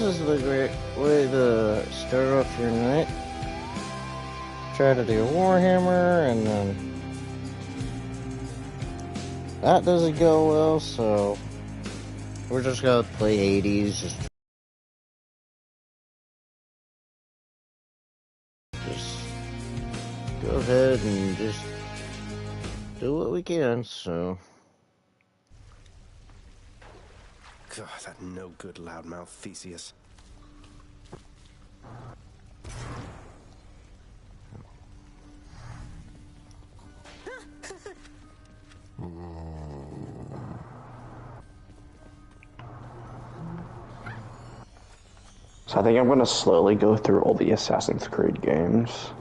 is the great way to start off your night. Try to do Warhammer, and then that doesn't go well, so we're just gonna play 80s. Just go ahead and just do what we can, so. God, that no good loudmouth Theseus. So I think I'm going to slowly go through all the Assassin's Creed games.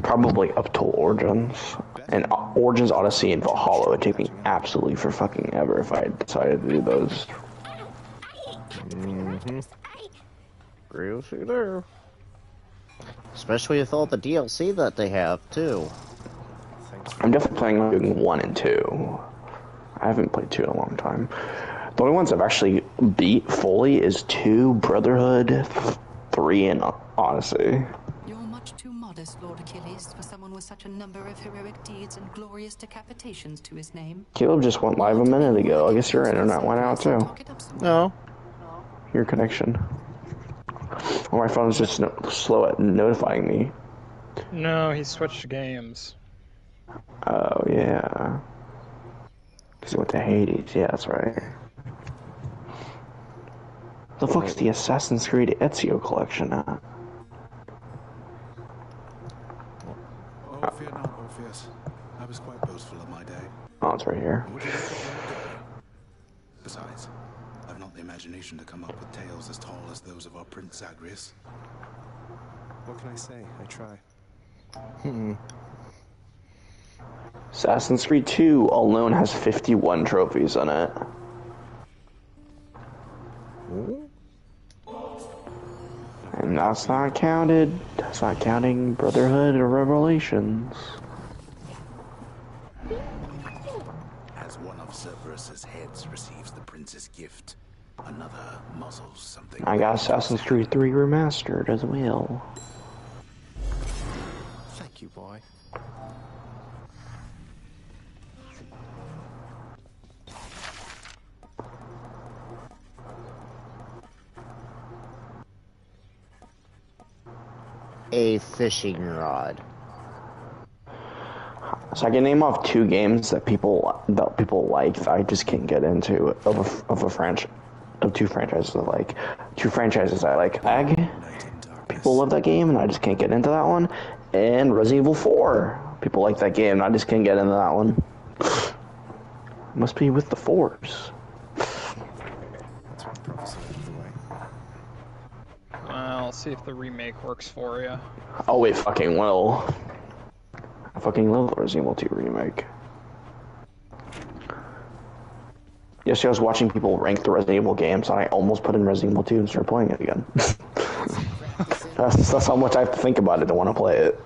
Probably up to Origins. And Origins, Odyssey, and Valhalla would take me absolutely for fucking ever if I decided to do those. Agree with you there. Especially with all the DLC that they have, too. I'm definitely planning on doing 1 and 2. I haven't played 2 in a long time. The only ones I've actually beat fully is 2, Brotherhood, 3, and Odyssey. You're much too modest, Lord Achilles, for someone with such a number of heroic deeds and glorious decapitations to his name. Caleb just went live a minute ago. I guess your internet went out too. No. Your connection. Or my phone's just slow at notifying me. No, he switched games. Oh, yeah. Because he went to Hades. Yeah, that's right. The fuck's the Assassin's Creed Ezio collection at? Oh, fear not, Orpheus. I was quite boastful of my day. Oh, it's right here. Besides, I've not the imagination to come up with tales as tall as those of our Prince Zagreus. What can I say? I try. Assassin's Creed 2 alone has 51 trophies on it. And that's not counted. That's not counting Brotherhood or Revelations. As one of Cerberus's heads receives the prince's gift, another muzzles something. I got Assassin's Creed 3 remastered as well. Thank you, boy. A fishing rod. So I can name off 2 games that people like that I just can't get into of 2 franchises I like. 2 franchises I like. People love that game and I just can't get into that one. And Resident Evil 4. People like that game and I just can't get into that one. Must be with the Force. I'll see if the remake works for you. Oh, it fucking will. I fucking love the Resident Evil 2 remake. Yesterday I was watching people rank the Resident Evil games and I almost put in Resident Evil 2 and started playing it again. that's how much I have to think about it to want to play it.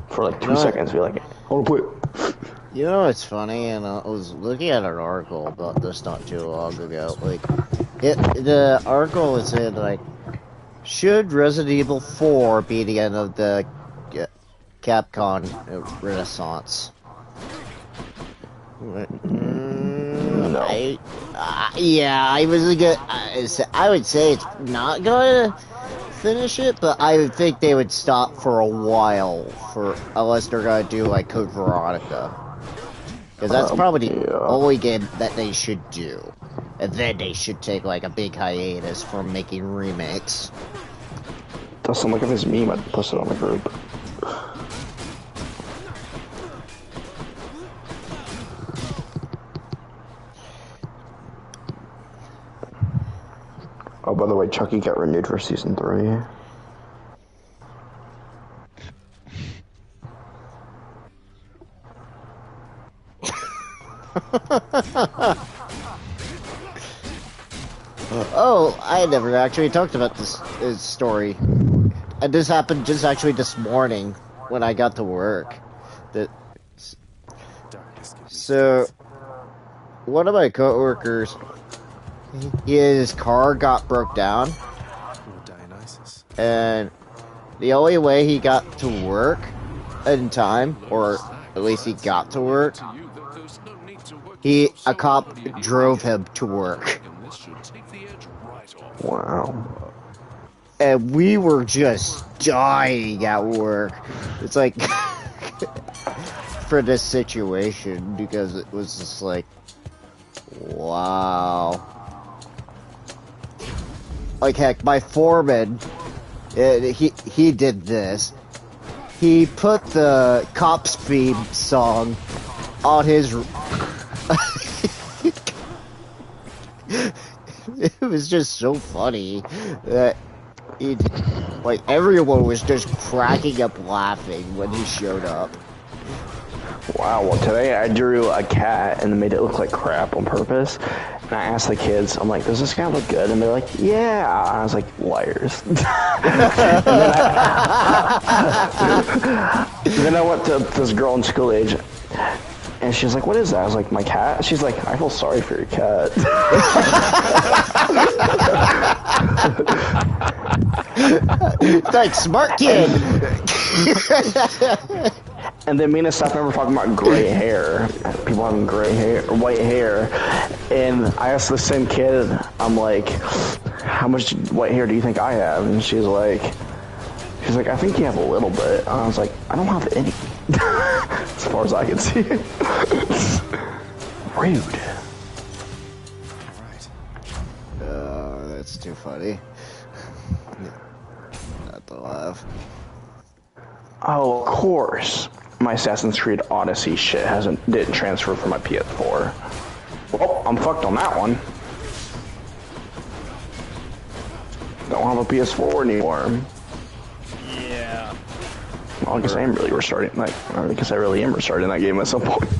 For like 2 seconds, be like, I want to play it. You know what's funny, and I was looking at an article about this not too long ago. Like, the article was in, like, should Resident Evil 4 be the end of the Capcom Renaissance? No. I would say it's not going to finish it, but I would think they would stop for a while, unless they're going to do, like, Code Veronica. Because that's probably the only game that they should do. And then they should take, like, a big hiatus from making remakes. Dustin, look at this meme I posted on the group. Oh, by the way, Chucky got renewed for season 3. Oh, I never actually talked about this story. And this happened just actually this morning when I got to work. So, one of my coworkers, his car got broke down, and the only way he got to work in time, or at least he got to work, a cop drove him to work. Wow. And we were just dying at work. It's like, for this situation, because it was just like, wow. Like, heck, my foreman, he did this. He put the Cops theme song on his... It was just so funny that like, everyone was just cracking up laughing when he showed up. Wow, well today I drew a cat and made it look like crap on purpose. And I asked the kids, I'm like, does this cat look good? And they're like, yeah. And I was like, liars. and then I went to this girl in school age, and she's like, what is that? I was like, my cat? She's like, I feel sorry for your cat. Like, smart kid. And then me and Steph remember talking about gray hair, people having gray hair or white hair, and I asked the same kid, I'm like, how much white hair do you think I have? And she's like, I think you have a little bit. And I was like, I don't have any, as far as I can see. Rude. Oh, that's too funny. Not to laugh. Oh, of course. My Assassin's Creed Odyssey shit didn't transfer from my PS4. Well, I'm fucked on that one. Don't have a PS4 anymore. Yeah. Well, I guess I am really restarting. I guess I really am restarting that game at some point.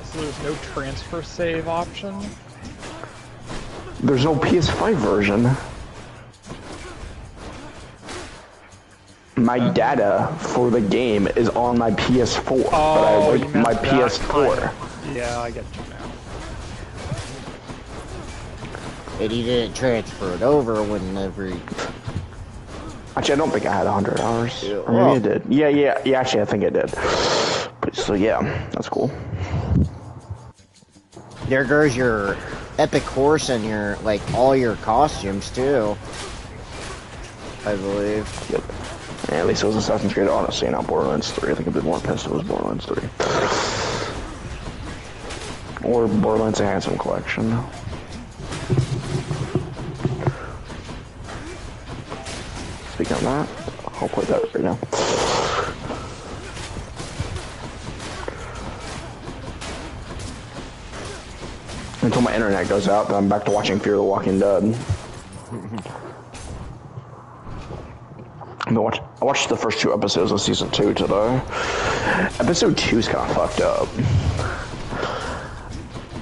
So there's no transfer save option? There's no PS5 version. My data for the game is on my PS4, but I like my PS4. Yeah, I get you now. And he didn't transfer it over whenever he... Actually, I don't think I had 100 hours. Yeah. Or maybe I did. Yeah, actually, I think I did. But, so, yeah, that's cool. There goes your epic horse and your, like, all your costumes, too. I believe. Yep. Yeah, at least it was Assassin's Creed Odyssey, not Borderlands 3. I think I'd be more pissed if it was Borderlands 3. Or Borderlands Handsome Collection. Speaking of that, I'll play that right now. Until my internet goes out, then I'm back to watching Fear the Walking Dead. I watched the first 2 episodes of season 2 today. Episode 2 is kind of fucked up.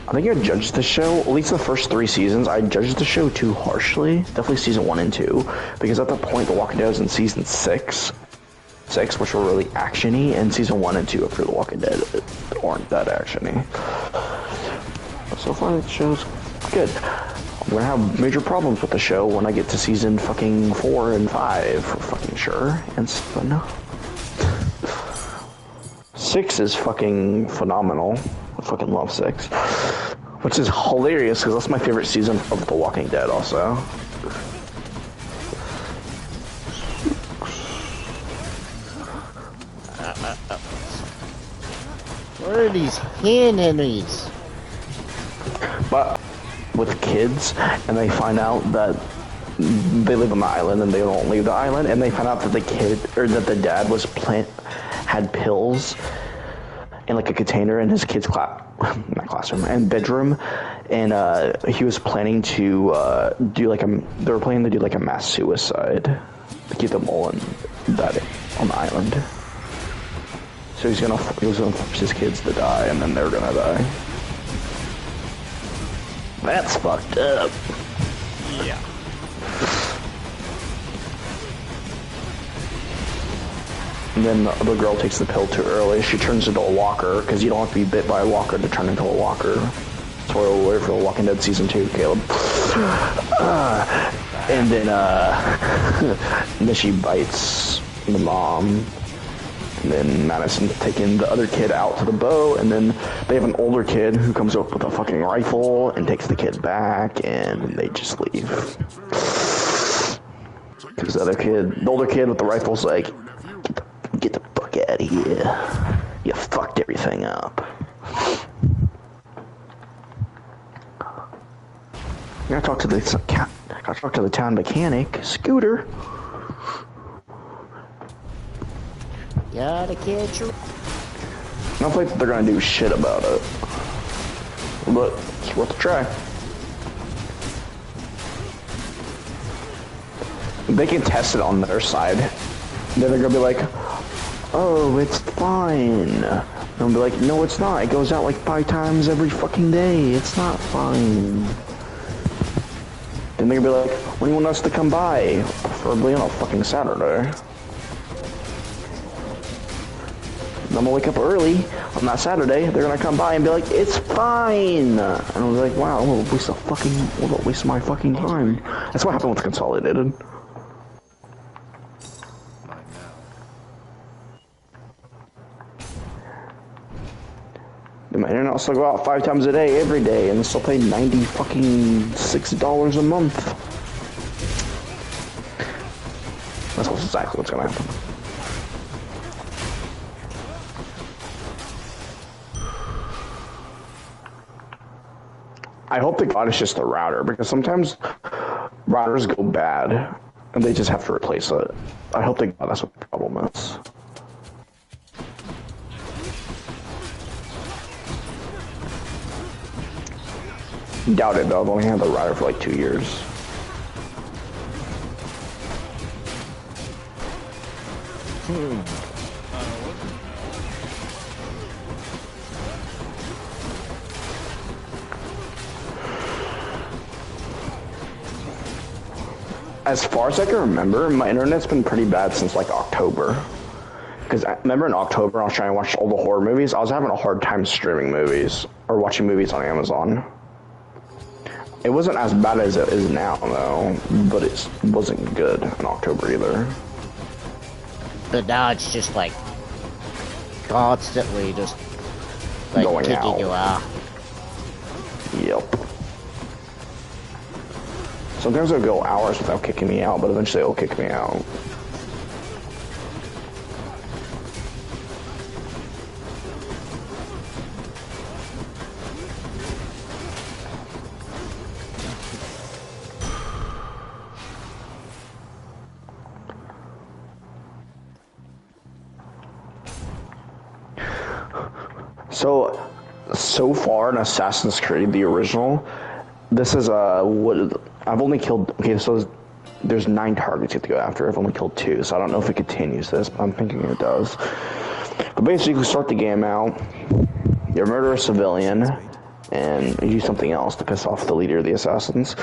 I think I judged the show, at least the first 3 seasons, I judged the show too harshly. Definitely season 1 and 2. Because at that point, The Walking Dead was in season 6, which were really actiony, and season 1 and 2 of Fear the Walking Dead aren't that actiony. But so far, the show's good. I'm gonna have major problems with the show when I get to season fucking 4 and 5, for fucking sure. And 7. 6 is fucking phenomenal. I fucking love 6. Which is hilarious, because that's my favorite season of The Walking Dead, also. What are these hand enemies? But with kids, and they find out that they live on the island and they don't leave the island, and they find out that the the dad had pills in like a container in his kid's classroom and bedroom, and he was planning to they were planning to do like a mass suicide to keep them all on the island. So he was gonna force his kids to die, and then they're gonna die. That's fucked up. Yeah. And then the girl takes the pill too early. She turns into a walker, because you don't have to be bit by a walker to turn into a walker. Spoiler alert for The Walking Dead Season 2, Caleb. And then, and then she bites the mom. And then Madison's taking the other kid out to the boat, and then they have an older kid who comes up with a fucking rifle and takes the kid back, and they just leave. Because the older kid with the rifle's like, get the fuck out of here. You fucked everything up. I gotta talk to the town mechanic, Scooter. Gotta catch her. I don't think they're gonna do shit about it, but it's worth a try. They can test it on their side. Then they're gonna be like, "Oh, it's fine." And I'll be like, "No, it's not. It goes out like 5 times every fucking day. It's not fine." Then they're gonna be like, "When do you want us to come by? Preferably on a fucking Saturday." I'm gonna wake up early on that Saturday. They're gonna come by and be like, "It's fine," and I'm like, "Wow, what a waste of my fucking time." That's what happened with Consolidated. The internet will still go out 5 times a day, every day, and still pay $96 a month. That's exactly what's gonna happen. I hope to God it's just the router, because sometimes routers go bad and they just have to replace it. I hope to God that's what the problem is. Doubt it though, I've only had the router for like 2 years. As far as I can remember, my internet's been pretty bad since like October. Because I remember in October I was trying to watch all the horror movies. I was having a hard time streaming movies or watching movies on Amazon. It wasn't as bad as it is now though, but it wasn't good in October either. But now it's just like constantly just like Going kicking out. you out. Yep. Sometimes it'll go hours without kicking me out, but eventually it'll kick me out. So far in Assassin's Creed, the original, this is what I've only killed. Okay, so there's 9 targets you have to go after. I've only killed 2, so I don't know if it continues this, but I'm thinking it does. But basically, you start the game out, you murder a civilian, and you do something else to piss off the leader of the assassins.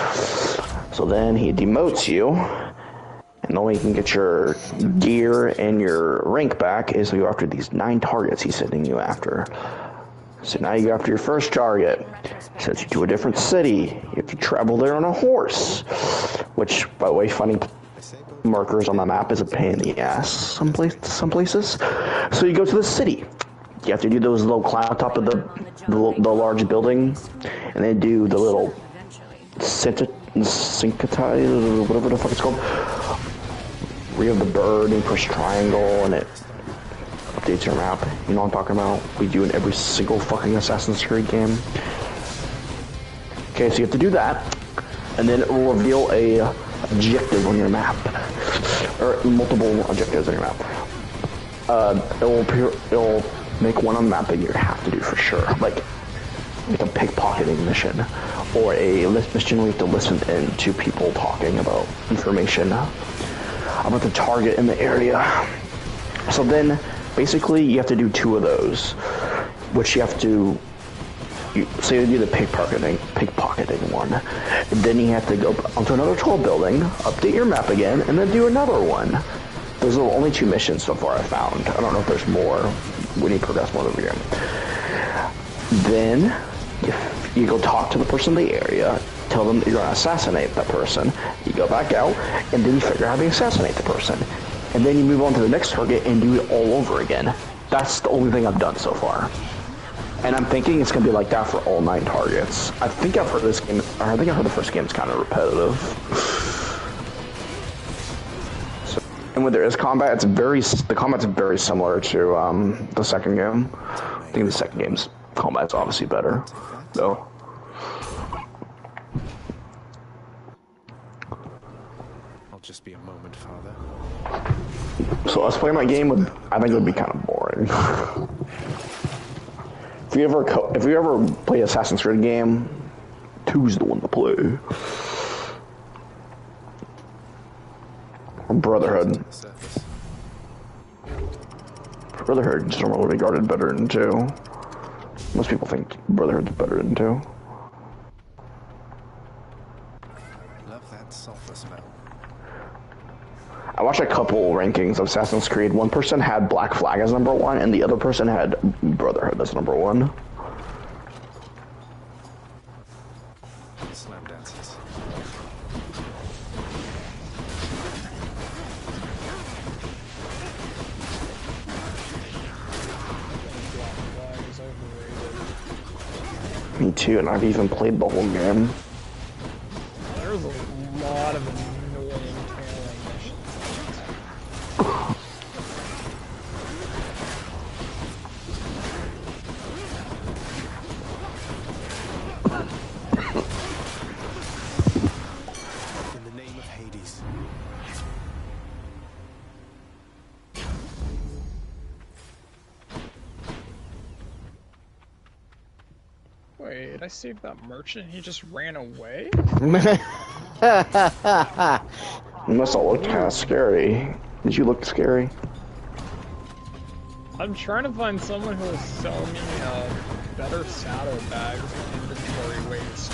So then he demotes you, and the only way you can get your gear and your rank back is to go after these 9 targets he's sending you after. So now you go after your first target. Sends you to a different city. You have to travel there on a horse. Which, by the way, finding markers on the map is a pain in the ass some places. So you go to the city. You have to do those little climb on top of the large building. And then do the little syncatize, whatever the fuck it's called. Where you have the bird and push triangle and it updates your map. You know what I'm talking about? We do in every single fucking Assassin's Creed game. Okay, so you have to do that, and then it will reveal a objective on your map, or multiple objectives on your map. It'll make one on the map that you have to do for sure, like a pickpocketing mission, or a mission where you have to listen in to people talking about information about the target in the area. So then, basically, you have to do 2 of those, which you have to. So you do the pickpocketing one, and then you have to go onto another tall building, update your map again, and then do another one. Those are only 2 missions so far I found. I don't know if there's more when you progress more over here. Then you go talk to the person in the area, tell them that you're going to assassinate that person. You go back out, and then you figure out how to assassinate the person. And then you move on to the next target and do it all over again. That's the only thing I've done so far. And I'm thinking it's going to be like that for all 9 targets. I think I've heard this game, I think I heard the first game's kind of repetitive. So, and when there is combat, the combat's very similar to the second game. I think the second game's combat's obviously better, though. I'll just be a moment, Father. So us playing that game I think it would be kind of boring. If you ever play Assassin's Creed game, 2's the one to play. Or Brotherhood. Brotherhood is normally regarded better than 2. Most people think Brotherhood's better than 2. Love that sulfur smell. I watched a couple rankings of Assassin's Creed. One person had Black Flag as number 1, and the other person had Brotherhood as number 1. Slam dances. Me too, and I've even played the whole game. There's a lot of annoying tailing missions. In the name of Hades. Wait, I saved that merchant? He just ran away? You must all look kind of scary. Did you look scary? I'm trying to find someone who will sell me better saddlebags with inventory weights.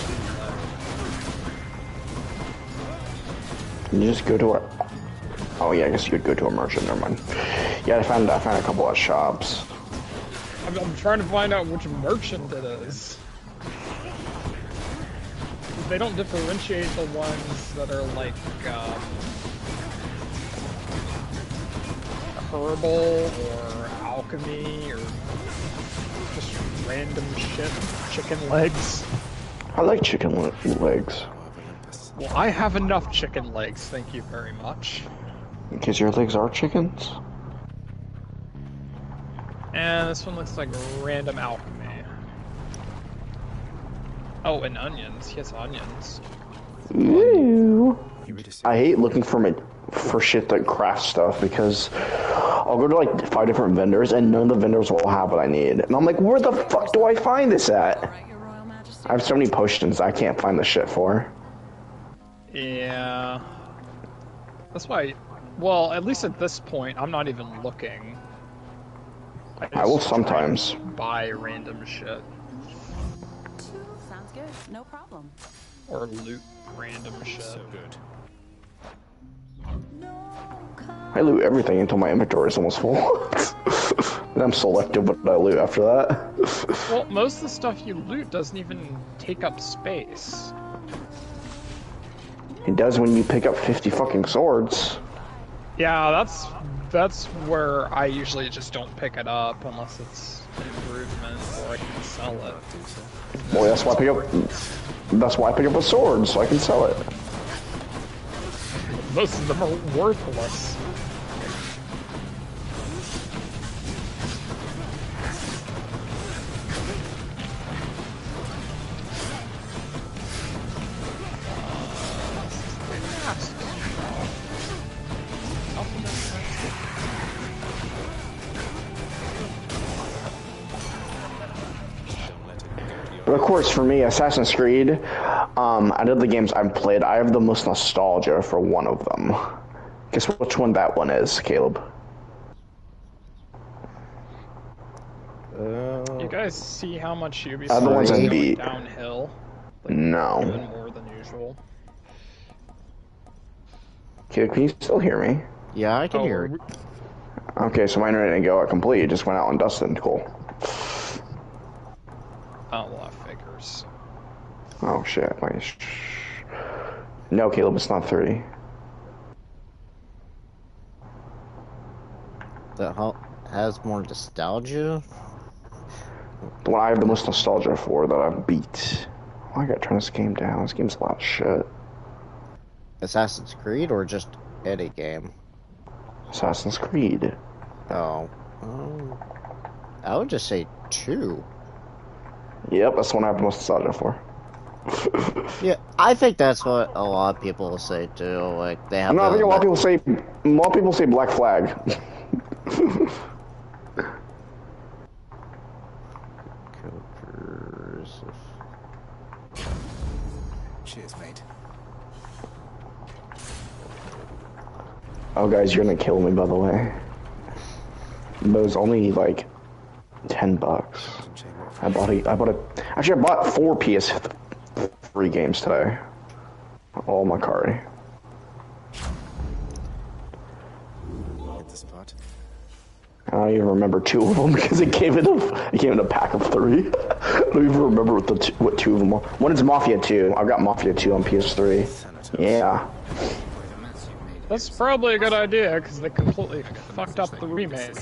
You just go to a... Oh yeah, I guess you could go to a merchant, never mind. Yeah, I found a couple of shops. I'm trying to find out which merchant it is. They don't differentiate the ones that are like herbal or alchemy or just random shit. Chicken legs. I like chicken legs. Well, I have enough chicken legs, thank you very much. Because your legs are chickens? And this one looks like random alchemy. Oh, and onions. He has onions. Ooh. I hate looking for shit that craft stuff because I'll go to like 5 different vendors and none of the vendors will have what I need. And I'm like, where the fuck do I find this at? I have so many potions I can't find the shit for. Yeah. That's why, well, at least at this point, I'm not even looking. I will sometimes buy random shit. Sounds good. No problem. Or loot random shit. So good. I loot everything until my inventory is almost full. Then I'm selective what I loot after that. Well, most of the stuff you loot doesn't even take up space. It does when you pick up 50 fucking swords. Yeah, that's where I usually just don't pick it up unless it's an improvement or I can sell it. Boy, that's why I pick up a sword, so I can sell it. Most of them are worthless. But of course, for me, Assassin's Creed, out of the games I've played, I have the most nostalgia for one of them. Guess which one that one is, Caleb? You guys see how much The Ubisoft ones is I going beat. downhill? Like, No. even more than usual. Caleb, can you still hear me? Yeah, I can hear it. Okay, so my internet didn't go out completely. It just went out on Dustin. Cool. Oh, well, that figures. Oh shit. No, Caleb, it's not 3. That has more nostalgia. The one I have the most nostalgia for that I've beat. Why I gotta turn this game down? This game's a lot of shit. Assassin's Creed or just any game? Assassin's Creed. Oh. I would just say 2. Yep, that's the one I have the most nostalgia for. Yeah, I think that's what a lot of people say too. Like they have. No, I think a lot of people say Black Flag. Cheers, mate. Oh, guys, you're gonna kill me, by the way. But it was only like $10. I bought 4 PS3 games today. All my Macari. Hit the spot. I don't even remember 2 of them because it came in a pack of 3. I don't even remember what 2 of them are. One is Mafia 2. I've got Mafia 2 on PS3. Yeah. That's probably a good idea, because they completely fucked up the remake.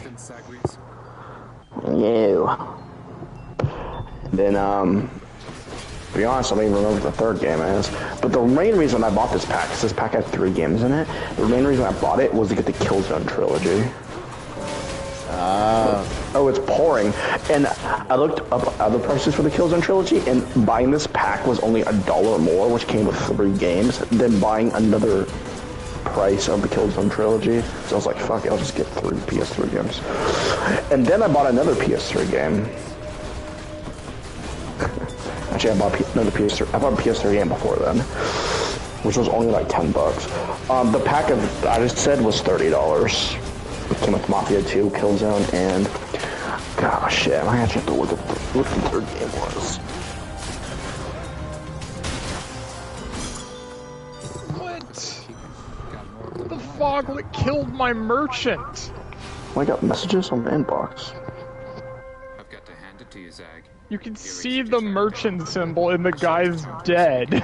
Yeah. Then, to be honest, I don't even remember what the 3rd game is. But the main reason I bought this pack, because this pack had 3 games in it, the main reason I bought it was to get the Killzone trilogy. Oh, it's pouring. And I looked up other prices for the Killzone trilogy, and buying this pack was only $1 more, which came with 3 games, than buying another price of the Killzone trilogy. So I was like, fuck it, I'll just get 3 PS3 games. And then I bought another PS3 game. Actually, I bought another PS3. I bought a PS3 game before then, which was only like $10. The pack of I just said was $30. It came with Mafia 2, Killzone, and gosh, shit, I actually have to look at what the 3rd game was. What? The fog that killed my merchant. I got messages on the inbox. I've got to hand it to you, Zag. You can see the merchant symbol and the guy's dead.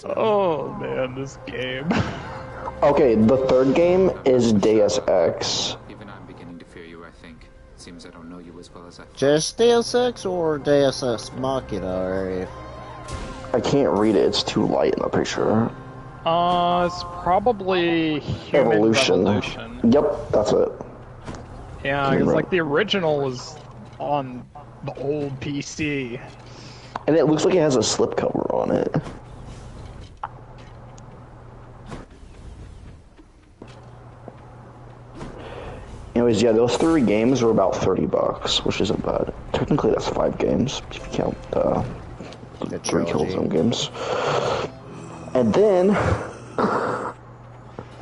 Oh man, this game. Okay, the 3rd game is Deus Ex. Even I'm beginning to fear you, I think. Seems I don't know you as well as I thought. Just Deus Ex or Deus Ex Machina? Or... I can't read it, it's too light in the picture. It's probably Human Revolution. Yep, that's it. Yeah, because like the original was on the old PC. And it looks like it has a slipcover on it. Anyways, yeah, those 3 games were about $30, which isn't bad. Technically, that's 5 games, if you count the 3 Killzone games. And then,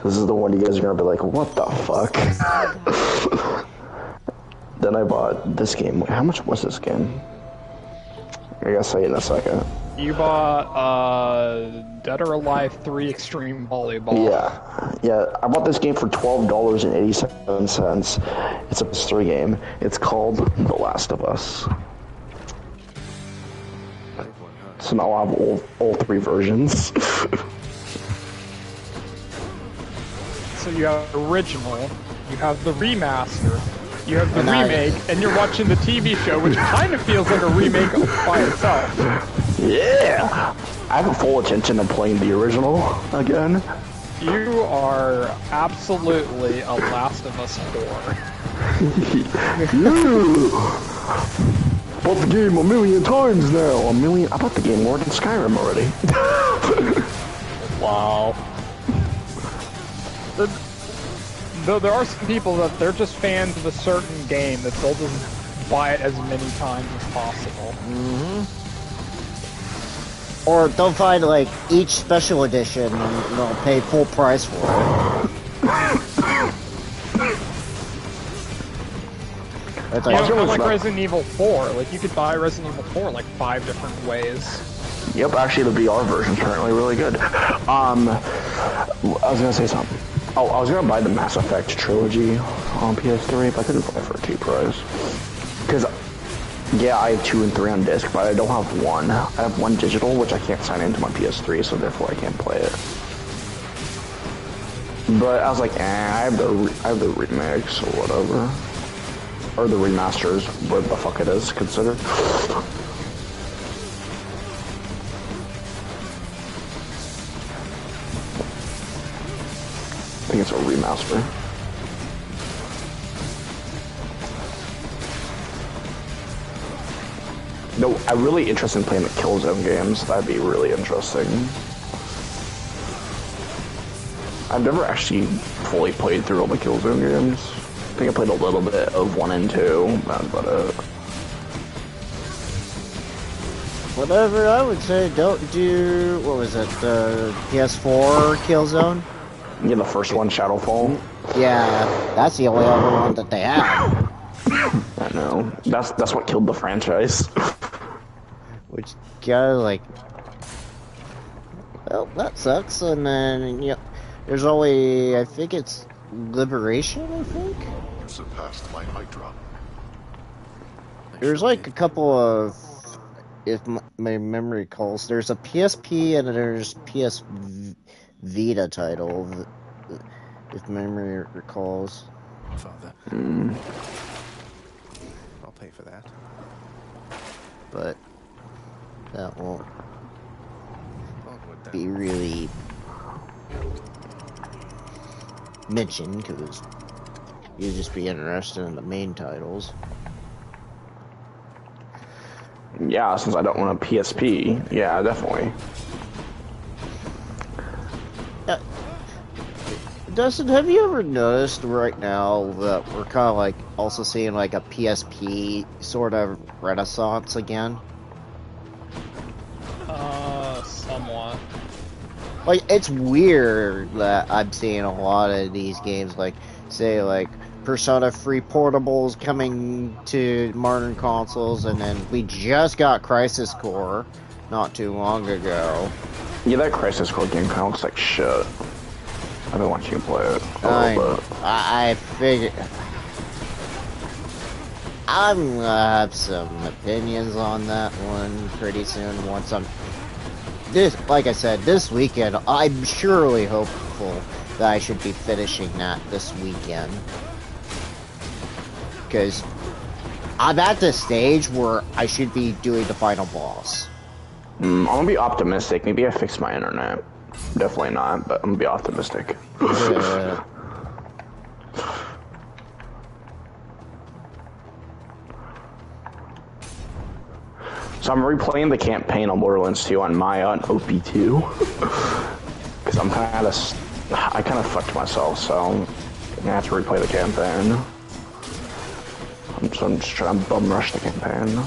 this is the one you guys are gonna be like, what the fuck? Then I bought this game. How much was this game? I gotta say it in a second. You bought Dead or Alive 3 Extreme Volleyball. Yeah. I bought this game for $12.87. It's a PS3 game. It's called The Last of Us. So now I have all 3 versions. So you have the original, you have the remaster, you have the remake, and you're watching the TV show, which kind of feels like a remake by itself. Yeah! I have full attention to playing the original again. You are absolutely a Last of Us 4. Bought the game a million times now. I bought the game more than Skyrim already. Wow. Though there are some people that they're just fans of a certain game that they'll just buy it as many times as possible. Mm-hmm. Or they'll find like each special edition and they'll pay full price for it. It's like, kind of like Resident Evil 4. Like you could buy Resident Evil 4 like 5 different ways. Yep, actually the VR version's currently really good. I was gonna say something. Oh, I was gonna buy the Mass Effect trilogy on PS3, but I couldn't buy it for a cheap price. Because Yeah, I have 2 and 3 on disc, but I don't have 1. I have 1 digital, which I can't sign into my PS3, so therefore I can't play it. But I was like, I have the remakes or whatever, or the remasters, what the fuck it is considered. I think it's a remaster. No, I'm really interested in playing the Killzone games. That'd be really interesting. I've never actually fully played through all the Killzone games. I think I played a little bit of 1 and 2, but Whatever, I would say don't do, what was it, the PS4 Killzone? yeah, the first one, Shadowfall. Yeah, that's the only other one that they have. I know. That's what killed the franchise. Which gotta like, well, that sucks. And then there's only, I think it's Liberation. I think You surpassed my Hydra. there's like a couple of, if my memory calls, there's a PSP and there's PS Vita title, if memory recalls. Father. I'll pay for that. But that won't Onward then. be really mentioned because you'd just be interested in the main titles. Yeah, since I don't want a PSP. Yeah, definitely. Dustin, have you ever noticed right now that we're kind of like also seeing like a PSP sort of renaissance again? Somewhat. Like, it's weird that I'm seeing a lot of these games, like, say, like, Persona 3 portables coming to modern consoles, and then we just got Crisis Core not too long ago. Yeah, that Crisis Core game kind of looks like shit. I've been watching you play it a little bit. I figured I'm gonna have some opinions on that one pretty soon once I'm like I said, this weekend I'm surely hopeful that I should be finishing that this weekend. Because I'm at the stage where I should be doing the final boss. I'm gonna be optimistic. Maybe I fixed my internet. Definitely not, but I'm gonna be optimistic. So I'm replaying the campaign on Borderlands 2 on my OP2 because I kind of fucked myself, so I'm gonna have to replay the campaign. I'm just trying to bum rush the campaign.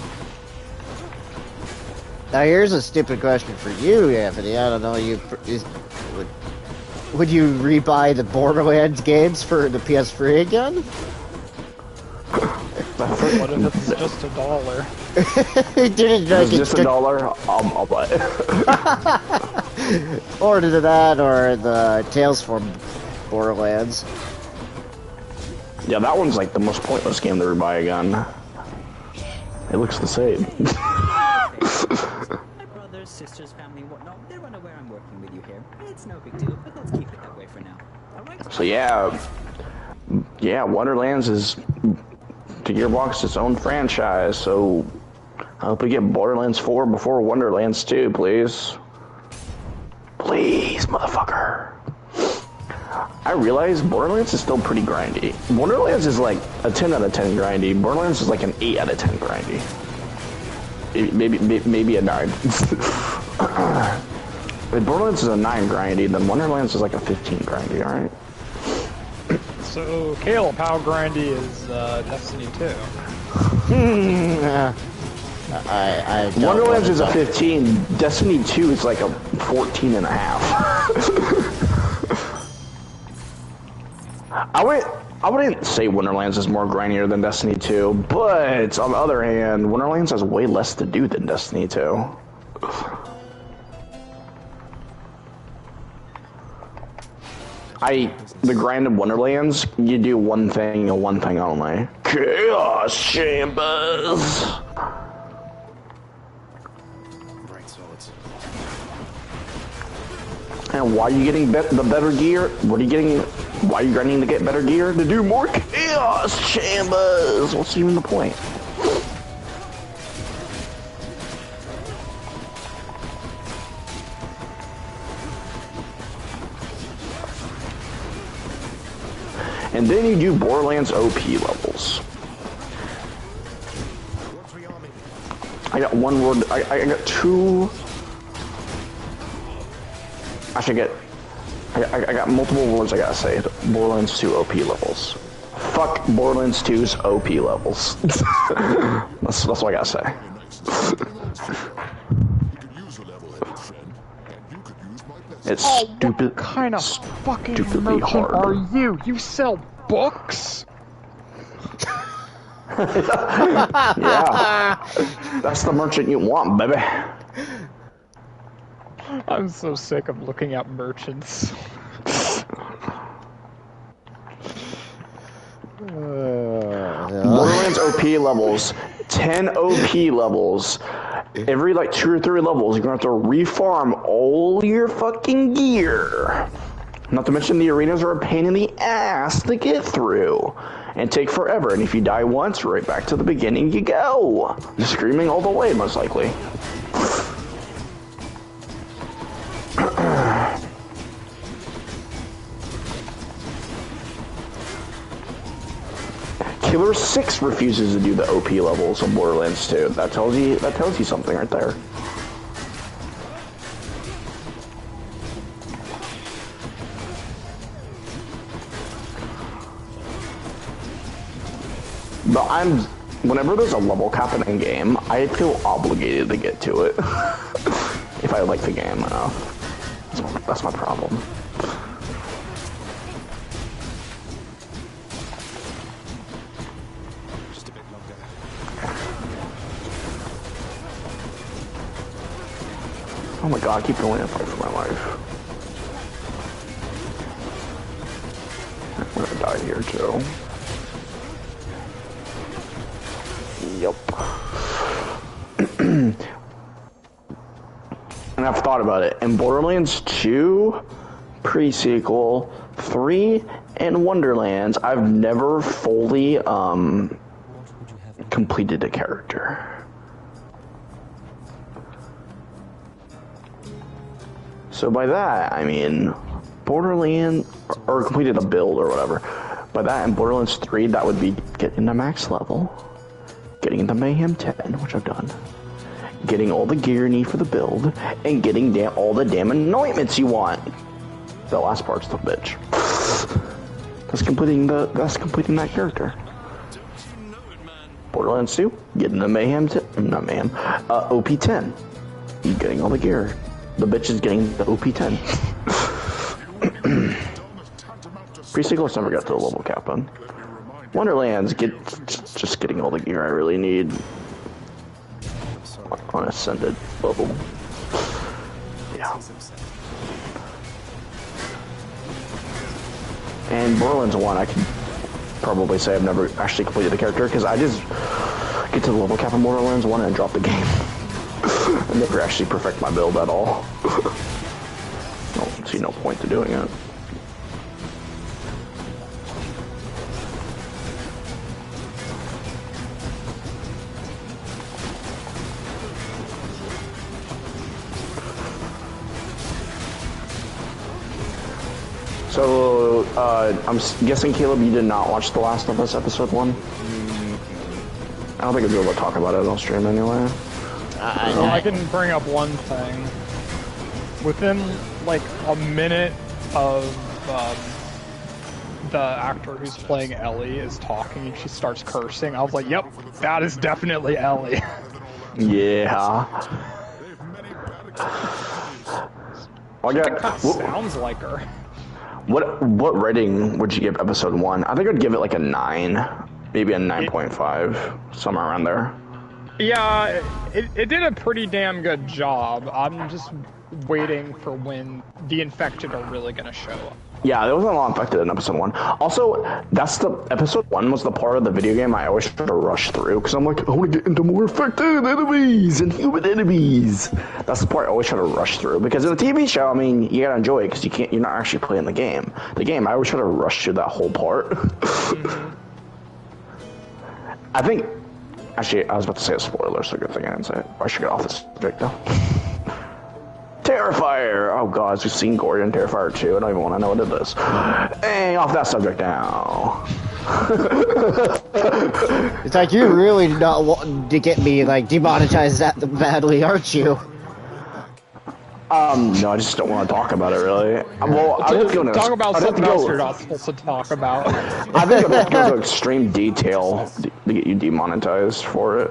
Now here's a stupid question for you, Anthony. I don't know, would you rebuy the Borderlands games for the PS3 again? What if it's just $1? Didn't If it's just $1, I'll buy it. Or that, or the Tales from Borderlands. Yeah, that one's like the most pointless game to rebuy again. It looks the same. My brothers, sisters, family, whatnot, they're unaware I'm working with you here. It's no big deal, but let's keep it that way for now. Alright? So yeah, Wonderlands is to Gearbox its own franchise, so I hope we get Borderlands 4 before Wonderlands 2, please. Please, motherfucker. I realize Borderlands is still pretty grindy. Wonderlands is like a 10 out of 10 grindy. Borderlands is like an 8 out of 10 grindy. Maybe a 9. If Borderlands is a 9 grindy, then Wonderlands is like a 15 grindy, alright? So, Caleb, how grindy is Destiny 2? I don't Wonderlands is a know. 15. Destiny 2 is like a 14 and a half. I wouldn't say Wonderlands is more grindier than Destiny 2, but on the other hand, Wonderlands has way less to do than Destiny 2. The grind of Wonderlands, you do one thing and one thing only. Chaos Chambers! cowards. And why are you getting the better gear? What are you getting? Why are you grinding to get better gear? To do more chaos chambers. What's even the point? And then you do Borderlands OP levels. I got one word. I got two. I got multiple words I gotta say. Borderlands 2 OP levels. Fuck Borderlands 2's OP levels. that's what I gotta say. It's stupid. What kind of fucking stupidly merchant hard. are you? You sell books? Yeah. That's the merchant you want, baby. I'm so sick of looking at merchants. Borderlands OP levels, 10 OP levels. Every like 2 or 3 levels, you're gonna have to refarm all your fucking gear. Not to mention the arenas are a pain in the ass to get through and take forever. And if you die once, right back to the beginning you go. You're screaming all the way, most likely. Killer 6 refuses to do the OP levels on Borderlands 2. That tells you something right there. But whenever there's a level cap in a game, I feel obligated to get to it. If I like the game enough. That's my problem. Just a bit longer. Oh my god, I keep going to fight for my life. I'm gonna die here too. Yep. And I've thought about it. In Borderlands 2, pre-sequel, 3, and Wonderlands, I've never fully completed a character. So by that, I mean Borderlands, or completed a build or whatever. By that, in Borderlands 3, that would be getting to max level, getting into Mayhem 10, which I've done, getting all the gear you need for the build, and getting all the damn anointments you want. The last part's the bitch. That's completing that character. Borderlands 2, getting the Mayhem 10, not Mayhem, OP 10. Getting all the gear. The bitch is getting the OP 10. Pre-sequels never got to the level cap on. Wonderlands, just getting all the gear I really need on Ascended level. Yeah. And Borderlands 1, I can probably say I've never actually completed the character because I just get to the level cap on Borderlands 1 and drop the game. I never actually perfect my build at all. Don't see no point to doing it. So, I'm guessing, Caleb, you did not watch The Last of Us Episode 1? I don't think I'd be able to talk about it on stream anyway. I can bring up one thing. Within, like, a minute of the actor who's playing Ellie is talking and she starts cursing, I was like, yep, that is definitely Ellie. Yeah. Sounds like her. What rating would you give Episode 1? I think I'd give it like a 9. Maybe a 9.5. Somewhere around there. Yeah, it did a pretty damn good job. I'm just waiting for when the infected are really gonna show Yeah, there wasn't a lot infected in episode 1. Also, that's the episode 1 was the part of the video game I always try to rush through because I'm like, I want to get into more infected enemies and human enemies. That's the part I always try to rush through because in a TV show, I mean, you gotta enjoy it because you're not actually playing the game. The game, I always try to rush through that whole part. I think, actually, I was about to say a spoiler, so good thing I didn't say it. I should get off this subject though. Terrifier! Oh god, we've seen Gordon Terrifier 2. I don't even want to know what it is. Hey, off that subject now. It's like you're really not wanting to get me like demonetized that badly, aren't you? No, I just don't want to talk about it really. Well, I have to go talk about something else you're not supposed to talk about. I think I have to go to extreme detail to get you demonetized for it,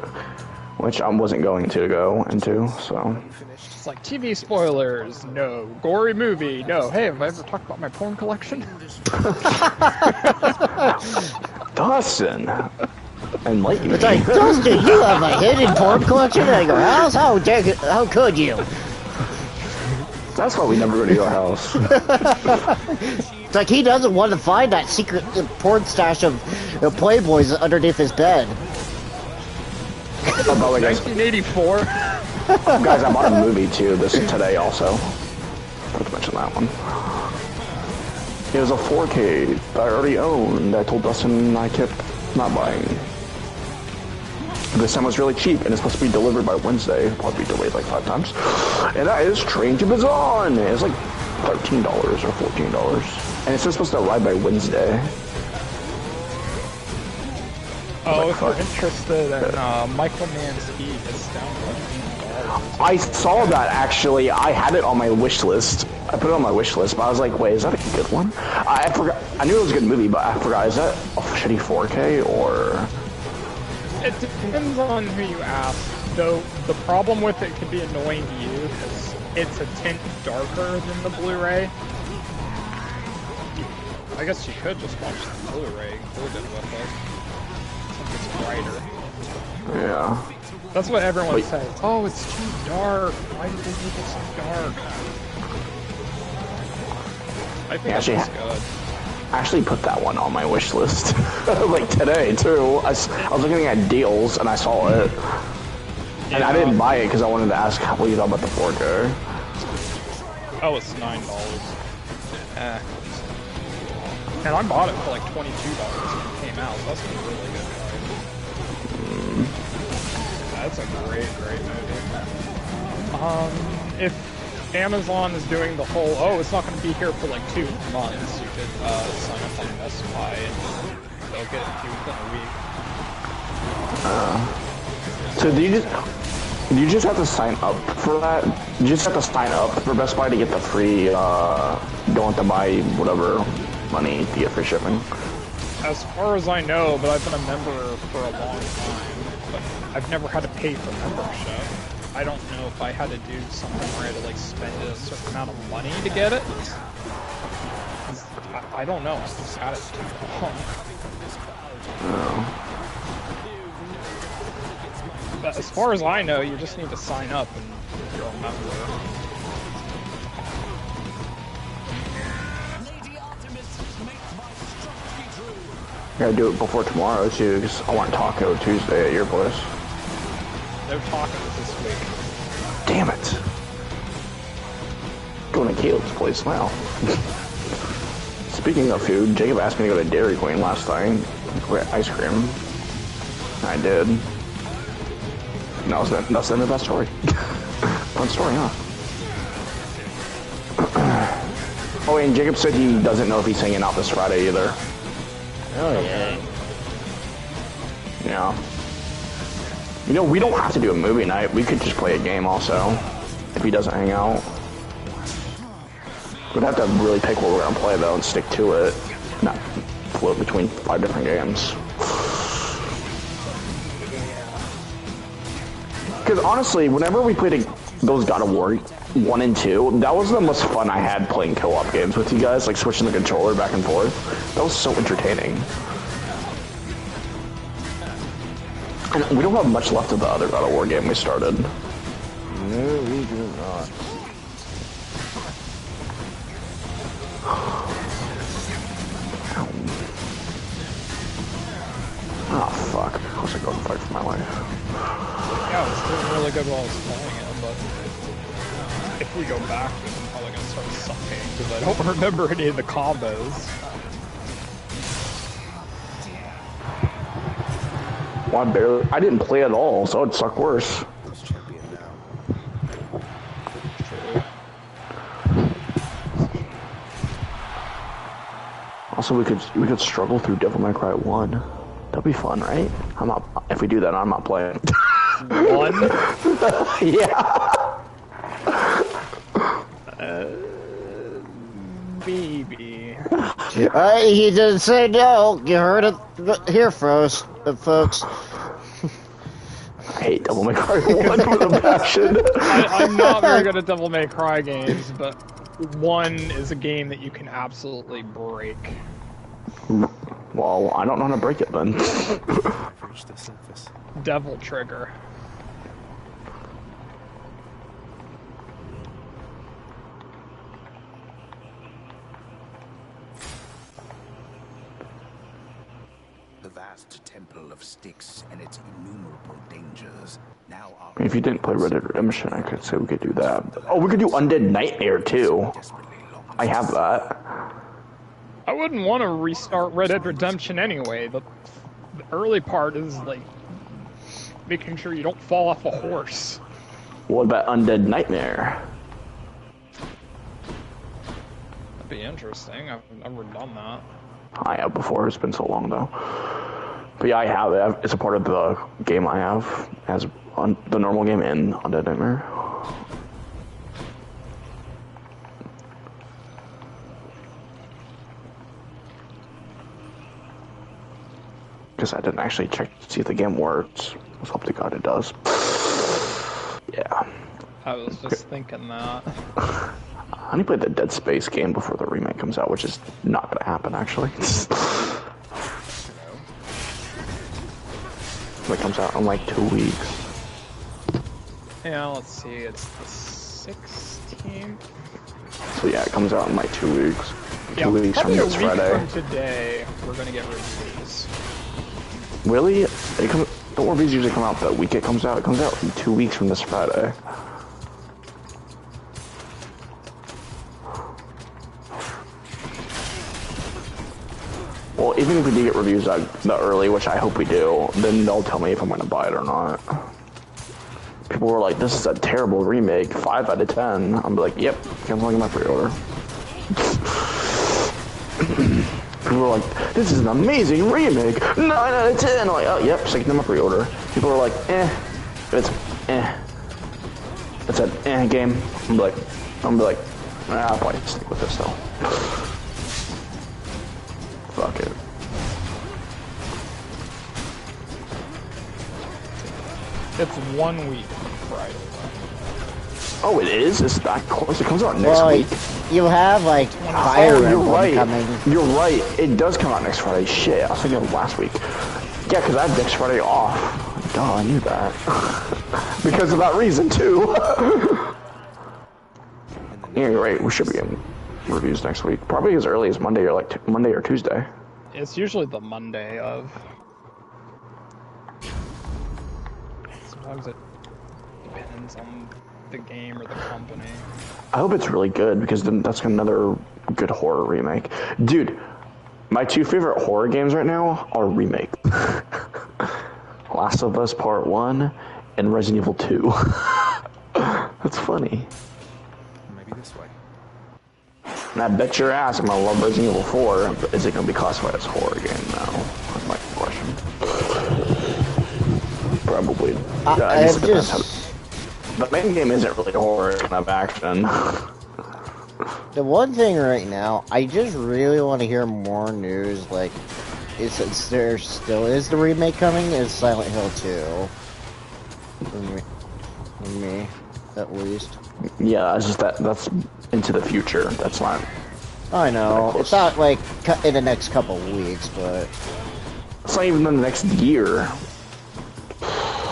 which I wasn't going to go into, so. It's like TV spoilers, no. Gory movie, no. Hey, have I ever talked about my porn collection? Dustin! Enlighten me. It's like, Dustin, you have a hidden porn collection at your house? How could you? That's why we never go to your house. It's like he doesn't want to find that secret porn stash of Playboys underneath his bed. Oh, by the way, guys. 1984. Guys, I bought a movie too today also. Let's mention that one. It was a 4K that I already owned. I told Dustin I kept not buying. This time was really cheap and it's supposed to be delivered by Wednesday. It'll probably be delayed like 5 times. And that is Train to Busan. It's like $13 or $14. And it's supposed to arrive by Wednesday. Oh, if you're interested in Michael Mann's Heat, it's down to $15. I saw that actually. I had it on my wish list. I put it on my wish list, but I was like, wait, is that a good one? I forgot. I knew it was a good movie, but I forgot. Is that a shitty 4K or? It depends on who you ask. Though the problem with it could be annoying to you because it's a tint darker than the Blu-ray. I guess you could just watch the Blu-ray included with it. It's brighter. Yeah. That's what everyone says. Oh, it's too dark. Why did they make it so dark? I think actually, that's good. I actually put that one on my wish list. Like today, too. I was looking at deals and I saw it. Yeah. And I didn't buy it because I wanted to ask what you thought about the 4K. Oh, it's $9. And I bought it for like $22 when it came out, so that's a really good price. That's a great movie. If Amazon is doing the whole, oh, it's not going to be here for like 2 months, you could sign up on Best Buy and they'll get it to you within a week. So do you just have to sign up for that? You just have to sign up for Best Buy to get the free, don't have to buy whatever money to get free shipping? As far as I know, but I've been a member for a long time, but I've never had to pay for membership. I don't know if I had to do something where I had to like spend a certain amount of money to get it. I don't know, I've just had it too long. Oh. But as far as I know, you just need to sign up and you're a member. I gotta do it before tomorrow too, because I want Taco Tuesday at your place. No tacos this week. Damn it. Going to Caleb's place now. Speaking of food, Jacob asked me to go to Dairy Queen last night to get ice cream. I did. And that's the end of that story. Fun story, huh? Oh, and Jacob said he doesn't know if he's hanging out this Friday either. Oh, yeah. Yeah. You know, we don't have to do a movie night. We could just play a game also, if he doesn't hang out. We'd have to really pick what we're going to play, though, and stick to it. Not float between 5 different games. Because honestly, whenever we played those God of War 1 and 2, that was the most fun I had playing co-op games with you guys, like switching the controller back and forth. That was so entertaining. And we don't have much left of the other God of War game we started. No, we do not. to go and fight for my life. Yeah, I was doing really good while I was playing it, but if we go backwards, I'm probably gonna start sucking because I don't remember any of the combos. Well, I didn't play at all, so it'd suck worse. Who's champion now? Also, we could struggle through Devil May Cry 1. That'd be fun, right? I'm not. If we do that, I'm not playing. 1? Yeah. Maybe. He didn't say no. You heard it here first, folks. I hate Devil May Cry 1 with a passion. I'm not very good at Devil May Cry games, but 1 is a game that you can absolutely break. Well, I don't know how to break it then. I've reached the surface. Devil Trigger. The vast temple of Styx and its innumerable dangers now are... If you didn't play Red Dead Redemption, I could say we could do that. Oh, we could do Undead Nightmare too. I have that. I wouldn't want to restart Red Dead Redemption anyway. The early part is like making sure you don't fall off a horse. What about Undead Nightmare? That'd be interesting. I've never done that. I have before. It's been so long though. But yeah, I have it. It's a part of the game I have as on the normal game and Undead Nightmare. Because I didn't actually check to see if the game works. Let's hope to God it does. Yeah. I was just thinking that. I need to play the Dead Space game before the remake comes out, which is not going to happen, actually. It comes out in like 2 weeks. Yeah, let's see. It's the 16th. So yeah, it comes out in like 2 weeks. Yeah, 2 weeks from probably a this week Friday. from today, we're gonna get reviews. Really? Don't reviews usually come out the week it comes out? It comes out in 2 weeks from this Friday. Well, even if we do get reviews that early, which I hope we do, then they'll tell me if I'm going to buy it or not. People were like, this is a terrible remake, 5 out of 10. I'm like, yep, canceling my pre-order. People were like, this is an amazing remake, 9 out of 10. I'm like, oh, yep, sticking my pre-order. People were like, it's an game. I'm like, I'll probably stick with this though. Fuck it. It's 1 week from Friday. Oh, it is? It's that close? It comes out next week? You have, like, Fire Emblem coming. You're right. It does come out next Friday. Shit, I was thinking of last week. Yeah, because I have next Friday off. Duh, I knew that. Because of that reason, too. Yeah, you're right. We should be getting reviews next week. Probably as early as Monday or Monday or Tuesday. It's usually the Monday of. Sometimes it depends on the game or the company. I hope it's really good because then that's another good horror remake. Dude, my 2 favorite horror games right now are remake. Last of Us Part 1 and Resident Evil 2. That's funny. Maybe this way. And I bet your ass I'm gonna love Resident Evil 4. Is it gonna be classified as a horror game now? That's my question. Probably. I guess it depends how the main game isn't really horror, it's kind of action. The one thing right now, I just really want to hear more news, like, is there still is the remake coming? Is Silent Hill 2? For me, at least. Yeah, it's just that's into the future. That's not. I know. It's not, like, in the next couple weeks, but... It's not even in the next year.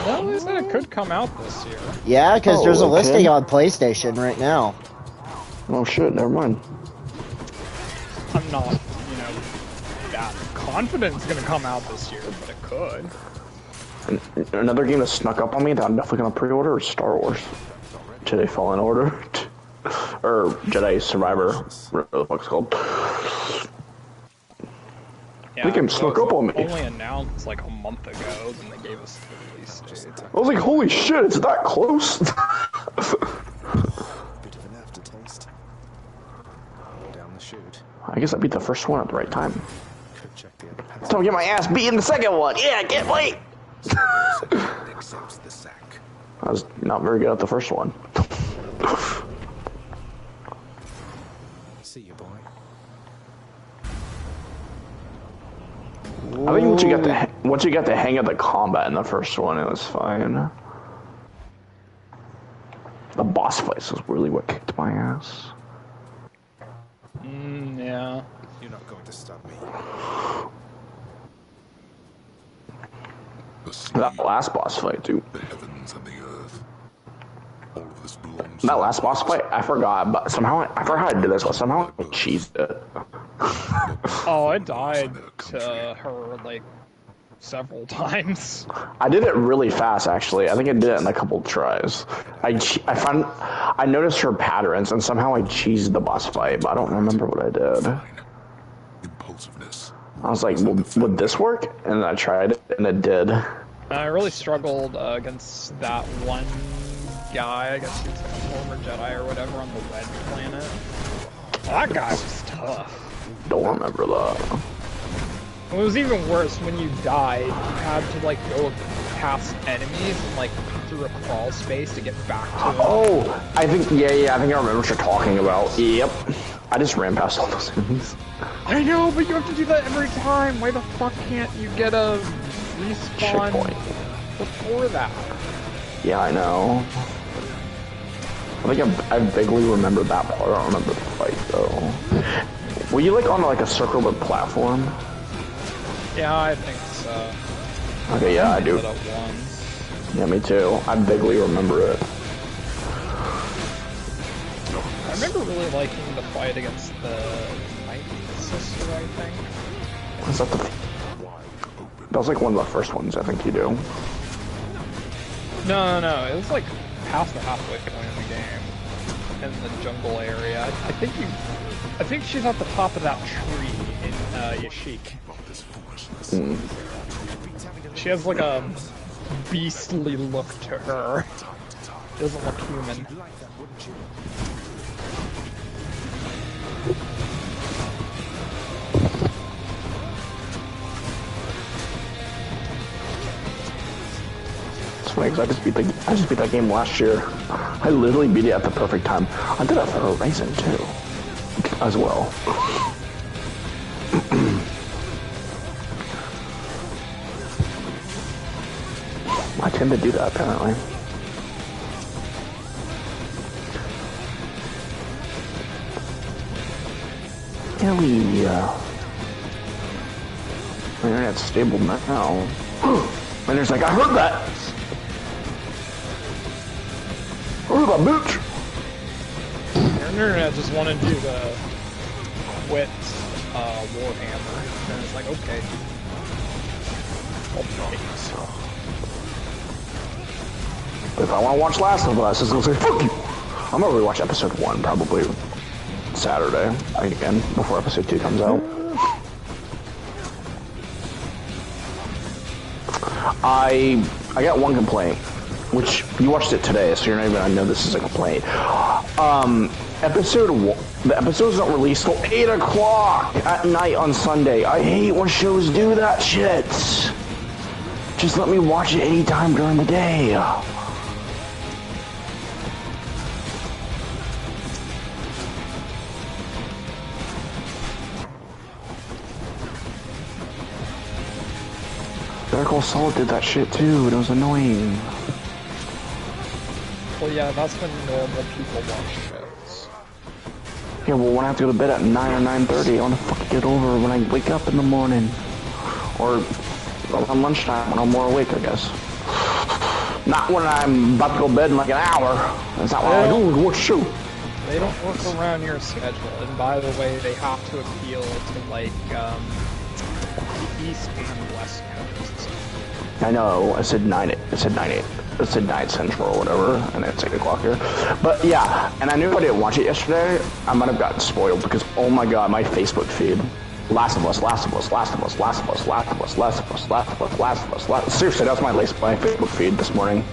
No, they said it could come out this year. Yeah, because there's a listing on PlayStation right now. Oh shit, never mind. I'm not, that confident it's gonna come out this year, but it could. Another game that snuck up on me that I'm definitely gonna pre-order is Star Wars. Jedi Fallen Order. Or Jedi Survivor, whatever the fuck it's called. Yeah, the game snuck up on me. Only announced like a month ago, then they gave us the release date. I was like, holy shit, it's that close? Bit of an aftertaste. Down the chute. I guess I beat the first one at the right time. Could check the other passage. Don't get my ass beat in the second one. Yeah, I can't wait. Accepts the sack. I was not very good at the first one. See you, boy. I think once you got the hang of the combat in the first one, it was fine. The boss fights was really what kicked my ass. Yeah. You're not going to stop me. That last boss fight, dude. The heavens and the earth. All of this belongs. That last boss fight, I forgot, but somehow I forgot how I did this, but somehow I cheesed it. Oh, I died to her like several times. I did it really fast, actually. I think I did it in a couple tries. I noticed her patterns, and somehow I cheesed the boss fight, but I don't remember what I did. Impulsiveness. I was like, would this work? And I tried it, and it did. I really struggled against that one guy. I guess he was like a former Jedi or whatever on the Wedge planet. That guy was tough. Don't remember that. It was even worse when you died. You had to like go past enemies and like through a crawl space to get back to them. Oh, I think I think I remember what you're talking about. Yep, I just ran past all those enemies. I know, but you have to do that every time. Why the fuck can't you get a respawn Checkpoint before that? Yeah, I know. I think I vaguely remember that part. I don't remember the fight though. Were you like on like a circular platform? Yeah, I think so. Okay, yeah, I do. Did it once. Yeah, me too. I vaguely remember it. I remember really liking the fight against the Night Sister, I think. Was that the? That was like one of the first ones I think you do. No. It was like past the halfway point in the game, in the jungle area. I think she's at the top of that tree in Yashik. She has like a beastly look to her. Doesn't look human. It's funny because I just beat that game last year. I literally beat it at the perfect time. I did that for Horizon too, as well. I tend to do that apparently. Ellie, my internet's stable now. And there's like, I heard that! I heard that, bitch! Your internet just wanted you to quit Warhammer. And it's like, okay. If I want to watch Last of Us, it's gonna say, fuck you! I'm gonna rewatch episode 1 probably Saturday, again, before episode 2 comes out. I got one complaint, which you watched it today, so you're not even gonna know this is a complaint. The episodes don't release till 8 o'clock at night on Sunday. I hate when shows do that shit. Just let me watch it anytime during the day. Better Call Saul did that shit too, it was annoying. Well, yeah, that's when normal people watch shows. Yeah, well, when I have to go to bed at 9 or 9:30, I want to fucking get over when I wake up in the morning. Or on lunchtime when I'm more awake, I guess. Not when I'm about to go to bed in like an hour. That's not what I do, watch a show. They don't work around your schedule, and by the way, they have to appeal to like the East and West Coast. I know. I said 9. It said 9. It said 9 Central or whatever, and it's 8 o'clock here. But yeah, and I knew if I didn't watch it yesterday, I might have gotten spoiled because oh my god, my Facebook feed. Last of Us, Last of Us, Last of Us, Last of Us, Last of Us, Last of Us, Last of Us, Last of Us, Last of Us. Seriously, that was my Facebook feed this morning.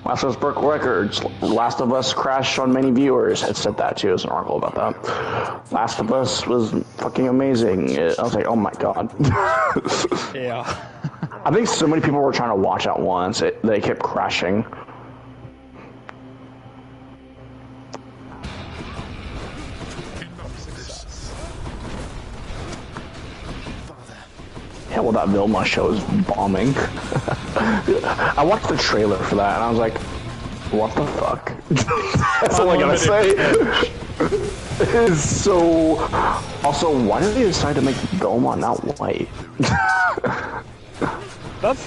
Last of Us broke records. Last of Us crashed on many viewers. It said that too. There's an article about that. Last of Us was fucking amazing. I was like, oh my god. Yeah. I think so many people were trying to watch at once. They kept crashing. Yeah, well, that Vilma show is bombing. I watched the trailer for that, and I was like, what the fuck? That's all I gotta say. It is so... Also, why did they decide to make Vilma not white? That's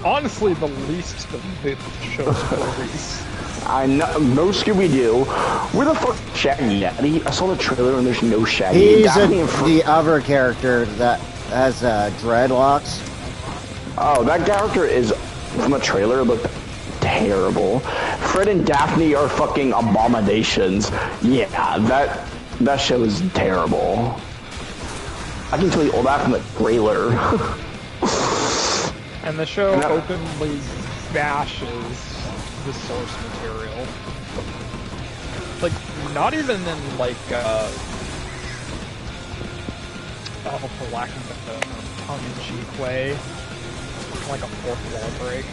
honestly the least of the show's worries. I know, no Scooby-Doo. Where the fuck is Shaggy Daddy? I saw the trailer and there's no Shaggy. He's the other character that has dreadlocks. Oh, that character is, from the trailer, looked terrible. Fred and Daphne are fucking abominations. Yeah, that show is terrible. I can tell you all that from the trailer. And the show openly bashes the source material. Like, not even in, like, for lack of a tongue-in-cheek way, like a fourth wall break.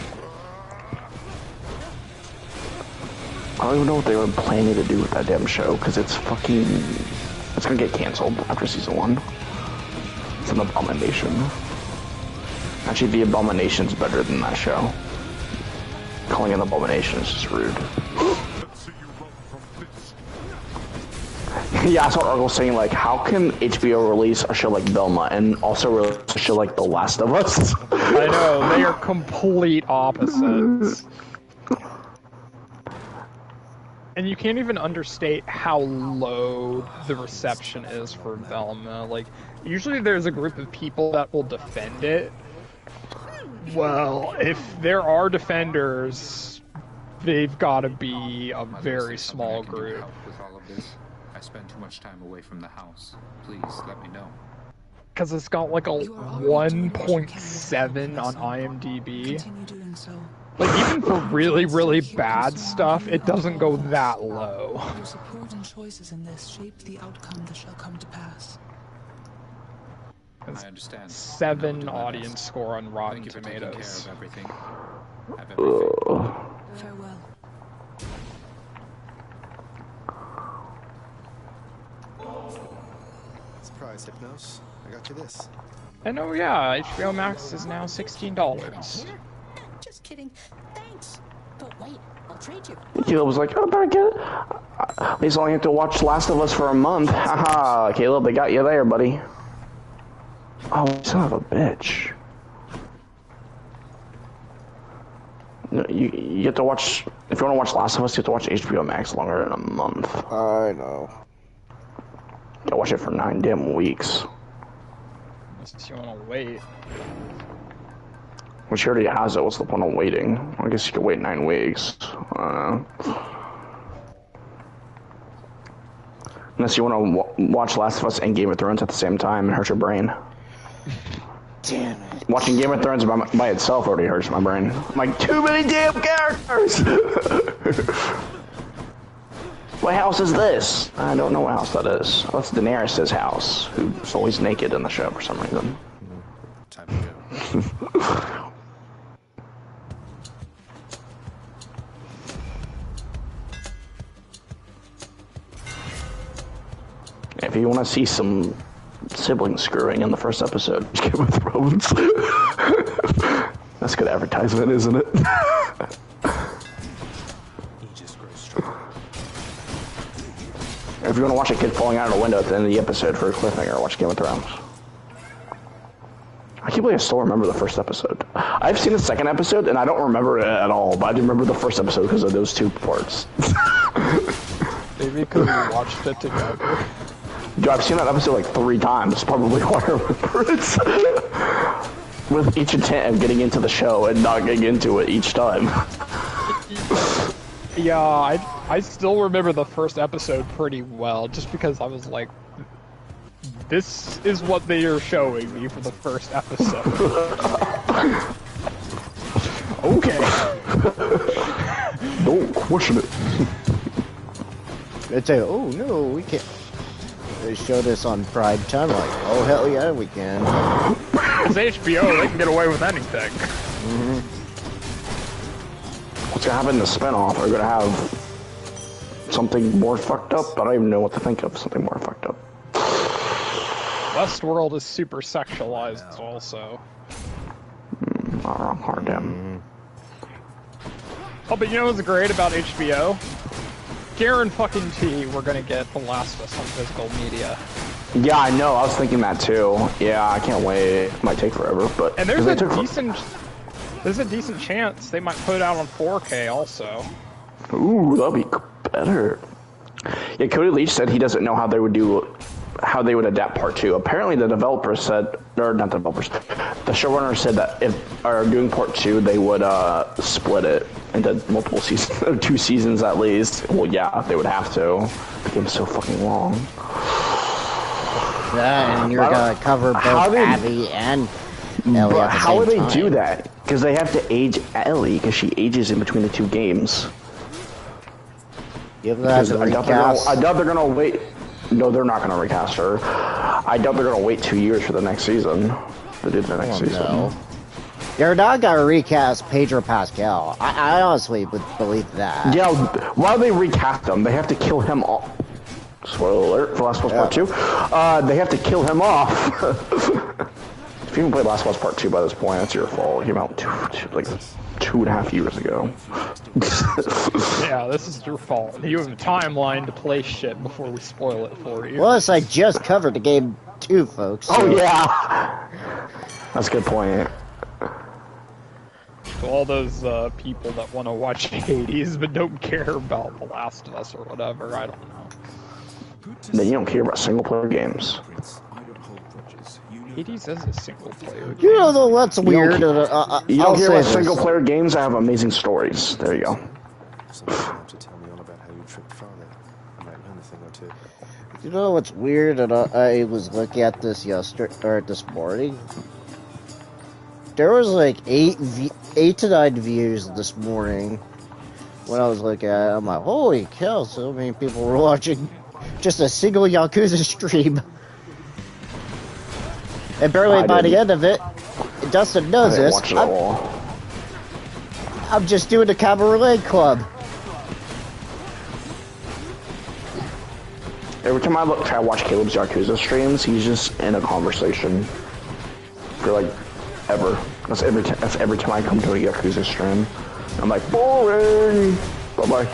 I don't even know what they were planning to do with that damn show, because it's fucking... It's gonna get canceled after season 1. It's an abomination. Actually, The Abomination's better than that show. Calling it an abomination is just rude. Yeah, I saw an article saying, like, how can HBO release a show like Velma and also release a show like The Last of Us? I know, they are complete opposites. And you can't even understate how low the reception is for Velma. Like, usually there's a group of people that will defend it. Well, if there are defenders, they've got to be a very small group. With all of this, I spend too much time away from the house. Please let me know. Because it's got like a 1.7 on IMDb. Continue doing so. Like, even for really, really bad stuff, it doesn't go that low. Your support and choices in this shape the outcome that shall come to pass. I understand. 7 audience score on Rotten Thank you for taking care Tomatoes. of everything. Have everything. Farewell. Surprise, Hypnos. I got you this. And oh yeah, HBO Max is now $16. Just kidding. Thanks. But wait, I'll trade you. Caleb was like, oh, better get it. At least I only have to watch Last of Us for a month. Haha, Caleb, they got you there, buddy. Oh, son of a bitch. You get to watch, if you want to watch Last of Us, you have to watch HBO Max longer than a month. I know. You gotta watch it for 9 damn weeks. Unless you want to wait. Which already has it, what's the point of waiting? I guess you could wait 9 weeks. Unless you want to watch Last of Us and Game of Thrones at the same time and hurt your brain. Damn it. Watching Game of Thrones by itself already hurts my brain. I'm like, too many damn characters! What house is this? I don't know what house that is. Oh, that's Daenerys' house, who's always naked in the show for some reason. Time to go. If you want to see some sibling screwing in the first episode, Game of Thrones. That's good advertisement, isn't it? He just grows stronger. If you want to watch a kid falling out of a window at the end of the episode for a cliffhanger, watch Game of Thrones. I can't believe I still remember the first episode. I've seen the second episode, and I don't remember it at all, but I do remember the first episode because of those 2 parts. Maybe because we watched it together. Dude, I've seen that episode like 3 times. Probably why I remember it. with each intent of getting into the show and not getting into it each time. Yeah, I still remember the first episode pretty well, just because I was like, this is what they are showing me for the first episode. Okay. Don't question it. They'd say, oh no, we can't. They showed us on Prime Time, like, oh hell yeah, we can. It's HBO, they can get away with anything. Mm-hmm. What's gonna happen in the spinoff? Are gonna have something more fucked up? I don't even know what to think of. Something more fucked up. Westworld is super sexualized also. Not wrong, hard damn. Oh, but you know what's great about HBO? Guarantee we're gonna get The Last of Us on physical media. Yeah, I know. I was thinking that too. Yeah, I can't wait. It might take forever, but and there's a decent chance they might put it out on 4K also. Ooh, that'll be better. Yeah, Cody Leach said he doesn't know how they would adapt part 2. Apparently the developers said, or not developers, the showrunner said that if are doing part 2, they would split it into multiple seasons, or 2 seasons at least. Well, yeah, they would have to. The game's so fucking long. Yeah, and you're gonna cover both Abby and Ellie but at the how would same they do time. that? Because they have to age Ellie, because she ages in between the 2 games. You have to recast. I doubt they're gonna wait. No, they're not gonna recast her. I doubt they're gonna wait 2 years for the next season. They did the next season. No. They're not gonna recast Pedro Pascal. I honestly would believe that. Yeah, why do they recast him? They have to kill him off. Spoiler alert for Last of Us Part 2. They have to kill him off. If you haven't played Last of Us Part 2 by this point, that's your fault. It came out like 2.5 years ago. Yeah, this is your fault. You have a timeline to play shit before we spoil it for you. Plus, I just covered the game too, folks. So. Oh yeah, that's a good point. To all those people that want to watch Hades but don't care about The Last of Us or whatever, I don't know. Then you don't care about single player games. Hades is a single player game. You know though, what's weird? You don't care about single player games that have amazing stories. There you go. Someone will have to tell me all about how you tricked father. I might learn a thing or two. You know what's weird? And I was looking at this this morning. There was like 8 to 9 views this morning when I was looking at it. I'm like, holy cow! So many people were watching just a single Yakuza stream. And barely by the end of it, Dustin knows this. I'm just doing the Cabaret Club. Every time I try to watch Caleb's Yakuza streams, he's just in a conversation for like ever. That's every time I come to a Yakuza stream. I'm like, boring. Bye bye.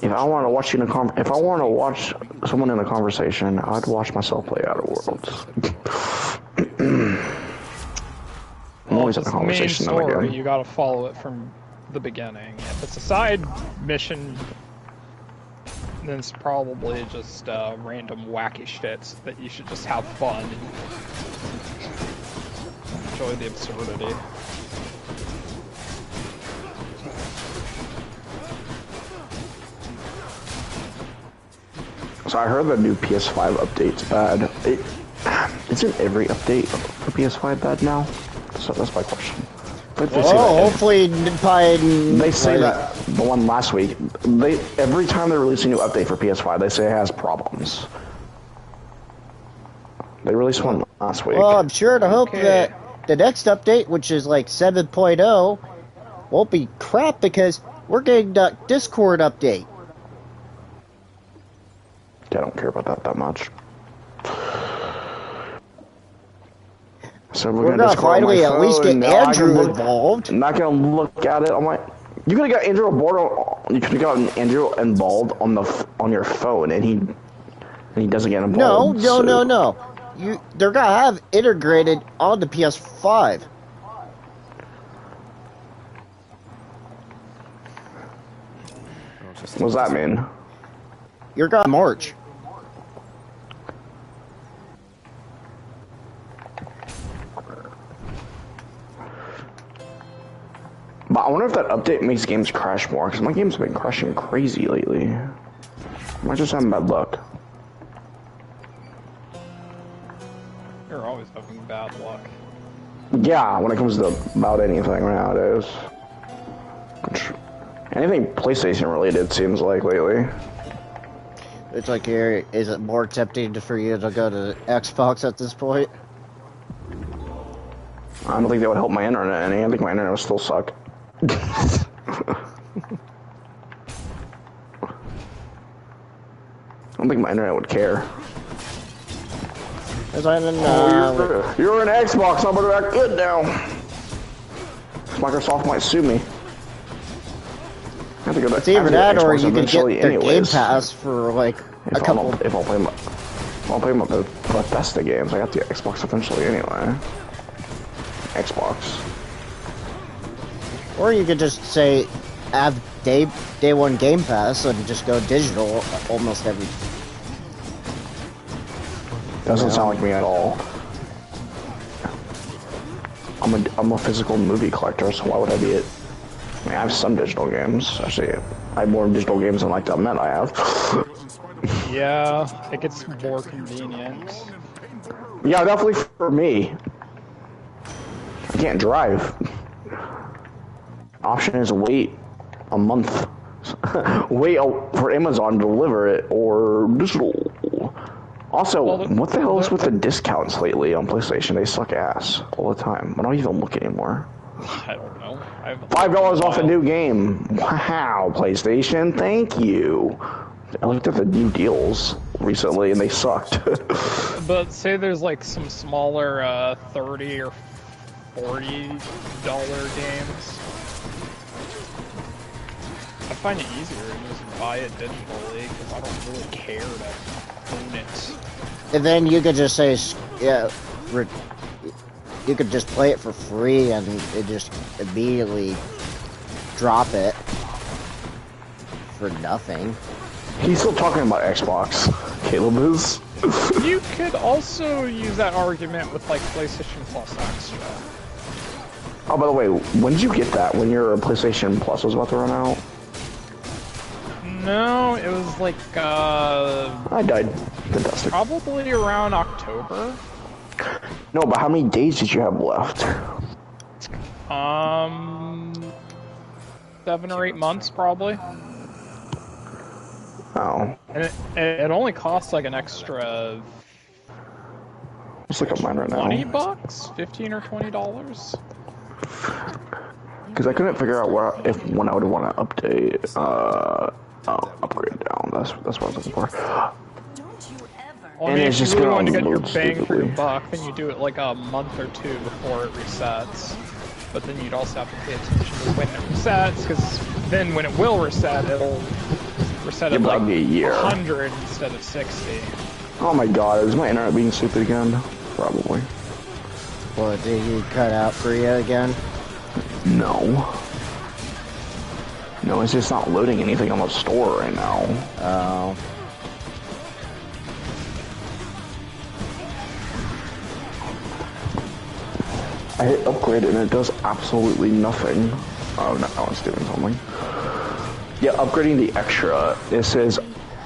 If I want to watch someone in a conversation, I'd watch myself play Outer Worlds. I'm always in a conversation. Main story, you gotta follow it from the beginning. If it's a side mission, then it's probably just random wacky shits that you should just have fun and enjoy the absurdity. So I heard the new PS5 update's bad. Isn't every update for PS5 bad now? So that's my question. Hopefully by... They say that the one last week, every time they release a new update for PS5, they say it has problems. They released one last week. Well, I'm sure to hope that the next update, which is like 7.0, won't be crap because we're getting the Discord update. I don't care about that much. So we're gonna finally at least get Andrew involved. I'm not gonna look at it. I'm like, you could have got Andrew involved. You could have gotten Andrew involved on your phone, and he doesn't get involved. No. They're gonna have integrated on the PS5. What does that mean? You're gone March. But I wonder if that update makes games crash more, because my game's been crashing crazy lately. Am I just having bad luck? You're always having bad luck. Yeah, when it comes to about anything nowadays. Anything PlayStation related seems like lately. It's like here, is it more tempting for you to go to Xbox at this point? I don't think that would help my internet any. I think my internet would still suck. I don't think my internet would care. You're an Xbox, I'm gonna act good now. Microsoft might sue me. I have to go to, it's either that or Xbox you could get their anyways. Game Pass for like a couple. If I'll play my Bethesda games, I got the Xbox eventually anyway. Xbox. Or you could just say, have day one Game Pass and just go digital almost every. Doesn't sound like me at all. I'm a physical movie collector, so why would I be it? I mean, I have some digital games. Actually, I have more digital games than like the amount I have. Yeah, it gets more convenient. Yeah, definitely for me. I can't drive. Option is wait a month. Wait for Amazon to deliver it, or digital. Also, well, what the hell is with the discounts lately on PlayStation? They suck ass all the time. I don't even look anymore. I don't know. $5 off a new game. Wow, PlayStation, thank you. I looked at the new deals recently and they sucked. But say there's like some smaller $30 or $40 games. I find it easier to just buy it digitally because I don't really care to own it. And then you could just say, yeah, you could just play it for free and it just immediately drop it for nothing. He's still talking about Xbox. Caleb is. You could also use that argument with like PlayStation Plus Extra. Oh, by the way, when did you get that? When your PlayStation Plus was about to run out? No, it was like I died. The Dustin. Probably around October. No, but how many days did you have left? 7 or 8 months probably. Oh. And it only costs like an extra. Let's look at mine right now. $20? $15 or $20? Because I couldn't figure out when I would want to update. Upgrade down. That's what I was looking for. Well, I mean, if you really want to get your bang for your buck, then you do it like a month or two before it resets. But then you'd also have to pay attention to when it resets, because then when it will reset, it'll reset at like a year. 100 instead of 60. Oh my god, is my internet being stupid again? Probably. What, did you cut out for you again? No. No, it's just not loading anything on the store right now. Oh. I hit upgrade and it does absolutely nothing. Oh, no, it's doing something. Yeah, upgrading the extra. It says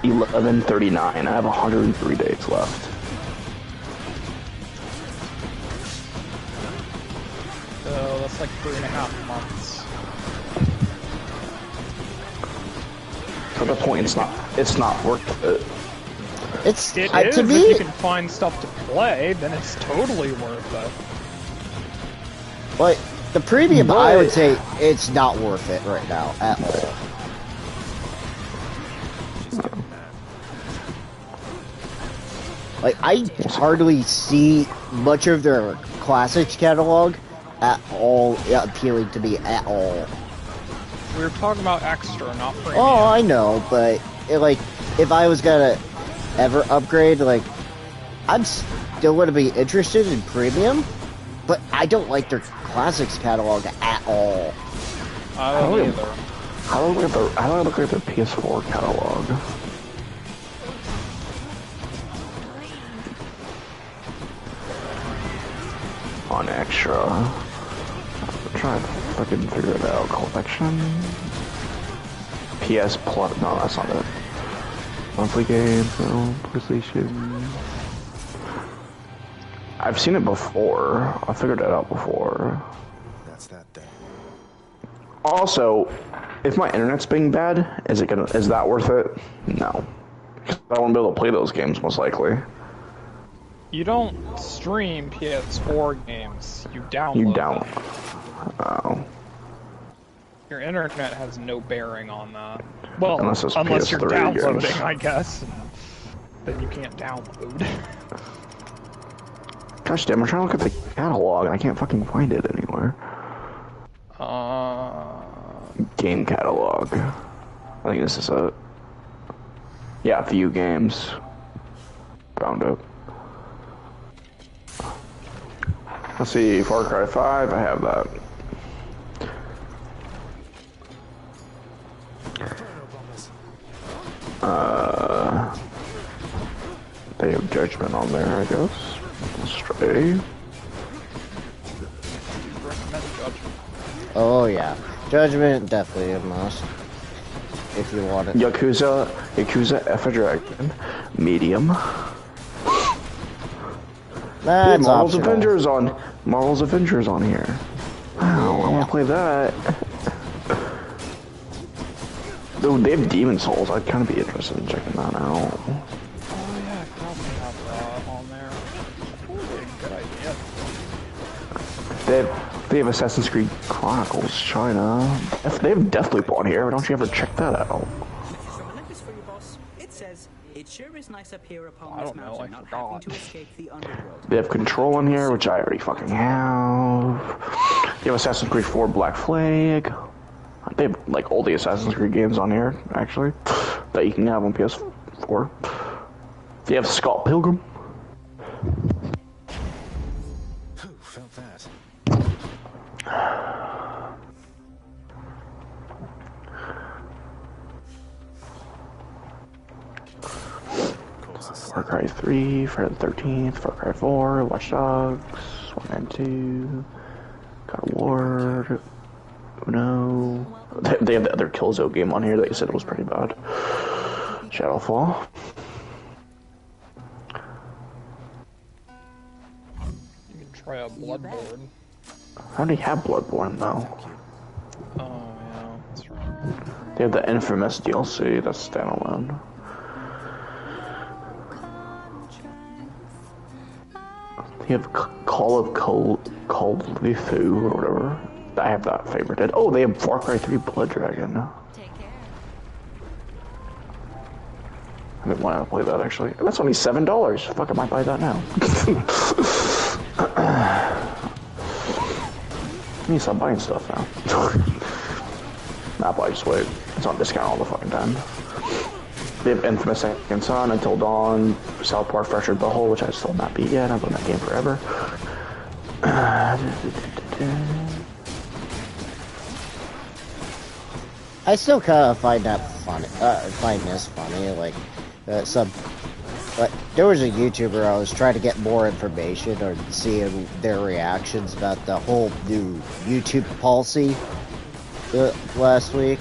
11:39. I have 103 days left. So that's like 3.5 months. So at that point, it's not worth it. It is to me, if you can find stuff to play, then it's totally worth it. But the premium, I would say it's not worth it right now at all. Like, I hardly see much of their classics catalog at all appealing to me at all. We were talking about extra, not premium. Oh, I know, but like, if I was gonna ever upgrade, like, I'm still gonna be interested in premium, but I don't like their classics catalog at all. I don't either. How do I look at the PS4 catalog? On extra. I'm trying to fucking figure it out. Collection. PS Plus. No, that's not it. Monthly games, no. PlayStation. I've seen it before. I figured it out before. That's that then. Also, if my internet's being bad, is that worth it? No. Because I won't be able to play those games most likely. You don't stream PS4 games. You download You don't. them. Oh. Your internet has no bearing on that. Well, Unless it's unless you're PS3 downloading, games. I guess. Then you can't download. Gosh damn, I'm trying to look at the catalog and I can't fucking find it anywhere. Game catalog. I think this is it. Yeah, view games. Found it. Let's see, Far Cry 5, I have that. They have Judgment on there, I guess. Stray. Oh yeah, Judgment definitely a must. If you want it. Yakuza F a Dragon. Medium. That's Marvel's optional. Marvel's Avengers on here. Wow, I want to play that. Though they have Demon Souls, I'd kind of be interested in checking that out. Oh yeah, I probably have that on there. Probably a good idea. They have Assassin's Creed Chronicles China. They have Deathloop on here. Why don't you ever check that out? From Olympus for you, boss. It says, it sure is nice up here upon I this don't know, mountain, I not forgot. having to escape the underworld. They have Control on here, which I already fucking have. They have Assassin's Creed 4 Black Flag. They have like all the Assassin's Creed games on here, actually, that you can have on PS4. They have Scott Pilgrim. Whew, felt that. Far Cry 3, Friday the 13th, Far Cry 4, Watch Dogs, 1 and 2, God of War, Uno. They have the other Killzone game on here that you said was pretty bad. Shadowfall. You can try out Bloodborne. I already have Bloodborne though. Oh yeah, that's right. They have the Infamous DLC that's standalone. They have Call of Cthulhu or whatever. I have that favorited. Oh, they have Far Cry 3 Blood Dragon. I've been wanting to play that actually. That's only $7. Fuck, I might buy that now. I need to stop buying stuff now. Nah, but I just wait. It's on discount all the fucking time. They have Infamous Second Son, Until Dawn, South Park Fractured Butthole, which I still have not beat yet. I've been that game forever. I still kind of find that funny. Find this funny. Like, there was a YouTuber I was trying to get more information or seeing their reactions about the whole new YouTube policy last week.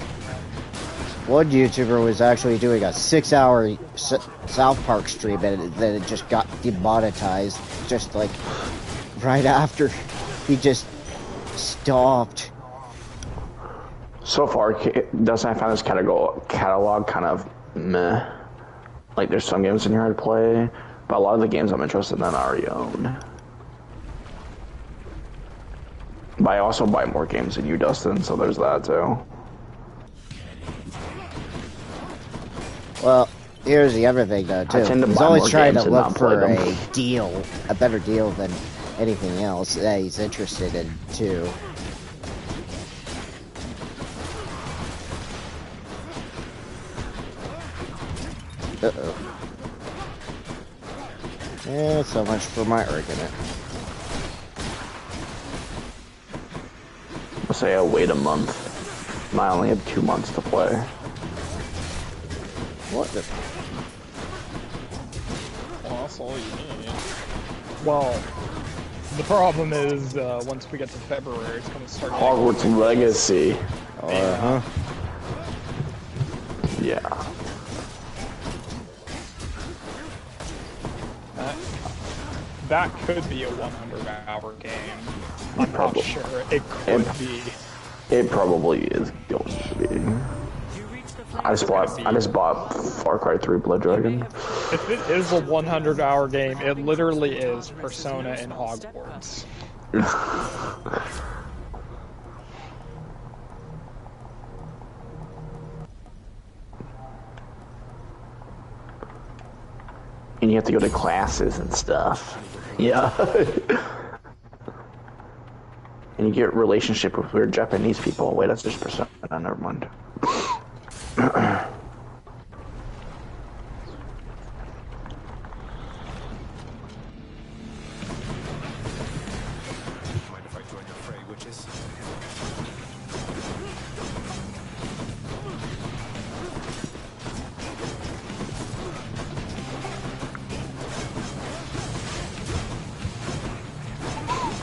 One YouTuber was actually doing a 6-hour South Park stream, and then it just got demonetized. Just like right after he just stopped. So far, doesn't I find this catalog kind of meh? Like, there's some games in here I'd play, but a lot of the games I'm interested in I already own. But I also buy more games than you, Dustin, so there's that too. Well, here's the other thing though too. I tend to He's buy always more trying to games and look not play for them. a deal, a better deal than anything else that he's interested in too. Uh-oh. Yeah, so much for my argument. Let's say I wait a month. I only have 2 months to play. What the? Well, that's all you need. Well, the problem is, once we get to February, it's gonna start getting Hogwarts Legacy. Uh-huh. Yeah. That could be a 100-hour game. I'm Probably. not sure. It could be. It probably is going to be. I just bought Far Cry 3 Blood Dragon. If it is a 100-hour game, it literally is Persona in Hogwarts. And you have to go to classes and stuff. Yeah. And you get relationship with weird Japanese people. Wait, that's just Persona. Never mind. Mind if I join your fray, witches?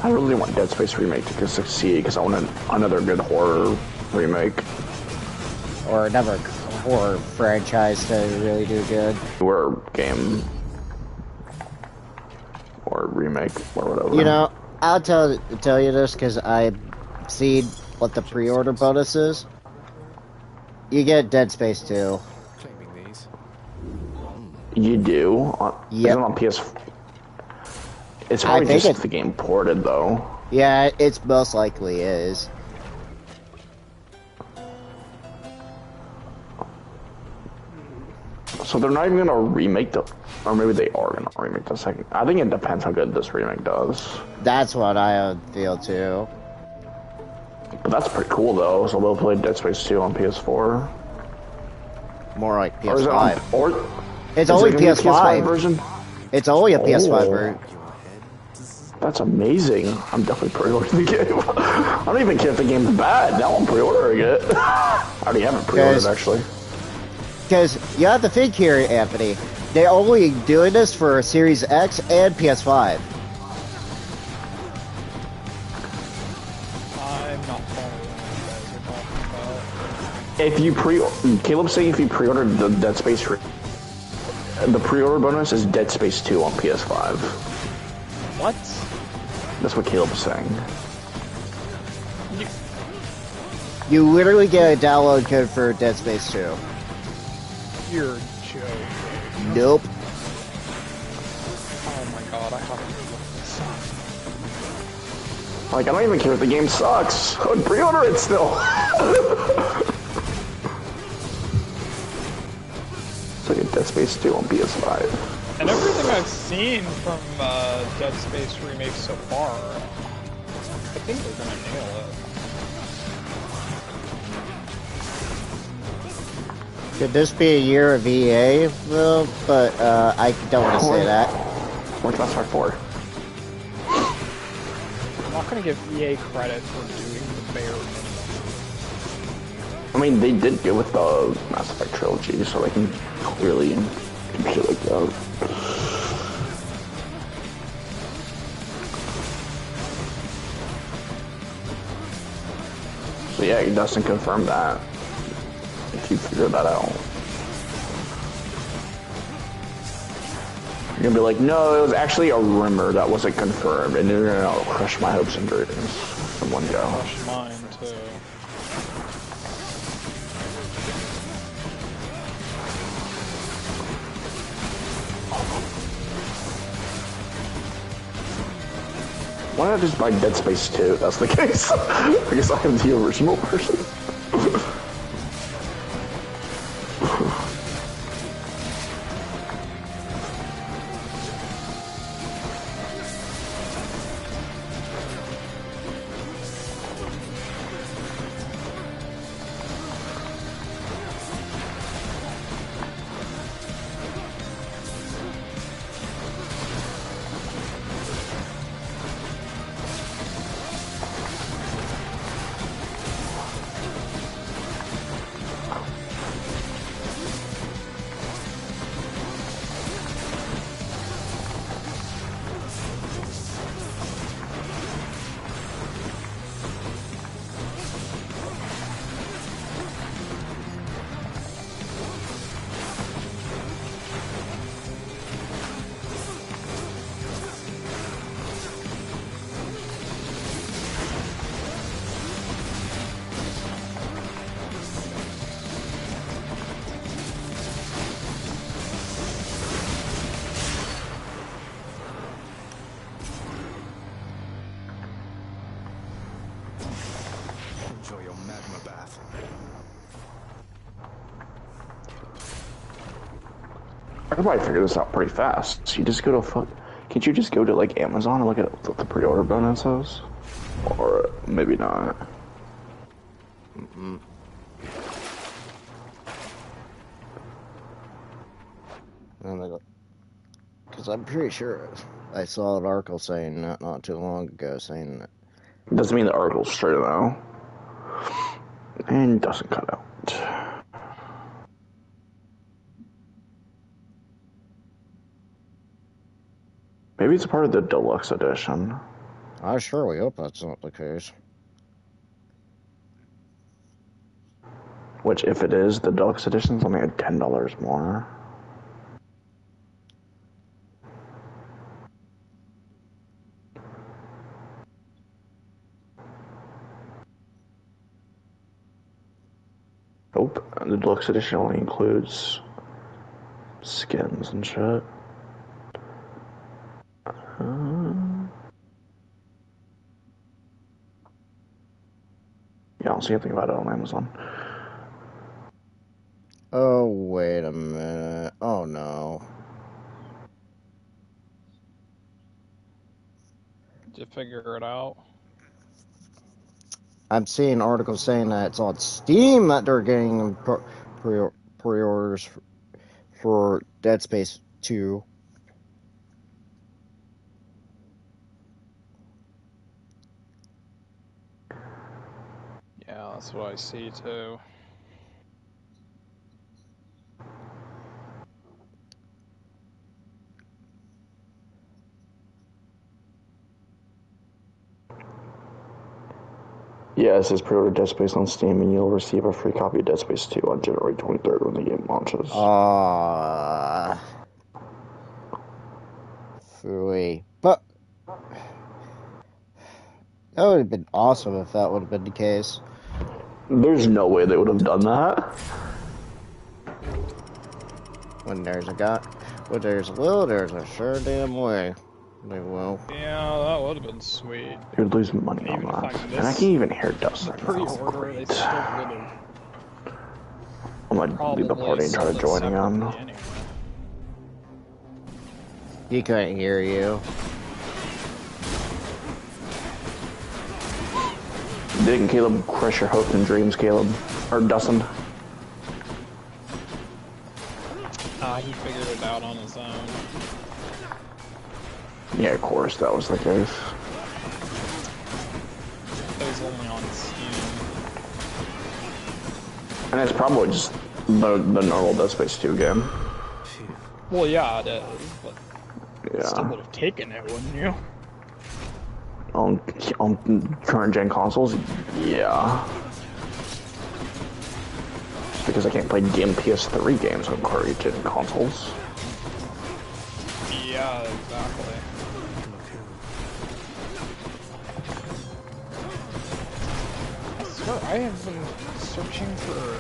I really want Dead Space remake to succeed because I want another good horror remake. Or another horror franchise to really do good. Or game. Or remake, or whatever. You know, I'll tell you this because I've seen what the pre-order bonus is. You get Dead Space 2. Claiming these. You do? Yep. Is it on PS? It's probably just the game ported, though. Yeah, it's most likely is. So they're not even gonna remake the, or maybe they are gonna remake the second. I think it depends how good this remake does. That's what I feel too. But that's pretty cool though. So they'll play Dead Space 2 on PS4. More like Or is it on, PS5. or It's is only it gonna be a PS5 version. It's only a PS5 version. That's amazing. I'm definitely pre-ordering the game. I don't even care if the game's bad. Now I'm pre-ordering it. I already have it pre-ordered actually. Because you have to think here, Anthony, they're only doing this for Series X and PS5. I'm not following what you guys are talking about. If you Caleb's saying if you pre-ordered the Dead Space, the pre-order bonus is Dead Space 2 on PS5. What? That's what Caleb was saying. You literally get a download code for Dead Space 2. You're joking. Nope. Oh my god, I have to look this up. Like, I don't even care if the game sucks. I would pre-order it still. It's like a Dead Space 2 on PS5. And everything I've seen from Dead Space Remake so far, I think they're gonna nail it. Could this be a year of EA? Well, but I don't want to say that. What's Mass Effect 4? I'm not gonna give EA credit for doing the bare minimum. I mean, they did go with the Mass Effect trilogy, so they can clearly do shit like that. So yeah, Dustin confirmed that. If you figure that out. You're gonna be like, no, it was actually a rumor that wasn't confirmed, and you're gonna crush my hopes and dreams in one go. Crush mine too. Why not just buy Dead Space 2? That's the case. I guess I have the original version. could probably figure this out pretty fast. You just go to can't you just go to like Amazon and look at what the pre-order bonus is? Or maybe not. Because I'm pretty sure I saw an article saying that not too long ago saying that. Doesn't mean the article's true though. And doesn't cut out. Maybe it's part of the deluxe edition. I surely hope that's not the case. Which, if it is, the deluxe edition is only at $10 more. Nope, the deluxe edition only includes skins and shit. Yeah, I don't see anything about it on Amazon. Oh, wait a minute. Oh, no. Did you figure it out? I'm seeing articles saying that it's on Steam that they're getting pre-orders for Dead Space 2. Yeah, that's what I see too. Yeah, it says pre-order Dead Space on Steam and you'll receive a free copy of Dead Space 2 on January 23rd when the game launches. Phooey. But that would have been awesome if that would have been the case. There's no way they would have done that. When there's a will, there's a sure damn way. They will. Yeah, that would have been sweet. You would lose money on that. And I can't even hear Dustin. Pre-order, they still would have. I'm gonna leave the party and try to join again. Anyway. He couldn't hear you. Didn't Caleb crush your hopes and dreams, Caleb? Or Dustin? He figured it out on his own. Yeah, of course, that was the case. It was only on Steam. And it's probably just the normal Dead Space 2 game. Well, yeah, it is, but yeah. Still would have taken it, wouldn't you? On current gen consoles, yeah. Because I can't play PS3 games on current gen consoles. Yeah, exactly. I swear, I have been searching for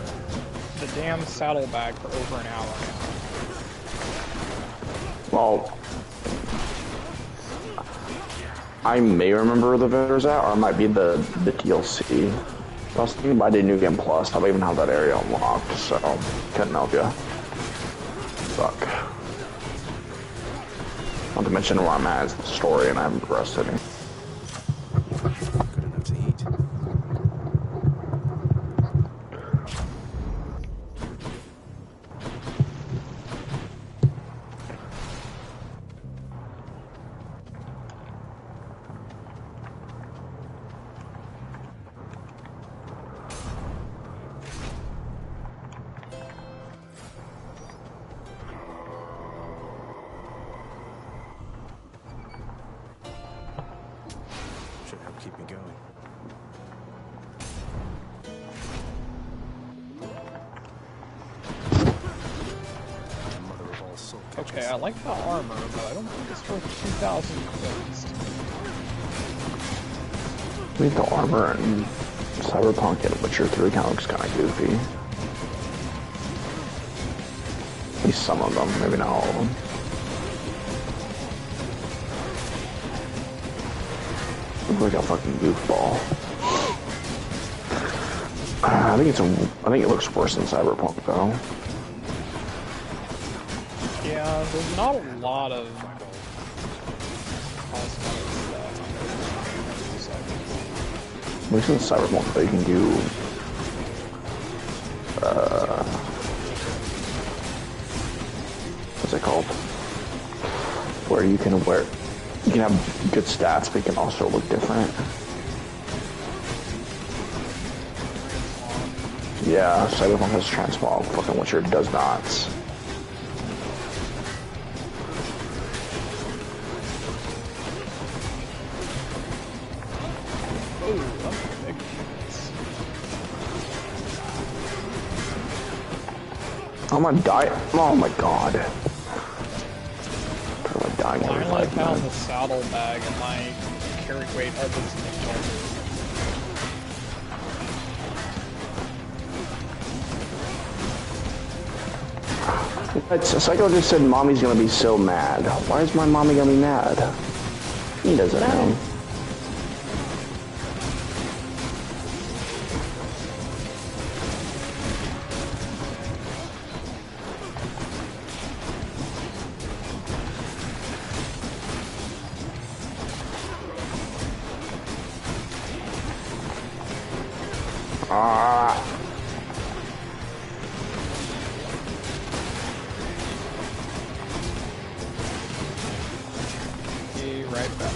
the damn saddlebag for over an hour now. Well, I may remember where the vendor's at, or it might be the DLC. I was thinking about the New Game Plus. I don't even have that area unlocked, so couldn't help you. Fuck. Not to mention where I'm at is the story, and I haven't progressed any. Good enough to eat. Should help keep me going. Mother of all soul catchers. Okay, I like the armor, but I don't think it's worth 2,000 credits. I think the armor and Cyberpunk and Witcher 3 kind of looks kind of goofy. At least some of them, maybe not all of them. Look like a fucking goofball. I think it looks worse than Cyberpunk though. Yeah, Yeah, there's not a lot of cosmetic stuff. At least in the Cyberpunk, though, you can do what's it called? Where you can have good stats, but you can also look different. Yeah, Cyberpunk has transmog, fucking Witcher does not. I'm gonna die. Oh my god. I'm dying every Finally 5 found the minutes. saddlebag and my carry weight of this Psycho just said mommy's gonna be so mad. Why is my mommy gonna be mad? He doesn't know. Be right back.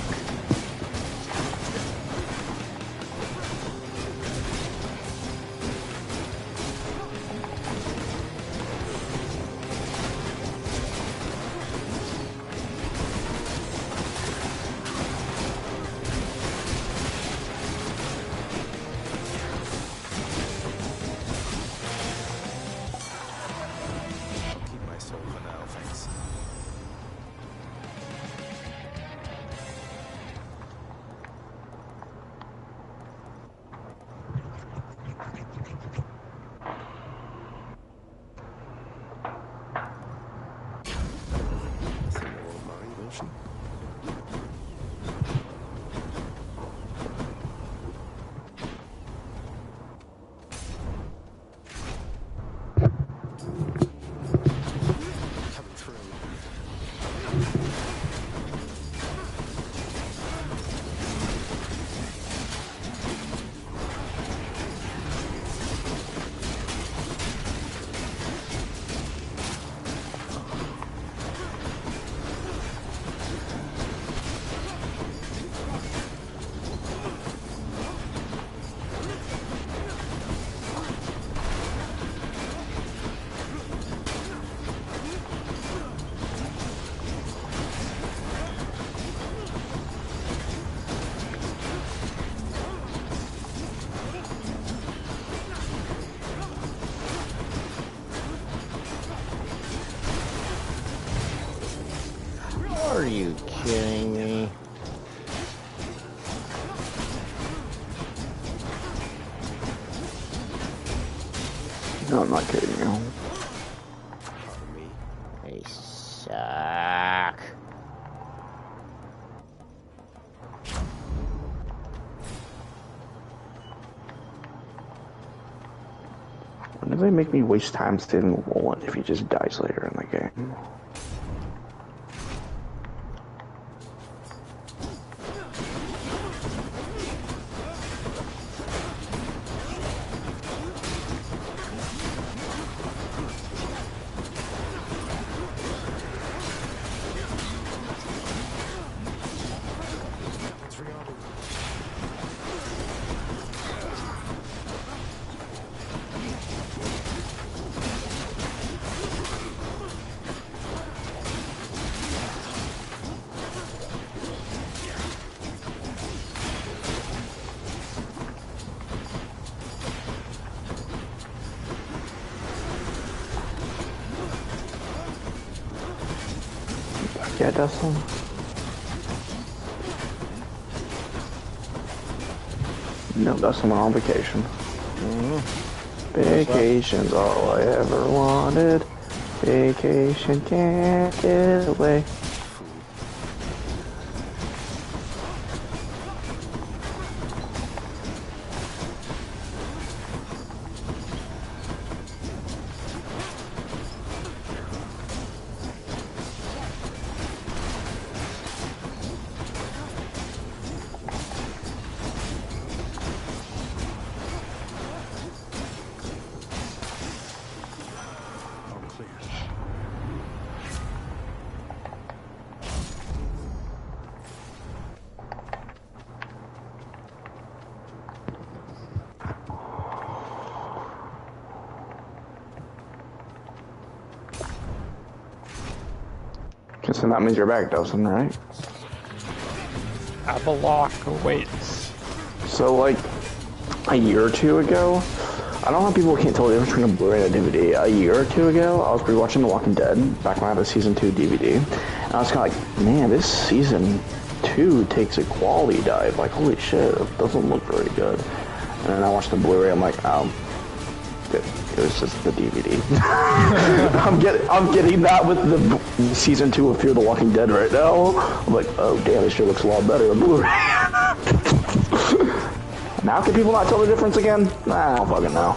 I'll keep my soul for now, thanks. Nothing more mind, will she? Coming through. Are you kidding me? No, I'm not kidding you. Pardon me. They suck. When do they make me waste time saving Roland if he just dies later in the game? It's rearming. Yeah, Dustin. No, Dustin went on vacation. Vacation's all I ever wanted. Vacation can't get away. So that means you're back, Dustin, right? Avalok awaits. So, like, a year or two ago, I don't know how people can't tell the difference between a Blu-ray and a DVD. A year or two ago, I was rewatching The Walking Dead, back when I had the Season 2 DVD, and I was kind of like, man, this Season 2 takes a quality dive. Like, holy shit, it doesn't look very good. And then I watched the Blu-ray, I'm like, it was just the DVD. I'm getting that with the Season 2 of Fear the Walking Dead right now. I'm like, oh damn, this shit looks a lot better on Blu-ray. Now can people not tell the difference again? Nah, I don't fucking know.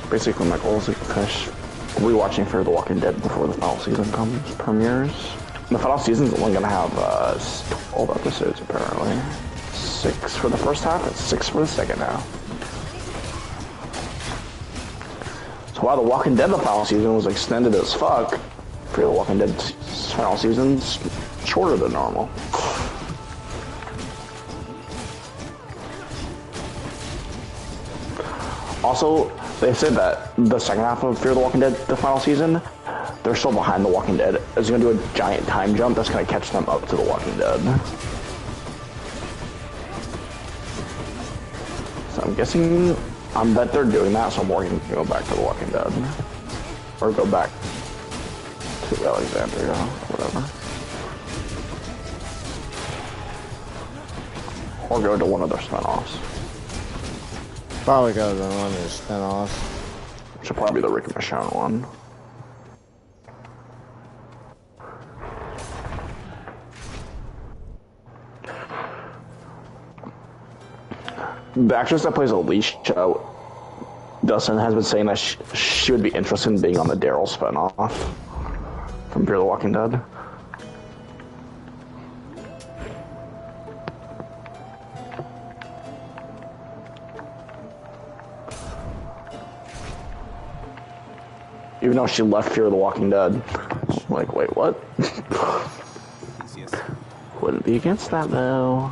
Basically, my goal is to finish rewatching Fear the Walking Dead before the final season premieres. The final season's only gonna have 12 episodes, apparently. 6 for the first half and 6 for the second half. So while The Walking Dead, the final season, was extended as fuck, Fear the Walking Dead's final season's shorter than normal. Also, they said that the second half of Fear the Walking Dead, the final season, they're still behind The Walking Dead. It's going to do a giant time jump that's going to catch them up to The Walking Dead. So I'm guessing, I bet they're doing that, so Morgan can go back to The Walking Dead. Or go back to Alexandria, or whatever. Or go to one of their spinoffs. Probably go to one of the spinoffs. Should probably be the Rick and Michonne one. The actress that plays Alicia, Dustin, has been saying that she would be interested in being on the Daryl spinoff from Fear the Walking Dead. Even though she left Fear the Walking Dead. Like, wait, what? Wouldn't be against that, though.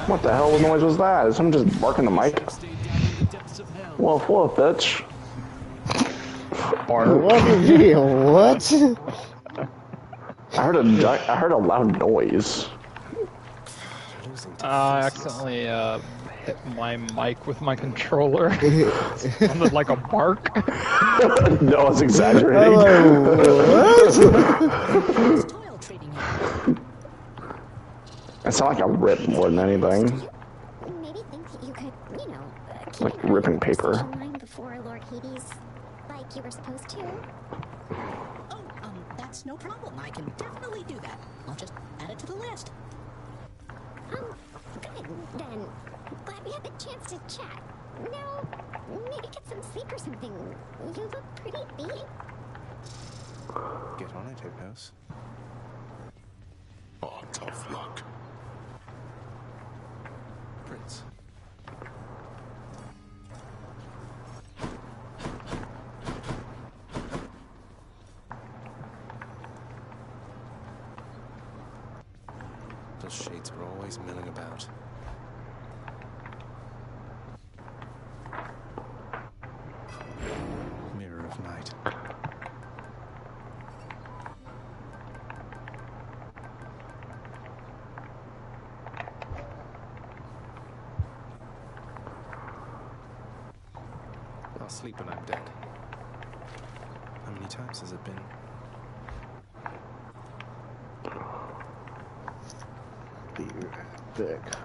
What the hell noise was that? Is someone just barking the mic? Woof woof, bitch. What? I heard a loud noise. I accidentally hit my mic with my controller. Sounded like a bark. No, I was exaggerating. What? It sounded like a rip more than anything. Maybe think that you could, you know, keep Like ripping paper. before Lord Hades, like you were supposed to. Oh, that's no problem. I can definitely do that. I'll just add it to the list. Good, then. Glad we had the chance to chat. Now, maybe get some sleep or something. You look pretty beat. Get on it, Hypnos. Oh, tough luck. Prince. Those shades are always milling about. Mirror of night. I'll sleep when I'm dead. How many times has it been? Be right back.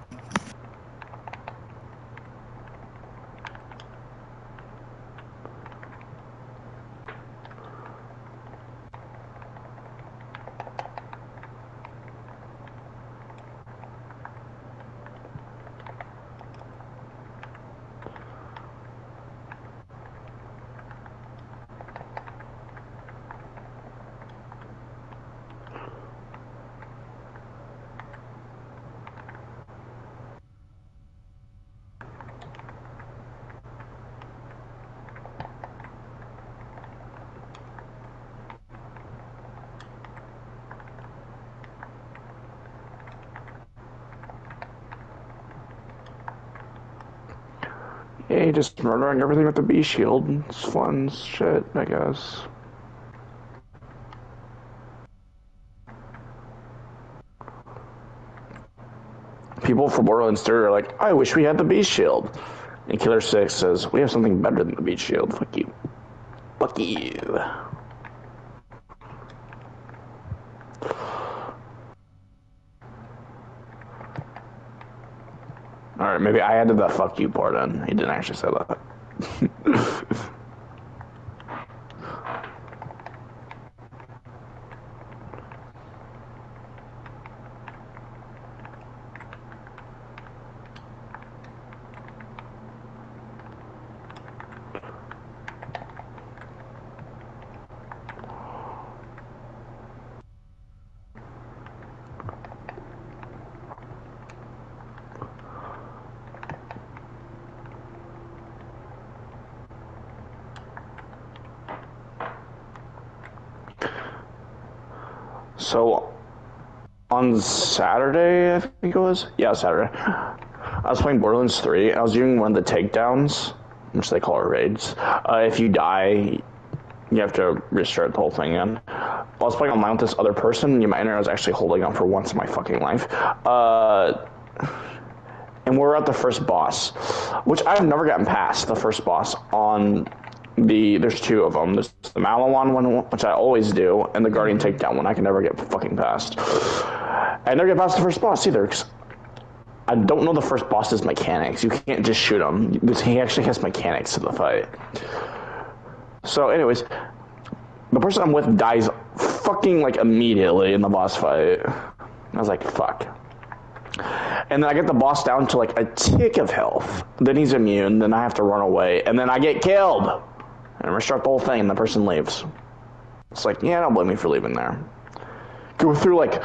Yeah, just murdering everything with the bee shield. It's fun shit, I guess. People from Borderlands 3 are like, I wish we had the bee shield. And Killer 6 says, we have something better than the bee shield. Fuck you. Fuck you. Alright, maybe I added that fuck you part in. He didn't actually say that. So, on Saturday, I think it was? Yeah, Saturday. I was playing Borderlands 3, and I was doing one of the takedowns, which they call raids. If you die, you have to restart the whole thing again. I was playing online with this other person, and my internet was actually holding up for once in my fucking life. And we're at the first boss, which I've never gotten past the first boss on there's two of them. There's the Malawan one, which I always do, and the Guardian takedown one I can never get fucking past. I never get past the first boss either, because I don't know the first boss's mechanics. You can't just shoot him. He actually has mechanics to the fight. So anyways, the person I'm with dies fucking like immediately in the boss fight. I was like, fuck. And then I get the boss down to like a tick of health. Then he's immune, then I have to run away, and then I get killed. And restart the whole thing, and the person leaves. It's like, yeah, don't blame me for leaving there. Go through like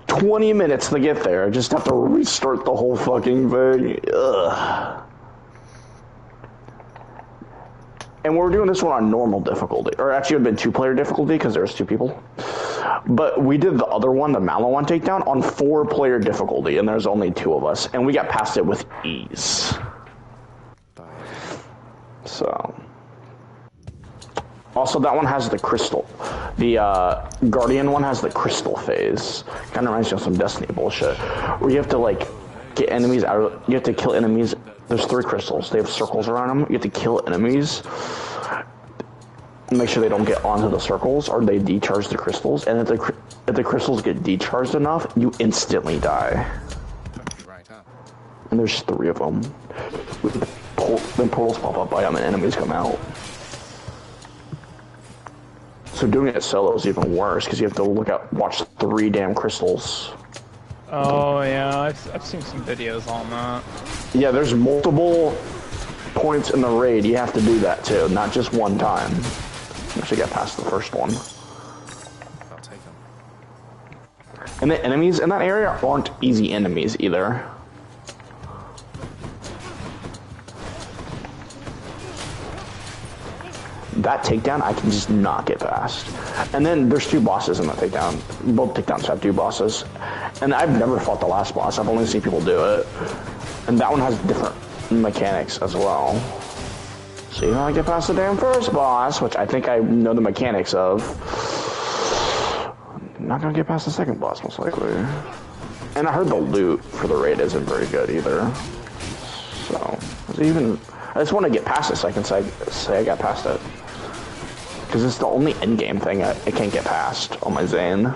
20 minutes to get there, just have to restart the whole fucking thing. Ugh. And we're doing this one on normal difficulty. Or actually, it would have been 2-player difficulty, because there's 2 people. But we did the other one, the Malawan takedown, on 4-player difficulty, and there's only 2 of us. And we got past it with ease. So... Also, that one has the crystal. The Guardian one has the crystal phase. Kind of reminds me of some Destiny bullshit. Where you have to, like, get enemies out of... You have to kill enemies. There's 3 crystals. They have circles around them. You have to kill enemies. Make sure they don't get onto the circles, or they decharge the crystals. And if the crystals get decharged enough, you instantly die. And there's 3 of them. Then portals pop up by them and enemies come out. So doing it solo is even worse, because you have to watch 3 damn crystals. Oh yeah, I've seen some videos on that. Yeah, there's multiple points in the raid you have to do that too, not just one time. Actually got past the first one. I'll take them. And the enemies in that area aren't easy enemies either. That takedown I can just not get past. And then there's 2 bosses in that takedown. Both takedowns have 2 bosses. And I've never fought the last boss. I've only seen people do it. And that one has different mechanics as well. So you know I get past the damn first boss, which I think I know the mechanics of. I'm not gonna get past the second boss most likely. And I heard the loot for the raid isn't very good either. So I just want to get past it so I can say I got past it. Because it's the only endgame thing I can't get past on my Zane.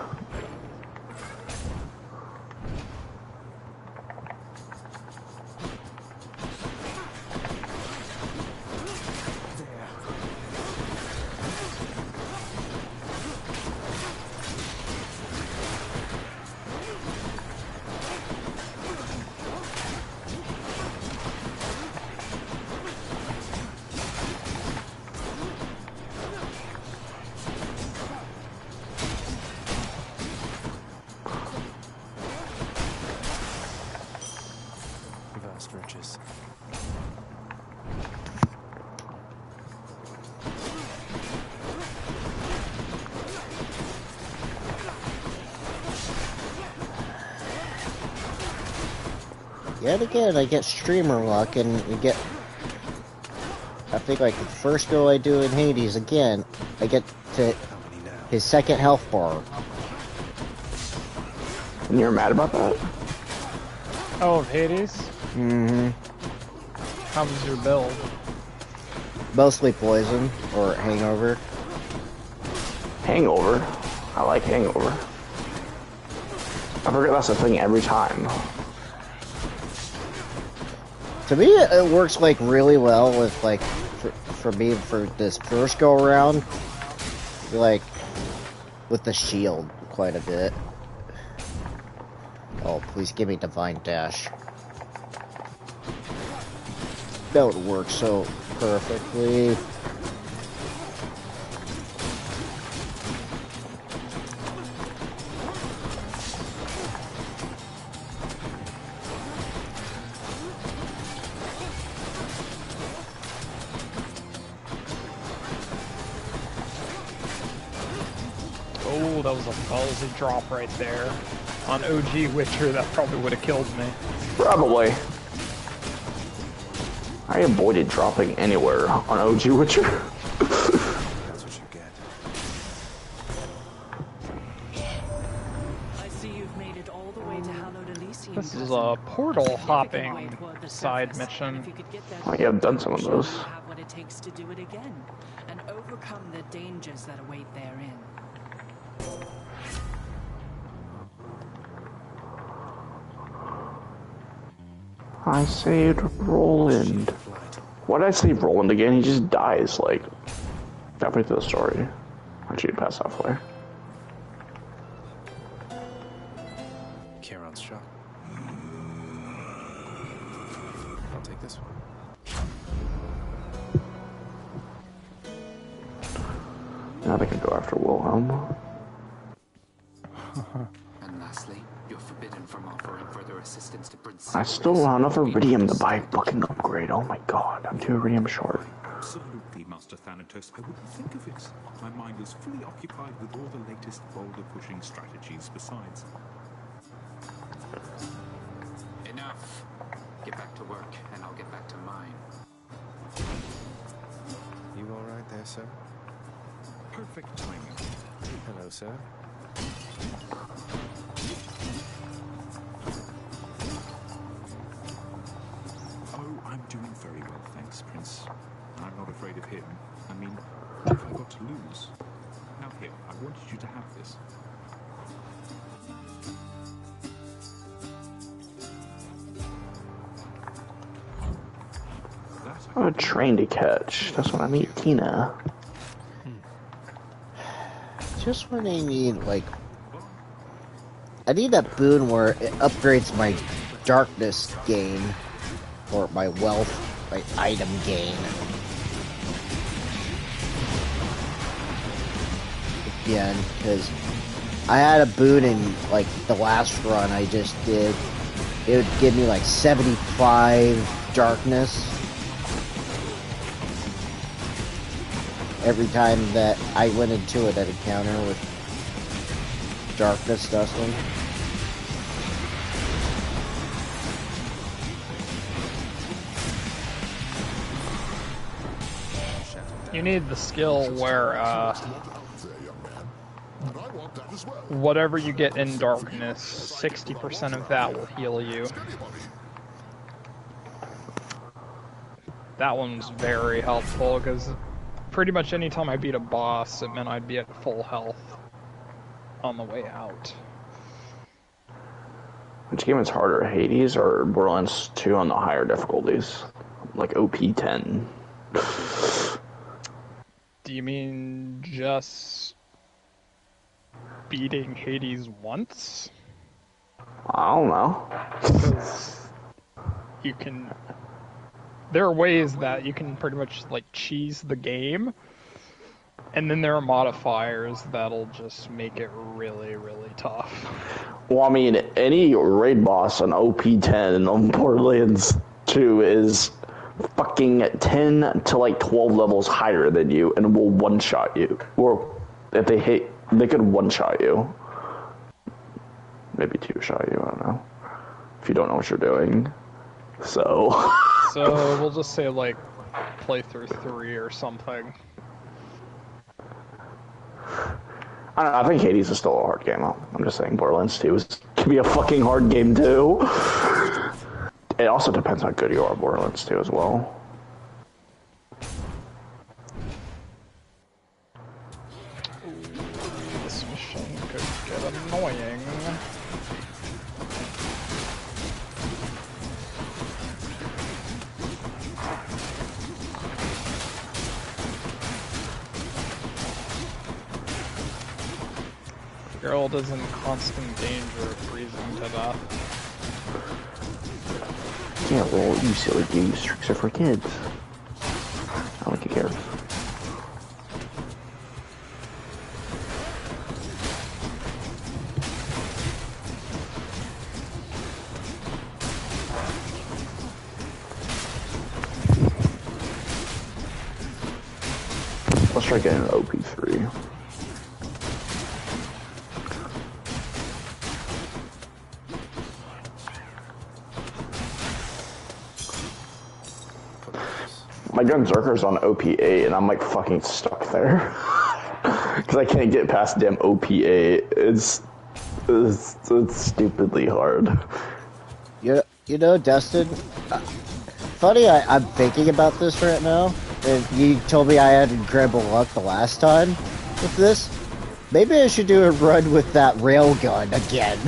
yet again, I get streamer luck, and you get... I think, like, the first go I do in Hades, again, I get to his second health bar. And you're mad about that? Oh, Hades? Mm-hmm. How was your build? Mostly poison, or hangover. Hangover? I like hangover. I forget that's a thing every time. To me, it works, like, really well with, like, for me, for this first go-around, like, with the shield quite a bit. Oh, please give me Divine Dash. That would work so perfectly. Oh, that was a ballsy drop right there. On OG Witcher, that probably would have killed me. Probably. I avoided dropping anywhere on OG Witcher. That's what you get. I see you've made it all the way to Hallowed Elysium. This is a portal hopping side mission. Oh, yeah, I've done some of those. You have what it takes to do it again, and overcome the dangers that await therein. I saved Roland. Why did I save Roland again? He just dies, like, halfway through the story. Actually, pass halfway. Charon's shop. I'll take this one. Now they can go after Wilhelm. And lastly, you're forbidden from offering further assistance to Prince. I still don't have enough Iridium to buy a fucking upgrade. Oh my god, I'm 2 Iridium short. Absolutely, Master Thanatos. I wouldn't think of it. My mind is fully occupied with all the latest boulder-pushing strategies besides. Enough. Get back to work, and I'll get back to mine. You all right there, sir? Perfect timing. Hello, sir. Oh, I'm doing very well, thanks, Prince. I'm not afraid of him. I mean, what have I got to lose? Now here, I wanted you to have this. A train to catch. That's when I meet Tina. Just when I need, like... I need that boon where it upgrades my darkness gain. Or my wealth, my item gain. Again, because I had a boon in, like, the last run I just did. It would give me, like, 75 darkness. Every time that I went into it at encounter with darkness, Dustin. You need the skill where, whatever you get in darkness, 60% of that will heal you. That one's very helpful, because pretty much any time I beat a boss, it meant I'd be at full health on the way out. Which game is harder, Hades or Borderlands 2 on the higher difficulties? Like OP10. Do you mean just beating Hades once? I don't know. Because you can... There are ways that you can pretty much, like, cheese the game, and then there are modifiers that'll just make it really, really tough. Well, I mean, any raid boss on OP10 on Borderlands 2 is fucking 10 to like 12 levels higher than you and will one-shot you. Or if they hit, they could one-shot you. Maybe two-shot you, I don't know. If you don't know what you're doing. So. So we'll just say like playthrough 3 or something. I don't know, I think Hades is still a hard game. I'm just saying Borderlands 2 can be a fucking hard game too. It also depends how good you are at Borderlands 2 as well. This machine could get annoying. Geralt is in constant danger of freezing to death. Yeah, well, you silly goose. Tricks are for kids. I don't think he cares. Let's try getting an OP3. My gun Zerker's on OP8 and I'm like fucking stuck there. Cause I can't get past damn OP8. It's stupidly hard. You know, Dustin, funny, I'm thinking about this right now. And you told me I had incredible luck the last time with this. Maybe I should do a run with that railgun again.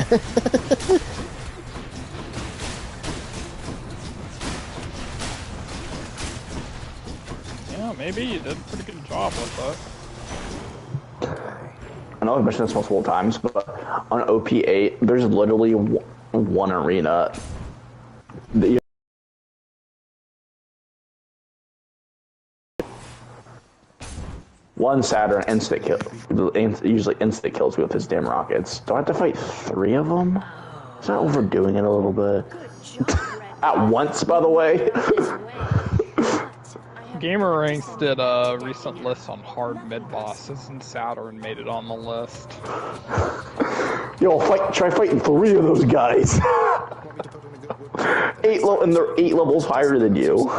Yeah, maybe you did a pretty good job with that. I know I've mentioned this multiple times, but on OP8, there's literally one arena that you one Saturn instant kill, usually instant kills me with his damn rockets. Do I have to fight 3 of them? Is that overdoing it a little bit? At once, by the way. Gamer Ranks did a recent list on hard mid bosses, and Saturn made it on the list. Yo, try fighting 3 of those guys. 8 and they're 8 levels higher than you.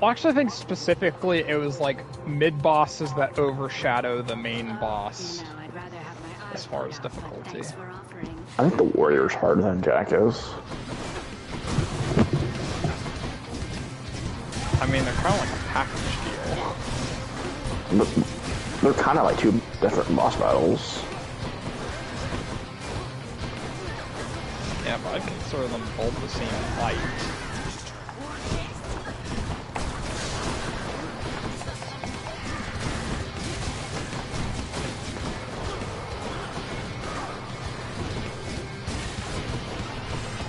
Well, actually, I think specifically it was like mid bosses that overshadow the main boss as far as difficulty. I think the Warrior's harder than Jack is. I mean, they're kind of like a package deal. But they're kind of like 2 different boss battles. Yeah, but I'd consider them both the same fight.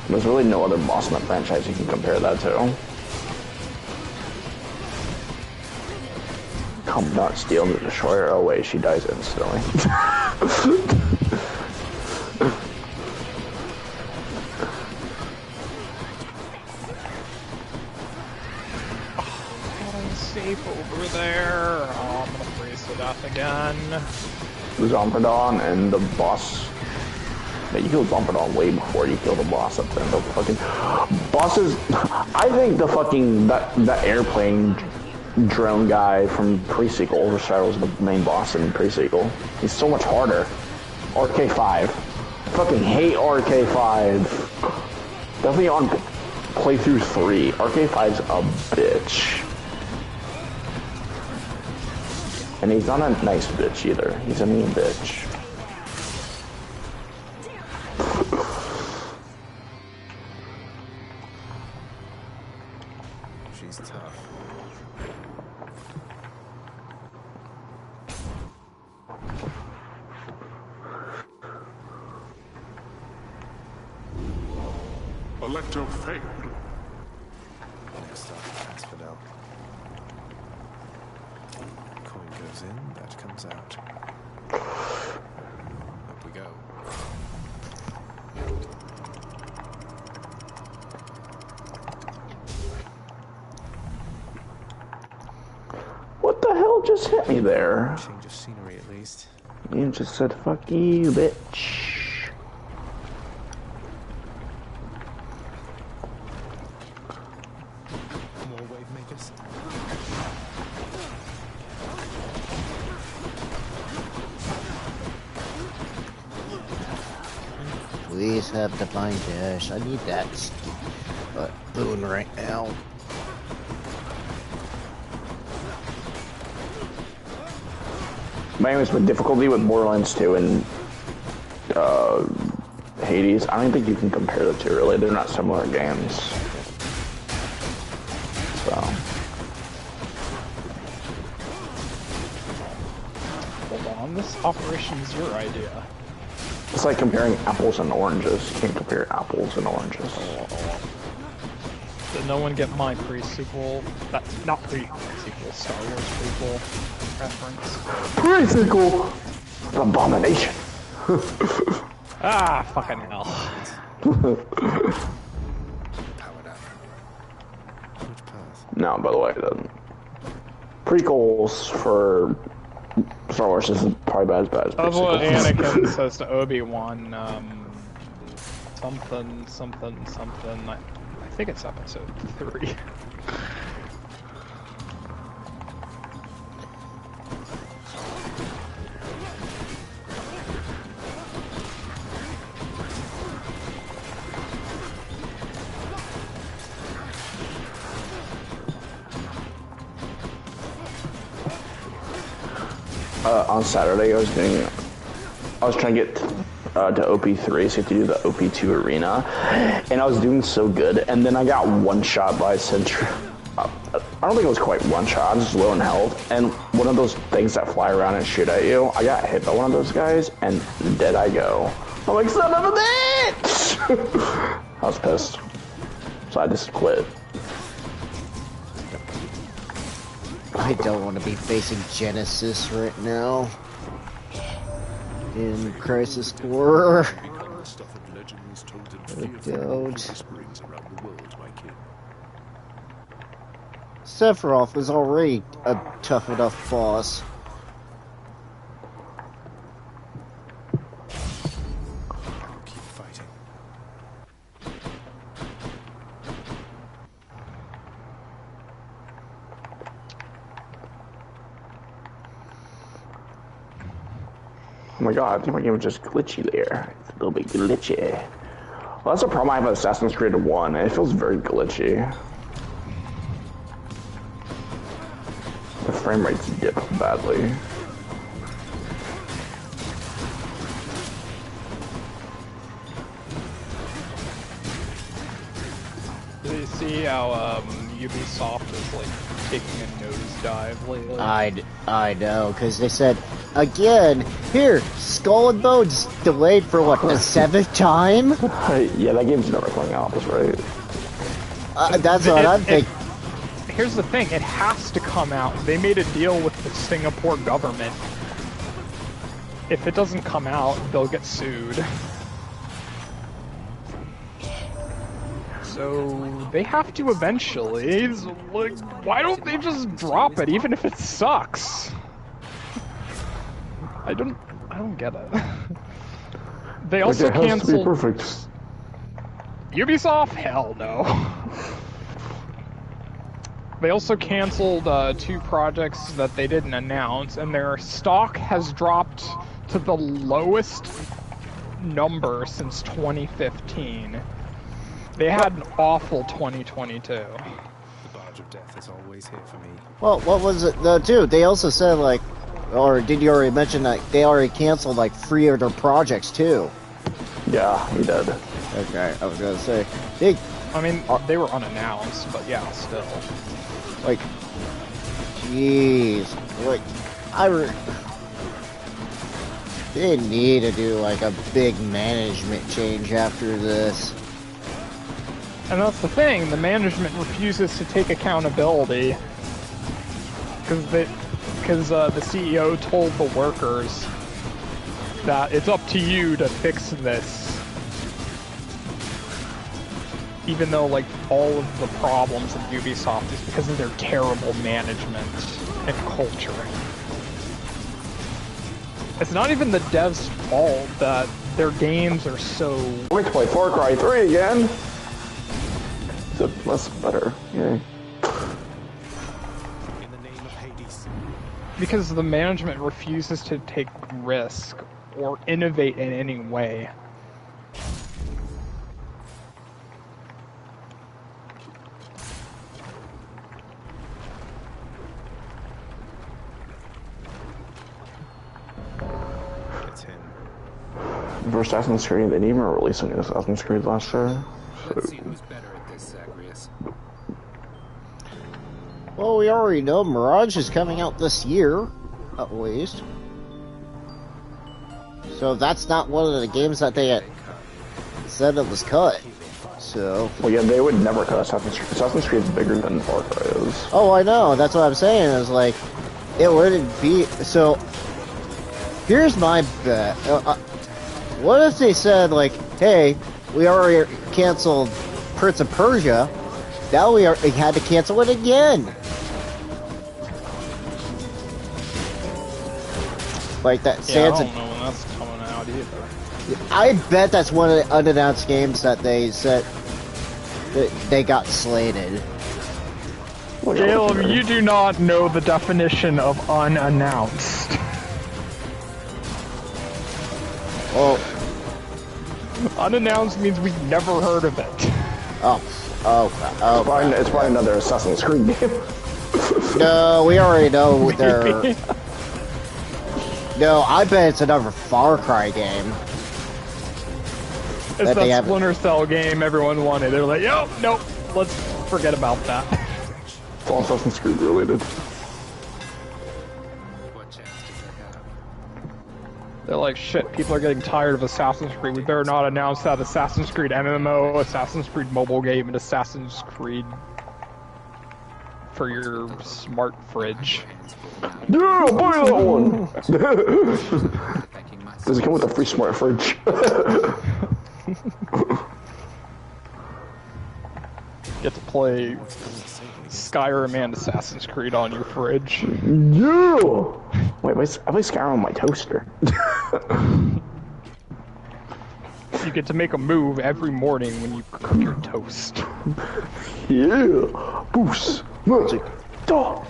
There's really no other boss in the franchise you can compare that to. Come not steal the destroyer away, she dies instantly. Safe over there. Oh, I'm gonna freeze to death again. Zombardon and the boss. Yeah, you killed Zombardon way before you killed the boss up there. The fucking bosses. I think the fucking that airplane drone guy from pre-sequel overshadows the main boss in pre-sequel. He's so much harder. RK5. I fucking hate RK5. Definitely on playthrough 3. RK5's a bitch. And he's not a nice bitch either. He's a mean bitch. She's tough. Electro failed. Next stop, Asphodel. Coin goes in, that comes out. Up we go. What the hell just hit me there? Change of scenery at least. You just said fuck you, bitch. please have Divine Dash. I need that boon right now. My aim is with difficulty with Borderlands 2 and Hades. I don't think you can compare the two, really. They're not similar games. So. Hold on, this operation is your idea. It's like comparing apples and oranges. You can't compare apples and oranges. Did no one get my pre-sequel? That's not pre-sequel, Star Wars prequel reference. Pre-sequel! Abomination! Ah, fucking hell. No, by the way, it doesn't. Prequels for Star Wars is probably about as bad as Of what prequels. Anakin says to Obi-Wan, something, I think it's episode 3. On Saturday, I was trying to get to OP3, so you have to do the OP2 arena, and I was doing so good, and then I got one shot by Sentry. I don't think it was quite one shot, I was just low in health, and one of those things that fly around and shoot at you, I got hit by one of those guys, and dead I go. I'm like, son of a bitch! I was pissed. So I just quit. I don't want to be facing Genesis right now. In Crisis Core. I don't. Sephiroth was already a tough enough boss. Keep fighting. Oh my god, I think my game was just glitchy there. It's a little bit glitchy. Well, that's a problem I have with Assassin's Creed 1. It feels very glitchy. The frame rates dip badly. Do you see how Ubisoft is like taking a nosedive lately? I know, because they said, again, here, Skull and Bones delayed for what, the 7th time? Yeah, that game's never coming out, that's right. That's what I'm thinking. Here's the thing, it has to come out. They made a deal with the Singapore government. If it doesn't come out, they'll get sued. So they have to eventually. Like, why don't they just drop it, even if it sucks? I don't get it. They also canceled. canceled. To be perfect. Ubisoft? Hell no. They also canceled 2 projects that they didn't announce, and their stock has dropped to the lowest number since 2015. They had an awful 2022. The barge of death is always here for me. Well, what was it though, too? They also said, like, or did you already mention that they already canceled, like, 3 of their projects, too? Yeah, he did. Okay, I was gonna say, I mean, they were unannounced, but yeah, still. like, jeez, like, they need to do, like, a big management change after this. And that's the thing, the management refuses to take accountability. Because the CEO told the workers that it's up to you to fix this. Even though, like, all of the problems of Ubisoft is because of their terrible management and culture. It's not even the devs' fault that their games are so... Wait to play Far Cry 3 again! That's better. Yay. Because the management refuses to take risk or innovate in any way. For Assassin's Creed, they didn't even release any Assassin's Creed last year. Let's see who's better at this, Zagreus. Well, we already know Mirage is coming out this year, at least. So that's not one of the games that they had said it was cut. So. Well, yeah, they would never cut Assassin's Creed. Assassin's Creed is bigger than Far Cry is. Oh, I know. That's what I'm saying. Is like, it wouldn't be. So, here's my bet. What if they said like, "Hey, we already canceled Prince of Persia. Now we had to cancel it again." Like that. Yeah, I don't know when that's coming out either. I bet that's one of the unannounced games that they said that they got slated. Caleb, you do not know the definition of unannounced. Well, unannounced means we've never heard of it. It's probably another Assassin's Creed game. No, we already know they're. No, I bet it's another Far Cry game. It's that Splinter Cell game everyone wanted. They're like, yo, nope, let's forget about that. It's all Assassin's Creed related. They're like, shit, people are getting tired of Assassin's Creed. We better not announce that Assassin's Creed MMO, Assassin's Creed mobile game, and Assassin's Creed for your smart fridge. Yeah, buy that one! Does it come with a free smart fridge? Get to play Skyrim and Assassin's Creed on your fridge. Yeah! Wait, I play Skyrim on my toaster. You get to make a move every morning when you cook your toast. Yeah! Boost! Magic! Duh!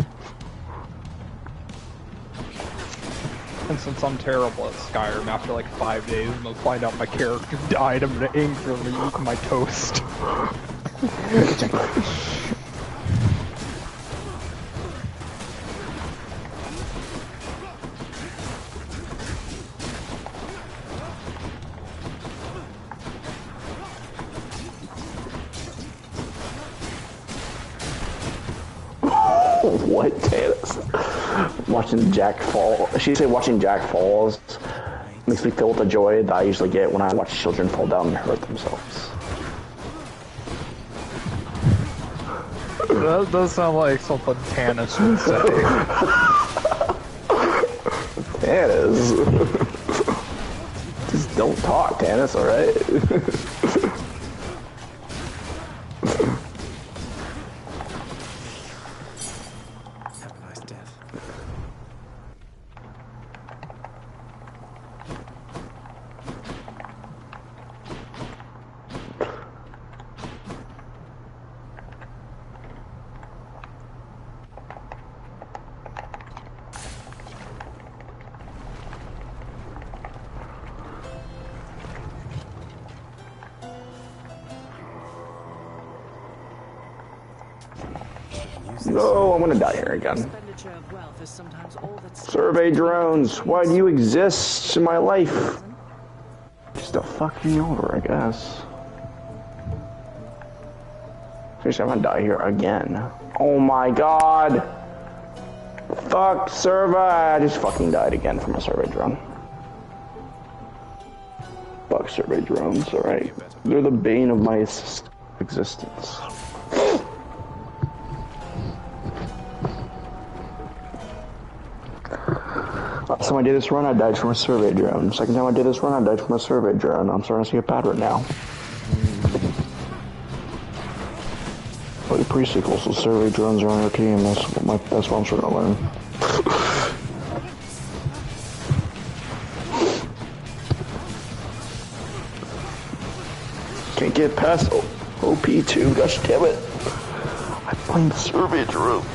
And since I'm terrible at Skyrim, after like 5 days, I'm gonna find out my character died, I'm gonna angrily eat my toast. What, Tannis? Watching Jack fall. She said watching Jack falls makes me feel the joy that I usually get when I watch children fall down and hurt themselves. That does sound like something Tannis would say. Tannis? Just don't talk, Tannis, alright? No, I'm gonna die here again. Survey drones, why do you exist in my life? Just to fuck me over, I guess. Seriously, I'm gonna die here again. Oh my god! Fuck, survey! I just fucking died again from a survey drone. Fuck survey drones, alright? They're the bane of my existence. Last time I did this run, I died from a survey drone. Second time I did this run, I died from a survey drone. I'm starting to see a pattern now. But pre-sequels, so survey drones are on our team. That's what I'm starting to learn. Can't get past OP2, gosh damn it. I'm playing survey drones.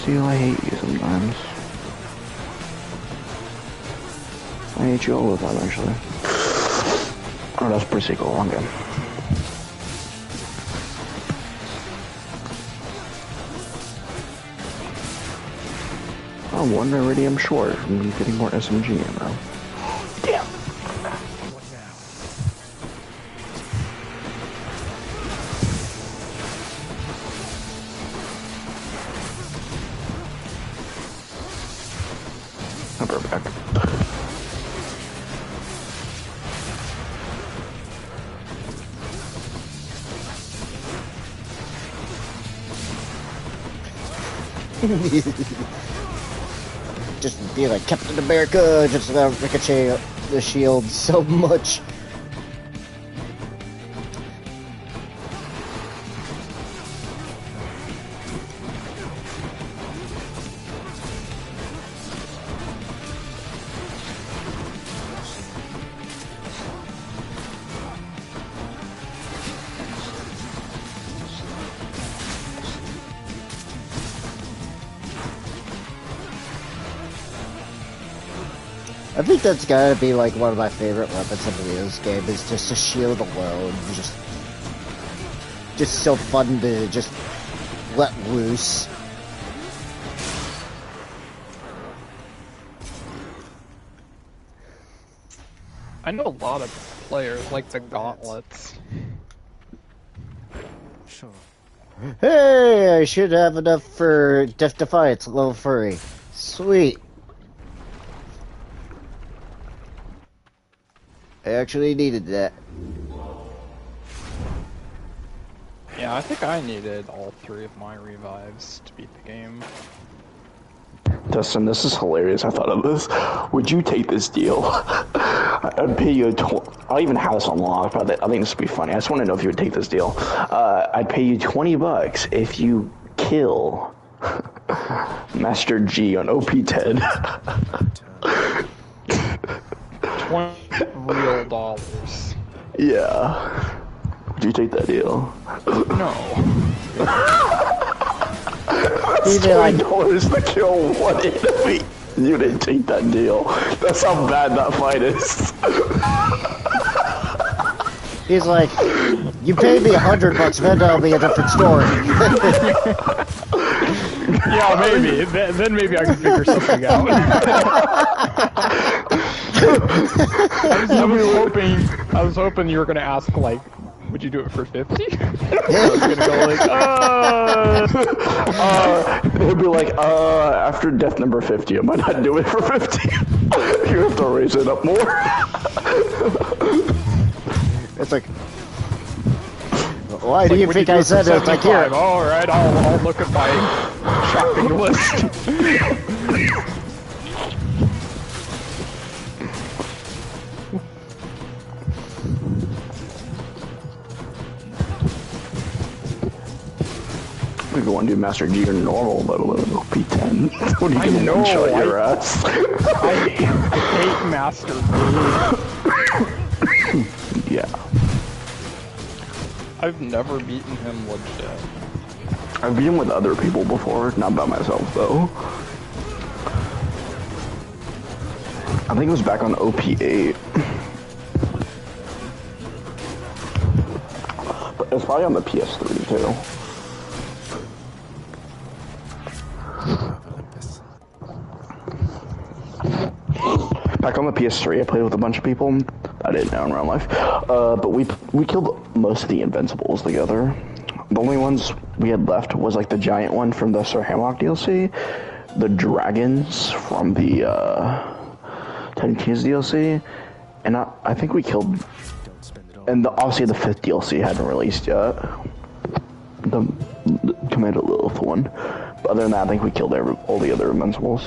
Steel, I hate you sometimes. I hate you all the time, actually. Oh, that's pretty cool. Wrong game. Oh, one iridium short from getting more SMG ammo. Damn. I'll be back. Just be like Captain America, just ricochet the shield so much. I think that's gotta be like one of my favorite weapons in this game, is just a shield alone. Just so fun to just let loose. I know a lot of players like the gauntlets. Sure. Hey, I should have enough for Death Defiance, level 3. Sweet. I actually needed that. Yeah, I think I needed all 3 of my revives to beat the game. Dustin, this is hilarious. I thought of this. Would you take this deal? I'd pay you I'll even have this unlocked, but I think this would be funny. I just want to know if you would take this deal. I'd pay you $20 if you kill Master G on OP10. $20 real dollars. Yeah. Would you take that deal? No. That's $20 to kill one enemy. You didn't take that deal. That's how bad that fight is. He's like, you paid me $100, then that'll be a different story. Yeah, maybe. Then maybe I can figure something out. I was hoping you were gonna ask, like, would you do it for 50? I was gonna go like, He'd be like, after death number 50, I might not do it for 50. You have to raise it up more. It's like, why do you think I said it? Like, here. Alright, I'll look at my shopping list. We go and do Master G or normal, let alone P10. What are you gonna shut your ass? I hate Master G. Yeah. I've never beaten him legit. I've beat him with other people before, not by myself though. I think it was back on OP8. But it's probably on the PS3 too. Back on the PS3, I played with a bunch of people I didn't know in real life. But we killed most of the Invincibles together. The only ones we had left was like the giant one from the Sir Hamlock DLC, the dragons from the Tiny Tina's DLC, and I think we killed. And obviously the 5th DLC hadn't released yet. The Commander Lilith one. But other than that, I think we killed all the other Invincibles.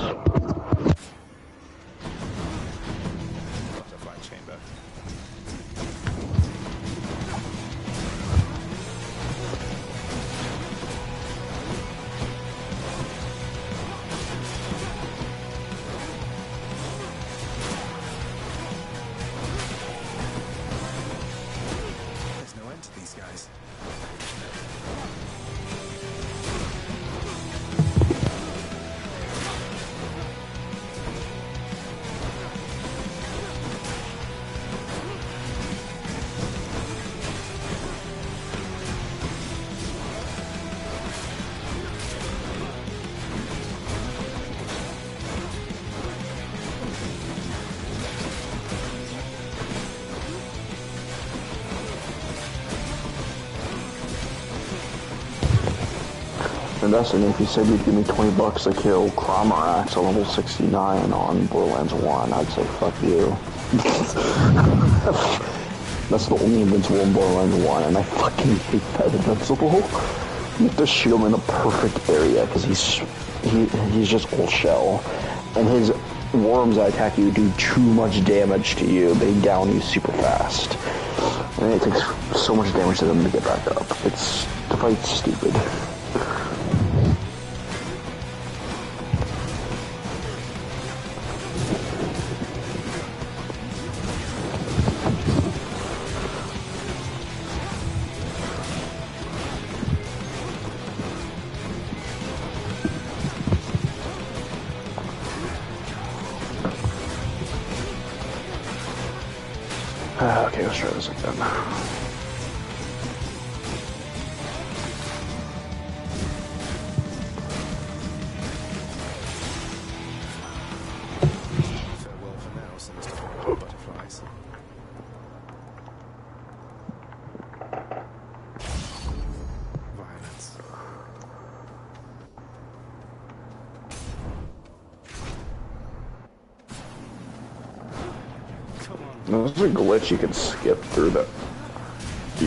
And Dustin, if you said you'd give me $20 to kill Cromarax at level 69 on Borderlands 1, I'd say fuck you. That's the only invincible in Borderlands 1, and I fucking hate that invincible. You have to shoot him in the perfect area, because he's just all shell. And his worms that attack you do too much damage to you. They down you super fast. And it takes so much damage to them to get back up. The fight's stupid. Okay, let's try this again. Farewell for now, sinister butterflies. Violence. There's a glitch you can skip through the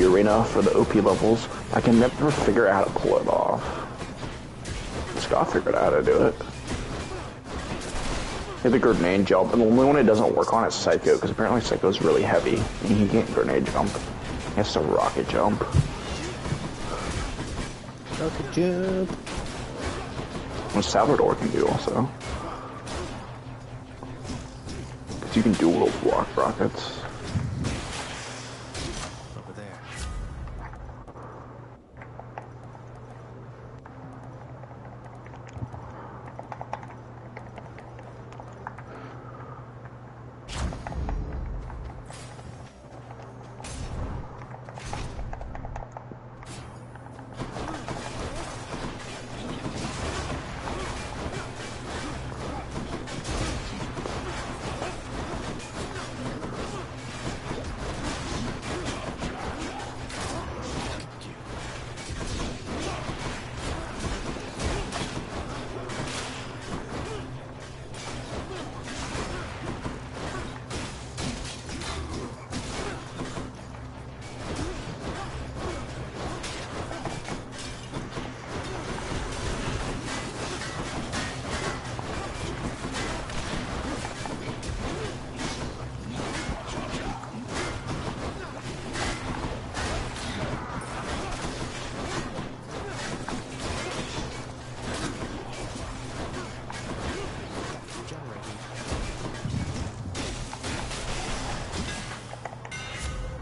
arena for the OP levels. I can never figure out how to pull it off. Scott figured out how to do it. Hit the grenade jump, and the only one it doesn't work on is Psycho, because apparently Psycho's really heavy, and he can't grenade jump. He has to rocket jump. Rocket jump. What Salvador can do also. Because you can dual block rockets. Over there.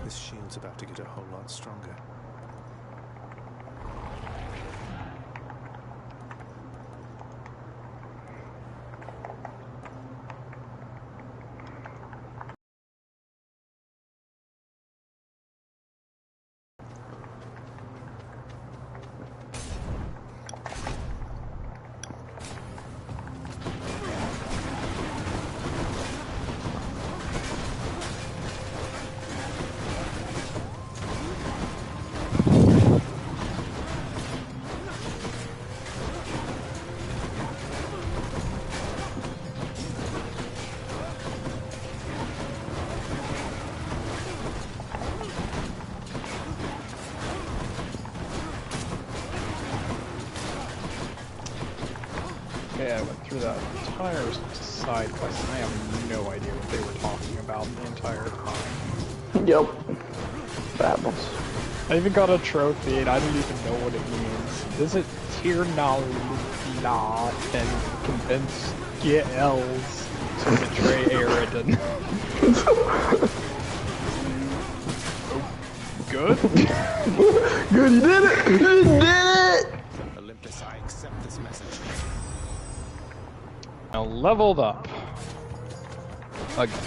This shield's about to get a whole lot stronger. Okay, I went through that entire side quest and I have no idea what they were talking about the entire time. Yep. That happens. I even got a trophy and I don't even know what it means. Visit Tirnala and convince Gels to betray Aridin. Good? Good, you did it! You did it! Olympus, I accept this message. Now leveled up. Again.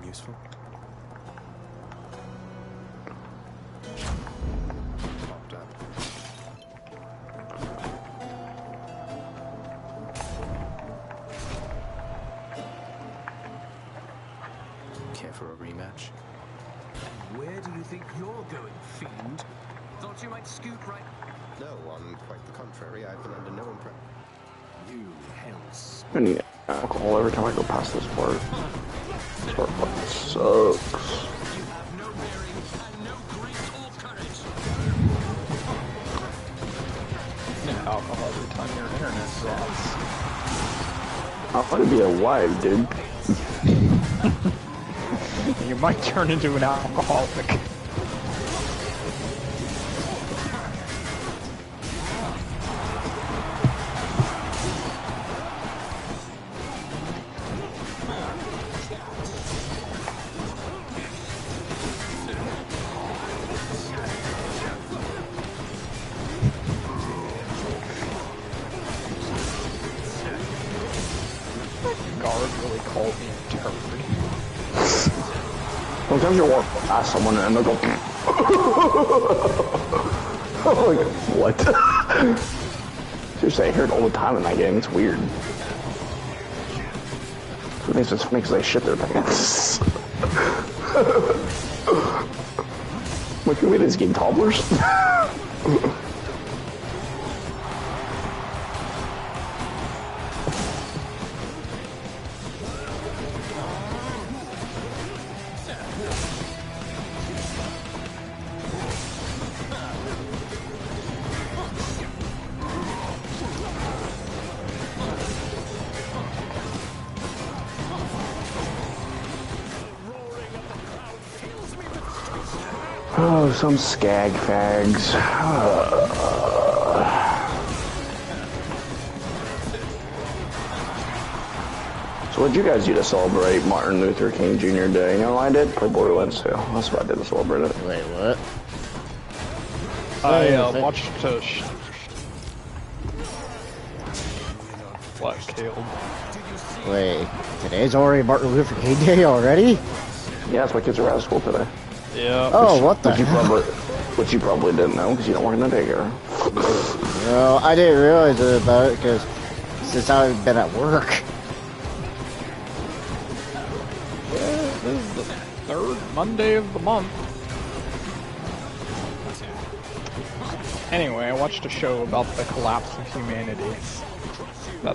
useful? Popped up. Care for a rematch? Where do you think you're going, fiend? Thought you might scoot right... No, on quite the contrary. I've been under no impression. You hell's... I need alcohol every time I go past this part. This part fucking sucks. You have no bearing and no grit or courage. Yeah, alcohol every time your internet drops. I want to be a wife, dude. You might turn into an alcoholic. Guard really called me a turd. Sometimes you walk past someone and they'll go. I'm like, what? Seriously, I hear it all the time in that game. It's weird. It makes they shit their pants. Like, can we this game toddlers? Oh, some skag fags. So what'd you guys do to celebrate Martin Luther King Jr. Day? You know what I did? Play Borderlands 2. That's what I did to celebrate it. Wait, what? I watched what, Caleb? Wait, today's already Martin Luther King Day already? Yeah, that's why kids are out of school today. Yeah. Oh, what the hell? Which you probably didn't know because you don't work in the daycare. No, I didn't realize about it because since I've been at work. Yeah, this is the third Monday of the month. Anyway, I watched a show about the collapse of humanity.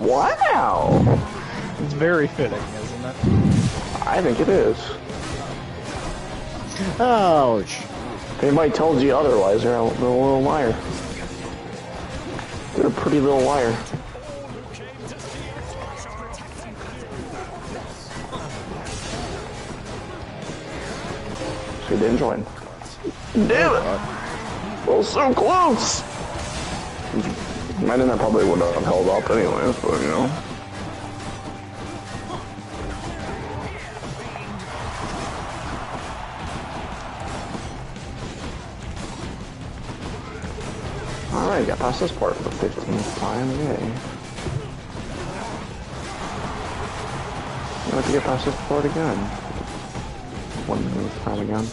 Wow! It's very fitting, isn't it? I think it is. Ouch. If anybody tells you otherwise, they're a little liar. They're a pretty little liar. So you didn't join. Damn it! Well, so close! My internet probably would have held up anyways, but you know. Alright, got past this part for the 15th time, yay. You have to get past this part again. 1 minute time again.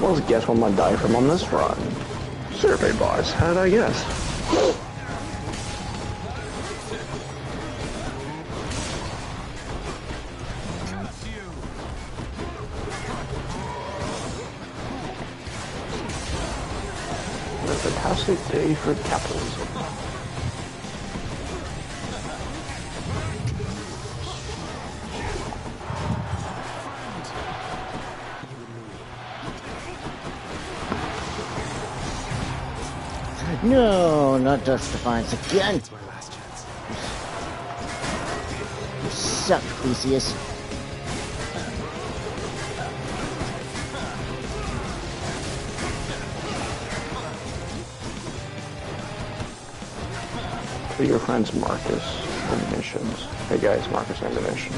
Well, let's guess what I'm gonna die from on this run. Survey boss, how did I guess? What a fantastic day for capitalism. No, not Dust Defiance again. You suck, Theseus. To your friends, Marcus Ammunitions. Hey guys, Marcus Ammunition.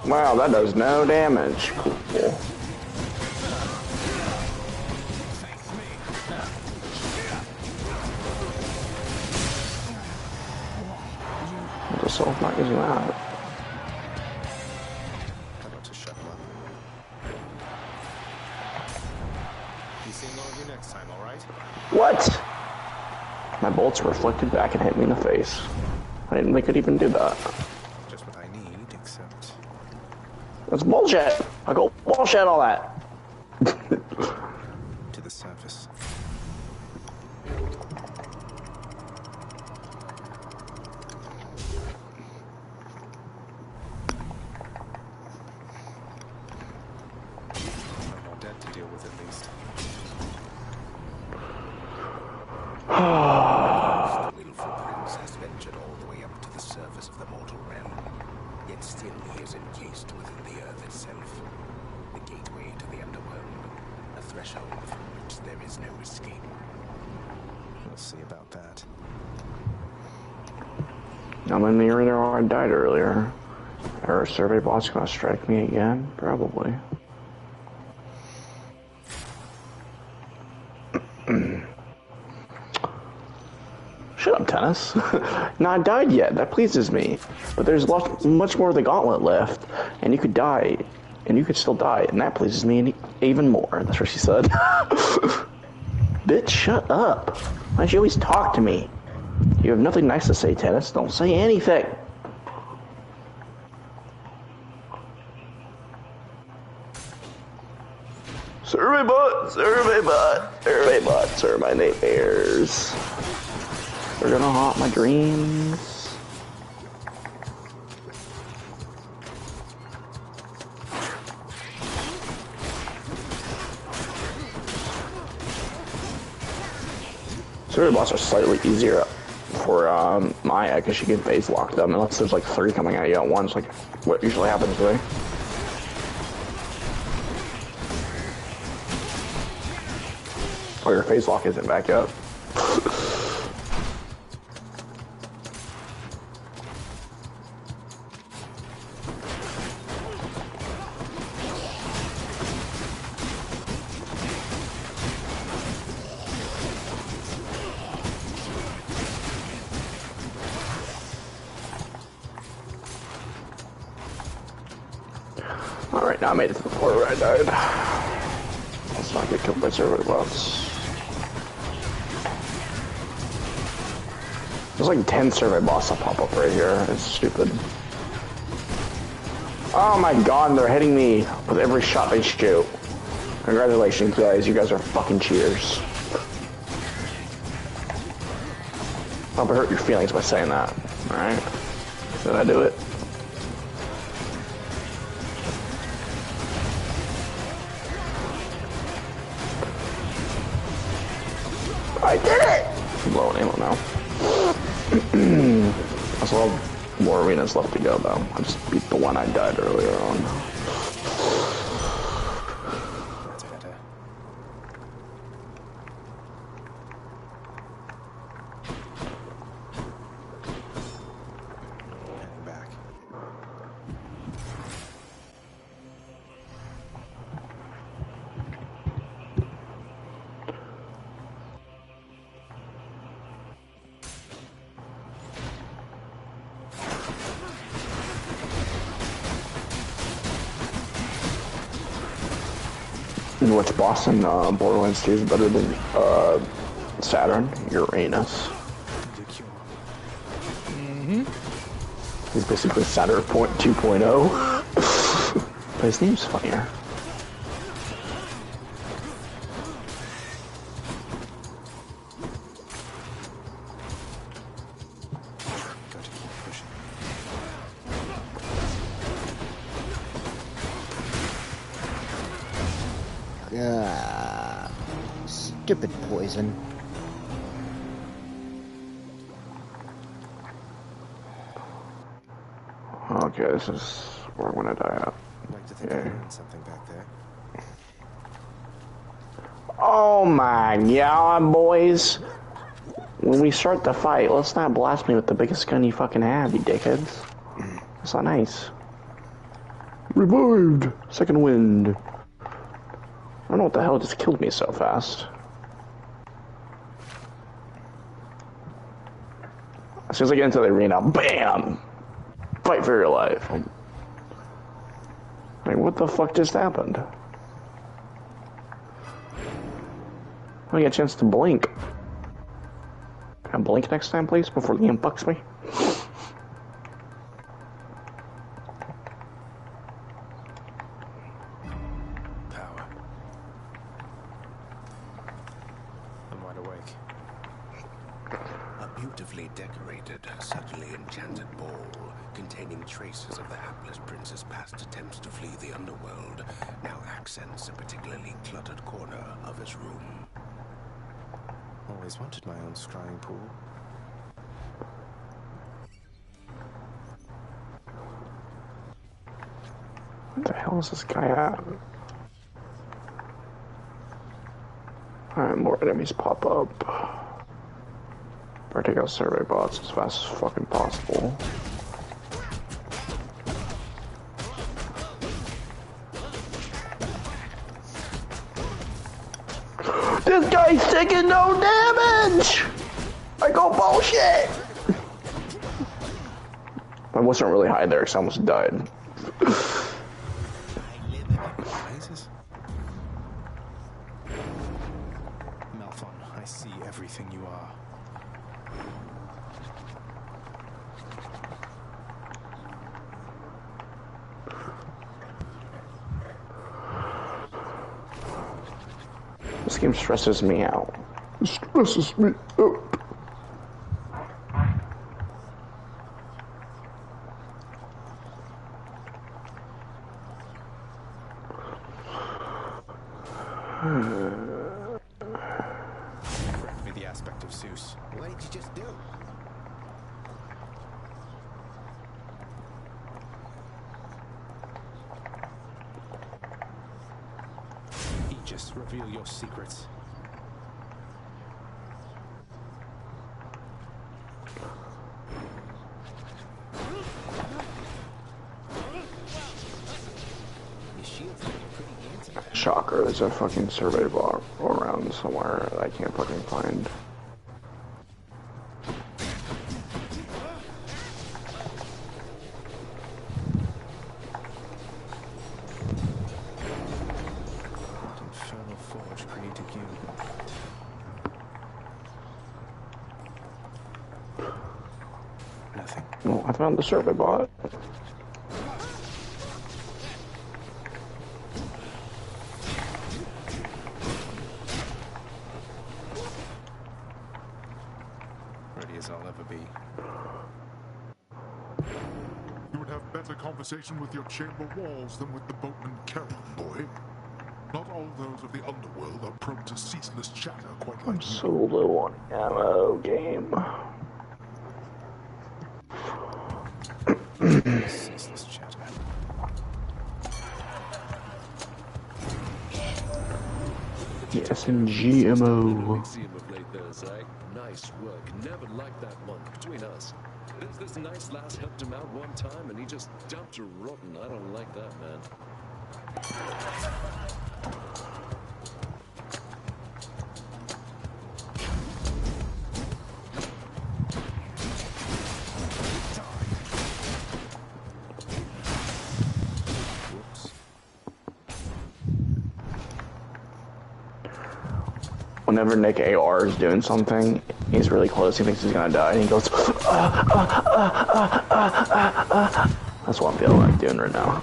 Wow, that does no damage. Cool. so I'm not using that. How about to shut him up? Be seeing all of you next time, alright? What? My bolts reflected back and hit me in the face. I didn't think I'd even do that. Just what I need, except... That's bullshit! I go bullshit all that! to the surface. No more dead to deal with, at least. The willful prince has ventured all the way up to the surface of the mortal realm, yet still he is encased within the earth itself, the gateway to the underworld, a threshold from which there is no escape. We'll see about that. I'm in the arena where I died earlier. Are survey bots gonna strike me again? Probably. Shut up, Tennis. Not died yet. That pleases me. But there's much more of the gauntlet left, and you could die, and you could still die, and that pleases me even more. That's what she said. Bitch, shut up. Why don't you always talk to me? You have nothing nice to say, Tennis. Don't say anything. Survey bot, survey bot, survey bots are my nightmares. They're gonna haunt my dreams. Survey bots are slightly easier for Maya because she can phase lock them unless there's like 3 coming at you at once, like what usually happens to me. Oh, your phase lock isn't back up. Alright, now I made it to the floor where I died. Let's not get killed by survey bots. There's like 10 survey bots that pop up right here. It's stupid. Oh my god, they're hitting me with every shot they shoot. Congratulations, guys. You guys are fucking cheaters. I hope I hurt your feelings by saying that. Alright? Did I do it? I did it! I'm blowing ammo now. I still have more arenas left to go, though. I just beat the one I died earlier on. That's better. Heading back. And which boss in Borderlands 2 is better than Saturn? Uranus. He's basically Saturn 2.0. But his name's funnier. Got to keep pushing. Stupid poison. Okay, this is where I'm gonna die at. I'd like to think I learned something back there. Oh my god, boys. When we start the fight, let's not blast me with the biggest gun you fucking have, you dickheads. That's not nice. Revived! Second wind. I don't know what the hell just killed me so fast. As soon as I get into the arena, BAM! Fight for your life. Like, what the fuck just happened? I get a chance to blink. Can I blink next time, please, before the game fucks me? Power. I'm wide awake. A beautifully decorated, subtly enchanted ball containing traces of the hapless prince's past attempts to flee the underworld now accents a particularly cluttered corner of his room. Always wanted my own scrying pool. What the hell is this guy at? Alright, more enemies pop up. Better take out survey bots as fast as fucking possible. This guy's taking no damage! I go bullshit! My wasn't really high there because I almost died. Malphon, I see everything you are. This game stresses me out. It stresses me out. Me the aspect of Zeus. What did you just do? Aegis, reveal your secrets. Shocker, there's a fucking survey bot around somewhere that I can't fucking find. What infernal forge created you? Nothing. Well, I found the survey bot. Ready as I'll ever be. You would have better conversation with your chamber walls than with the boatman Kelly, boy. Not all those of the underworld are prone to ceaseless chatter quite I'm like you. so low on ammo, game. Ceaseless chatter. The SMG ammo. Nice work. Never liked that one between us. This nice lass helped him out one time and he just dumped her rotten. I don't like that, man. Whenever Nick AR is doing something, he's really close, he thinks he's gonna die, and he goes, That's what I'm feeling like doing right now.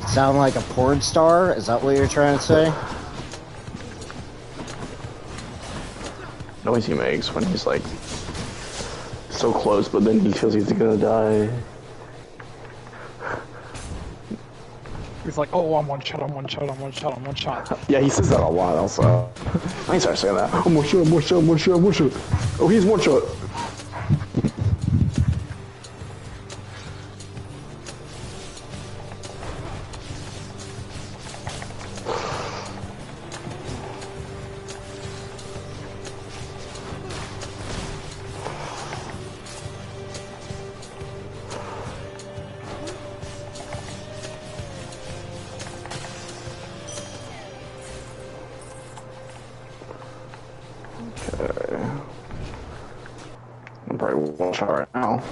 Sound like a porn star? Is that what you're trying to say? Noise he makes when he's like, so close, but then he feels he's gonna die. He's like, oh, I'm one shot, I'm one shot, I'm one shot, I'm one shot. Yeah, he says that a lot also. I ain't start saying that. I'm one shot, I'm one shot, I'm one shot, I'm one shot. Oh, he's one shot. Okay. I'm probably one shot right now.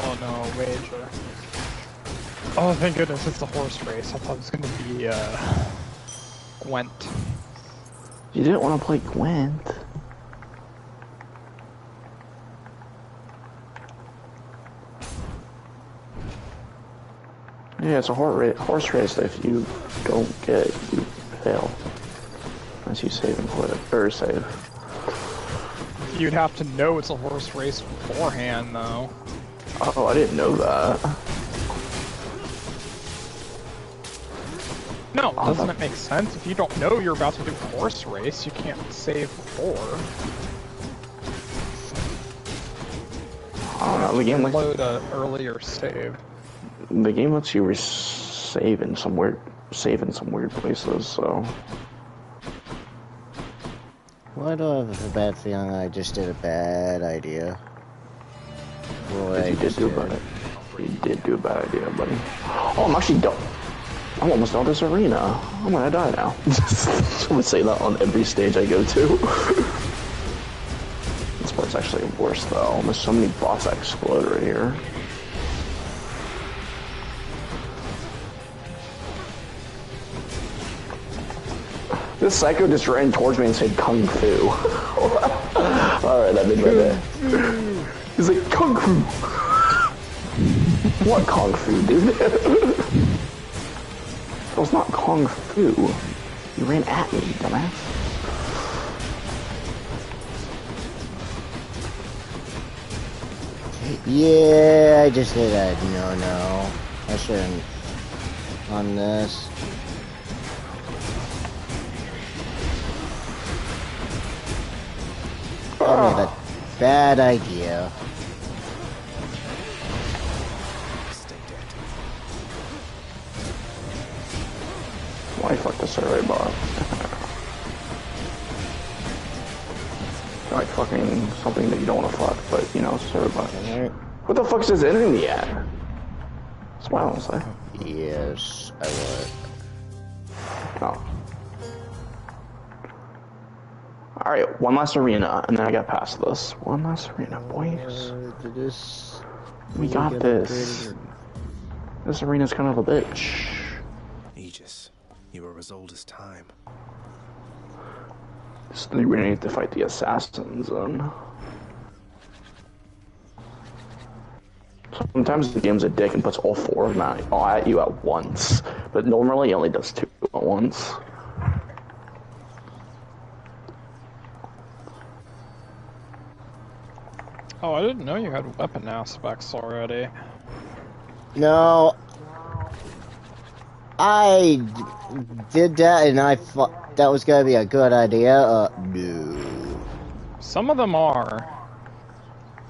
Oh no, wager. Oh, thank goodness, it's a horse race. I thought it was gonna be, Gwent. You didn't want to play Gwent. Yeah, it's a horse race that if you don't get, you fail. Unless you save and quit, or save. You'd have to know it's a horse race beforehand, though. Oh, I didn't know that. No, doesn't it make sense? If you don't know you're about to do a horse race, you can't save before. I don't know, the game load a earlier save. The game lets you save in some weird places, so. Why do I have a bad feeling I just did a bad idea? Well, You did do a bad idea, buddy. Oh, I'm actually done. I'm almost done this arena. I'm gonna die now. I'm gonna say that on every stage I go to. This part's actually worse though. There's so many bots that explode right here. This psycho just ran towards me and said Kung Fu. Alright, that made my day. He's like, Kung Fu! What Kung Fu, dude? That was not Kung Fu. You ran at me, dumbass. Yeah, I just did that. No. I shouldn't. On this. I made a bad idea. Why fuck the survey bot? Like fucking something that you don't want to fuck, but you know, survey bot. What the fuck's this enemy at? That's what I want to say. Yes, I would. Oh. Alright, one last arena, and then I got past this. One last arena, boys. We got this. This arena's kind of a bitch. Aegis, you are as old as time. So we're gonna need to fight the assassins, then. Sometimes the game's a dick and puts all four of them at you at once, but normally it only does two at once. Oh, I didn't know you had weapon aspects already. No. I did that and I thought that was gonna be a good idea. No. Some of them are.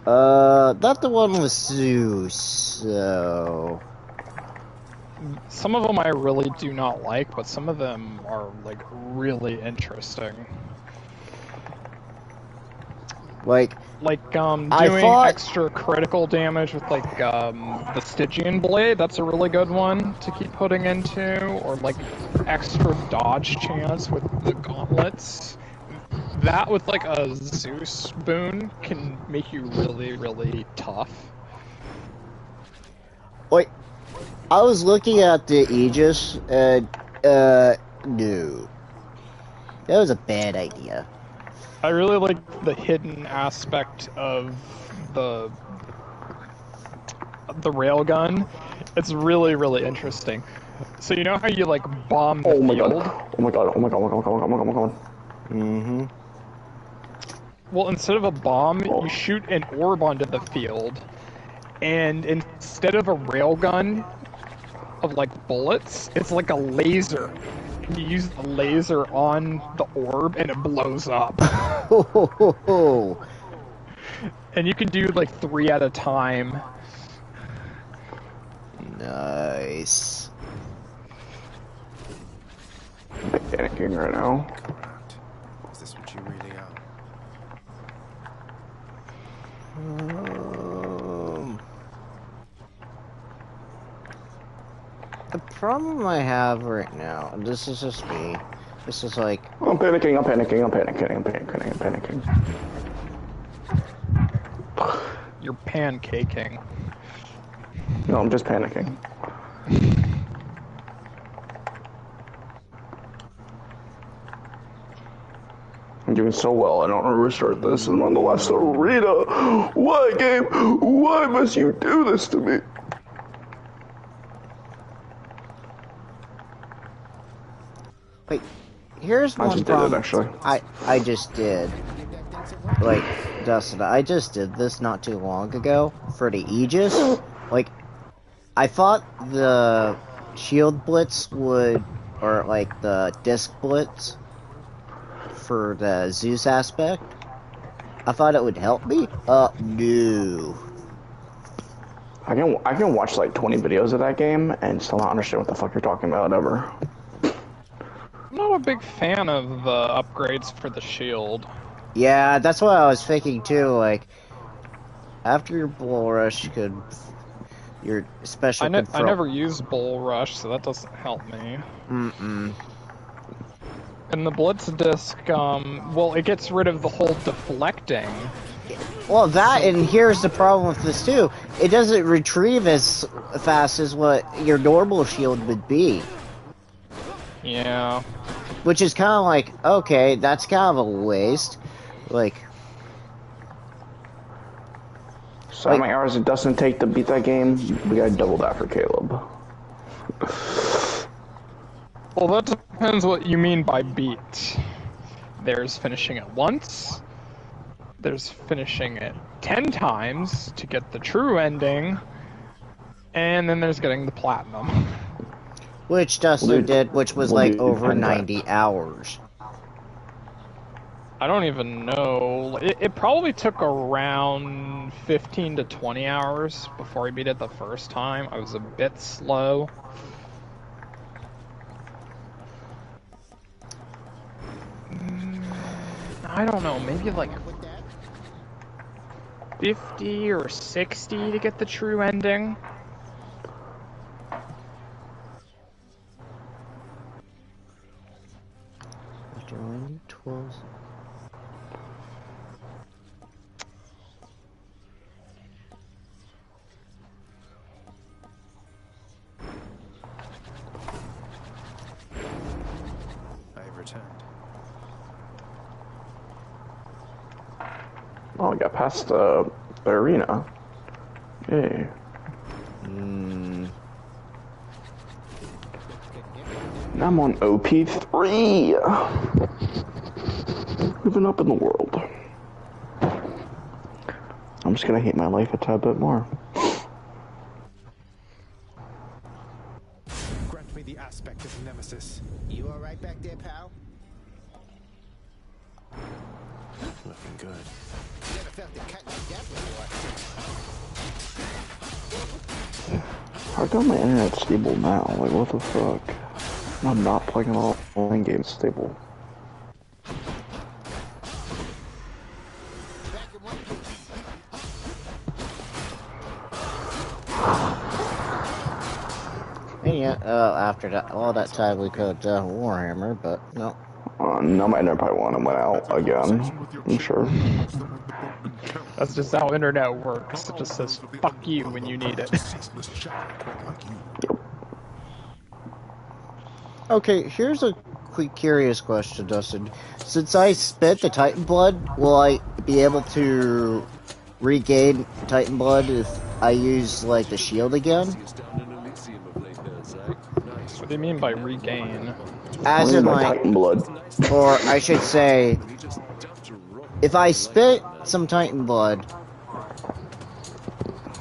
Not the one with Zeus, so... Some of them I really do not like, but some of them are, like, really interesting. Like doing extra critical damage with, like, the Stygian Blade, that's a really good one to keep putting into, or, like, extra dodge chance with the gauntlets. That with, like, a Zeus boon can make you really, really tough. Wait, I was looking at the Aegis, and, no. That was a bad idea. I really like the hidden aspect of the railgun. It's really, really interesting. So you know how you like bomb the field? Oh my god. Mm-hmm. Well, instead of a bomb, you shoot an orb onto the field, and instead of a railgun of like bullets, it's like a laser. You use the laser on the orb and it blows up. And you can do like 3 at a time. Nice. I'm panicking right now. Is this what you really are? The problem I have right now, and this is just me, this is like... I'm panicking. You're pancaking. No, I'm just panicking. I'm doing so well, I don't want to restart this, and I'm on the last arena. Why, game? Why must you do this to me? Wait, here's one I just problem. did it, actually. I just did. Like, Dustin, I just did this not too long ago for the Aegis. Like, I thought the shield blitz would, or like the disc blitz for the Zeus aspect, I thought it would help me. No. I can watch like 20 videos of that game and still not understand what the fuck you're talking about ever. I'm not a big fan of the upgrades for the shield. Yeah, that's what I was thinking too. Like, after your bull rush, your special I never use bull rush, so that doesn't help me. Mm-mm. And the blitz disc, well, it gets rid of the whole deflecting. Well, that, and here's the problem with this too. It doesn't retrieve as fast as what your normal shield would be. Yeah. Which is kind of like, okay, that's kind of a waste. Like... So how many hours did Dustin take to beat that game? We gotta double that for Caleb. Well, that depends what you mean by beat. There's finishing it once. There's finishing it 10 times to get the true ending. And then there's getting the platinum. Which Dustin did, which was like over 90 hours. I don't even know. It probably took around 15 to 20 hours before I beat it the first time. I was a bit slow. I don't know, maybe like 50 or 60 to get the true ending. Join 12. I have returned. Oh, I got past the arena. Yay. Now I'm on OP3. Moving up in the world. I'm just gonna hate my life a tad bit more. Grant me the aspect of Nemesis. You all right back there, pal? Looking good. Never felt the cut like that before. How come my internet's stable now? Like, what the fuck? I'm not playing all online games stable. And yeah, after that, all that time we could Warhammer, but no. No, my internet probably went out again. I'm sure. That's just how internet works. It just says fuck you when you need it. Okay, here's a quick curious question, Dustin. Since I spent the Titan Blood, will I be able to regain Titan Blood if I use, like, the shield again? What do you mean by regain? As in, like, Titan Blood. Or I should say, if I spent some Titan Blood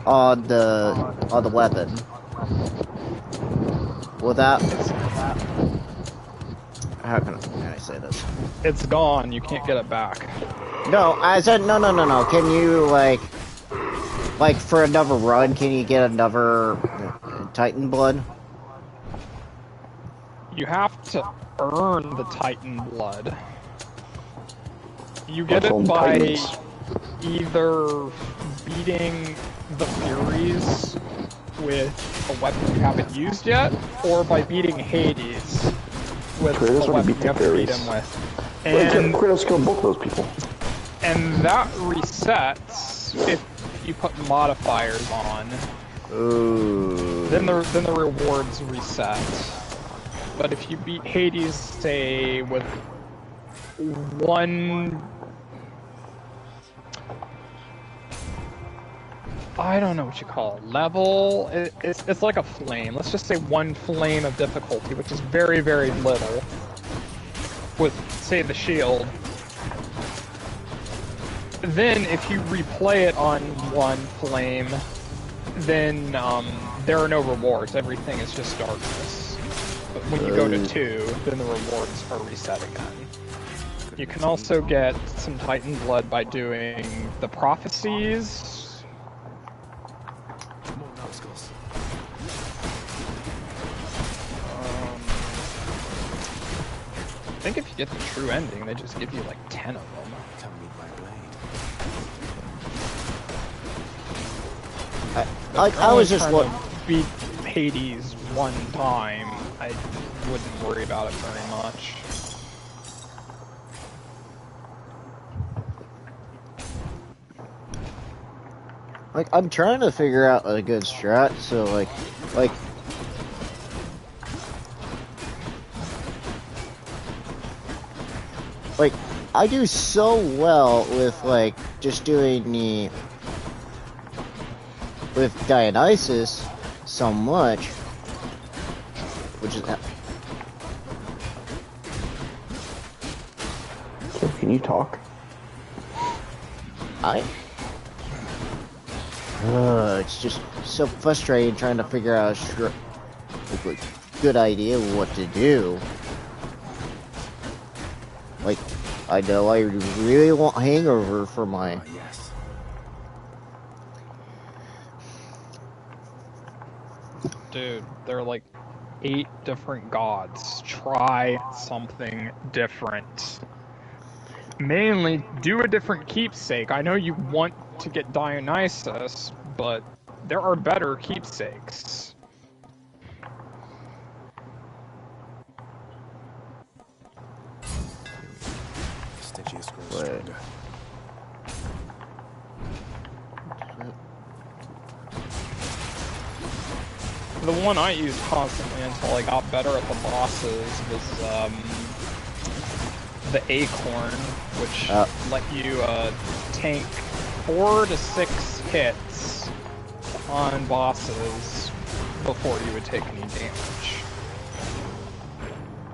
on the weapon, will that... How can I say this? It's gone. You can't get it back. No, I said no. Can you like for another run? Can you get another Titan Blood? You have to earn the Titan Blood. You get it by either beating the Furies with a weapon you haven't used yet, or by beating Hades with a weapon you have to beat him with. And Kratos killed both those people. And that resets if you put modifiers on. Ooh. Then the rewards reset. But if you beat Hades, say with one, I don't know what you call it, level. It's like a flame. Let's just say one flame of difficulty, which is very, very little. With, say, the shield. Then, if you replay it on one flame, then there are no rewards. Everything is just darkness. But when you go to 2, then the rewards are reset again. You can also get some Titan blood by doing the prophecies. More numbskulls. I think if you get the true ending, they just give you like 10 of them. Come meet my blade. I was just trying to beat Hades one time. I wouldn't worry about it very much. Like, I'm trying to figure out a good strat, so like, I do so well with, like, just doing with Dionysus so much, which is... Can you talk? It's just so frustrating trying to figure out a good idea of what to do. Like, I know I really want Hangover for my... Yes. Dude, there are like 8 different gods. Try something different. Mainly, do a different keepsake. I know you want to get Dionysus, but there are better keepsakes. Stygius grows stronger. The one I used constantly until I got better at the bosses was the Acorn, which let you tank 4 to 6 hits on bosses before you would take any damage.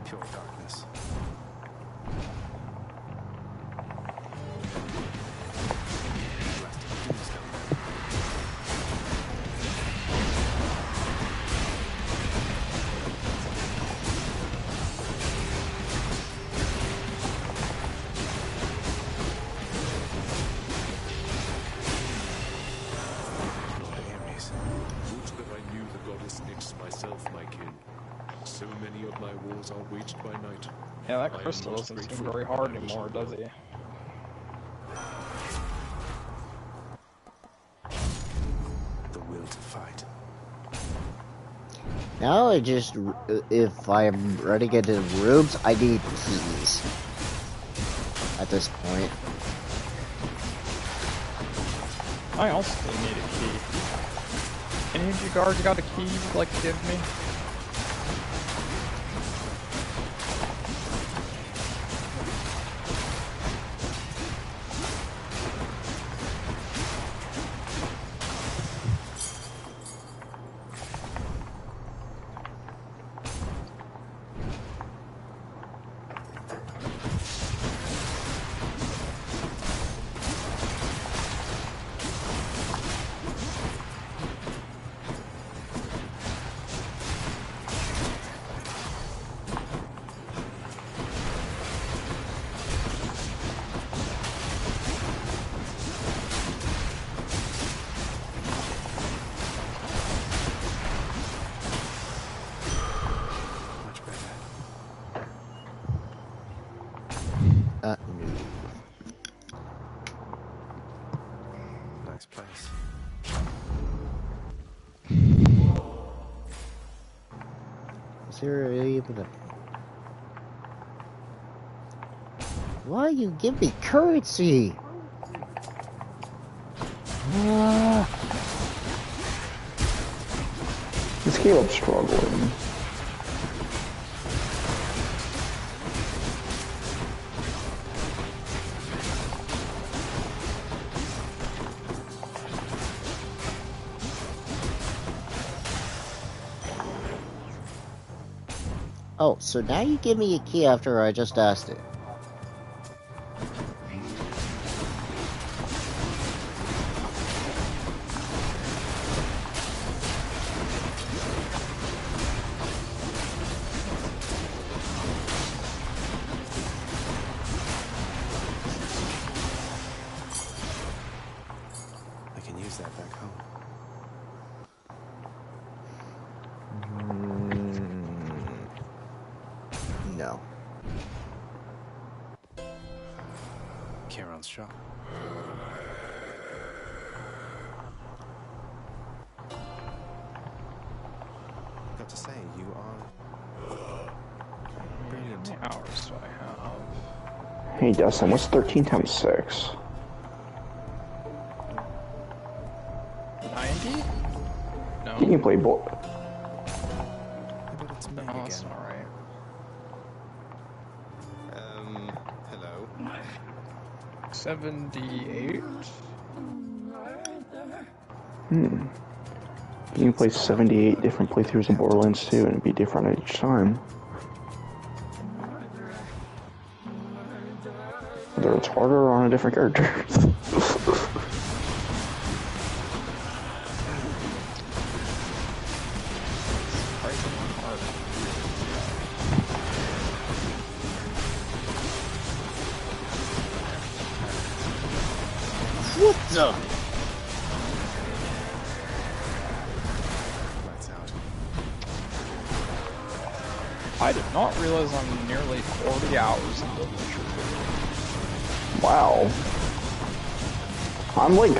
Pure darkness. Yeah, that crystal doesn't seem very hard anymore, does he? The will to fight. Now I just, if I'm running into rooms, I need keys. At this point. I also need a key. Any of you guards got a key you'd like to give me? Nice place. Is there really even a... Why you give me currency? Caleb's struggling. Oh, so now you give me a key after I just asked it. I can use that back home. No. Charon's shop. Got to say, you are brilliant. How many hours do I have? Hey Dustin, what's 13 times 6? 90? No. You can play both. But it's me No, that's again. not right. Hello. 78? You can play 78 different playthroughs of Borderlands 2 and it'd be different each time. Whether it's harder or on a different character. What the? Lights out. I did not realize I'm nearly 40 hours into Witcher 2. Wow. I'm like,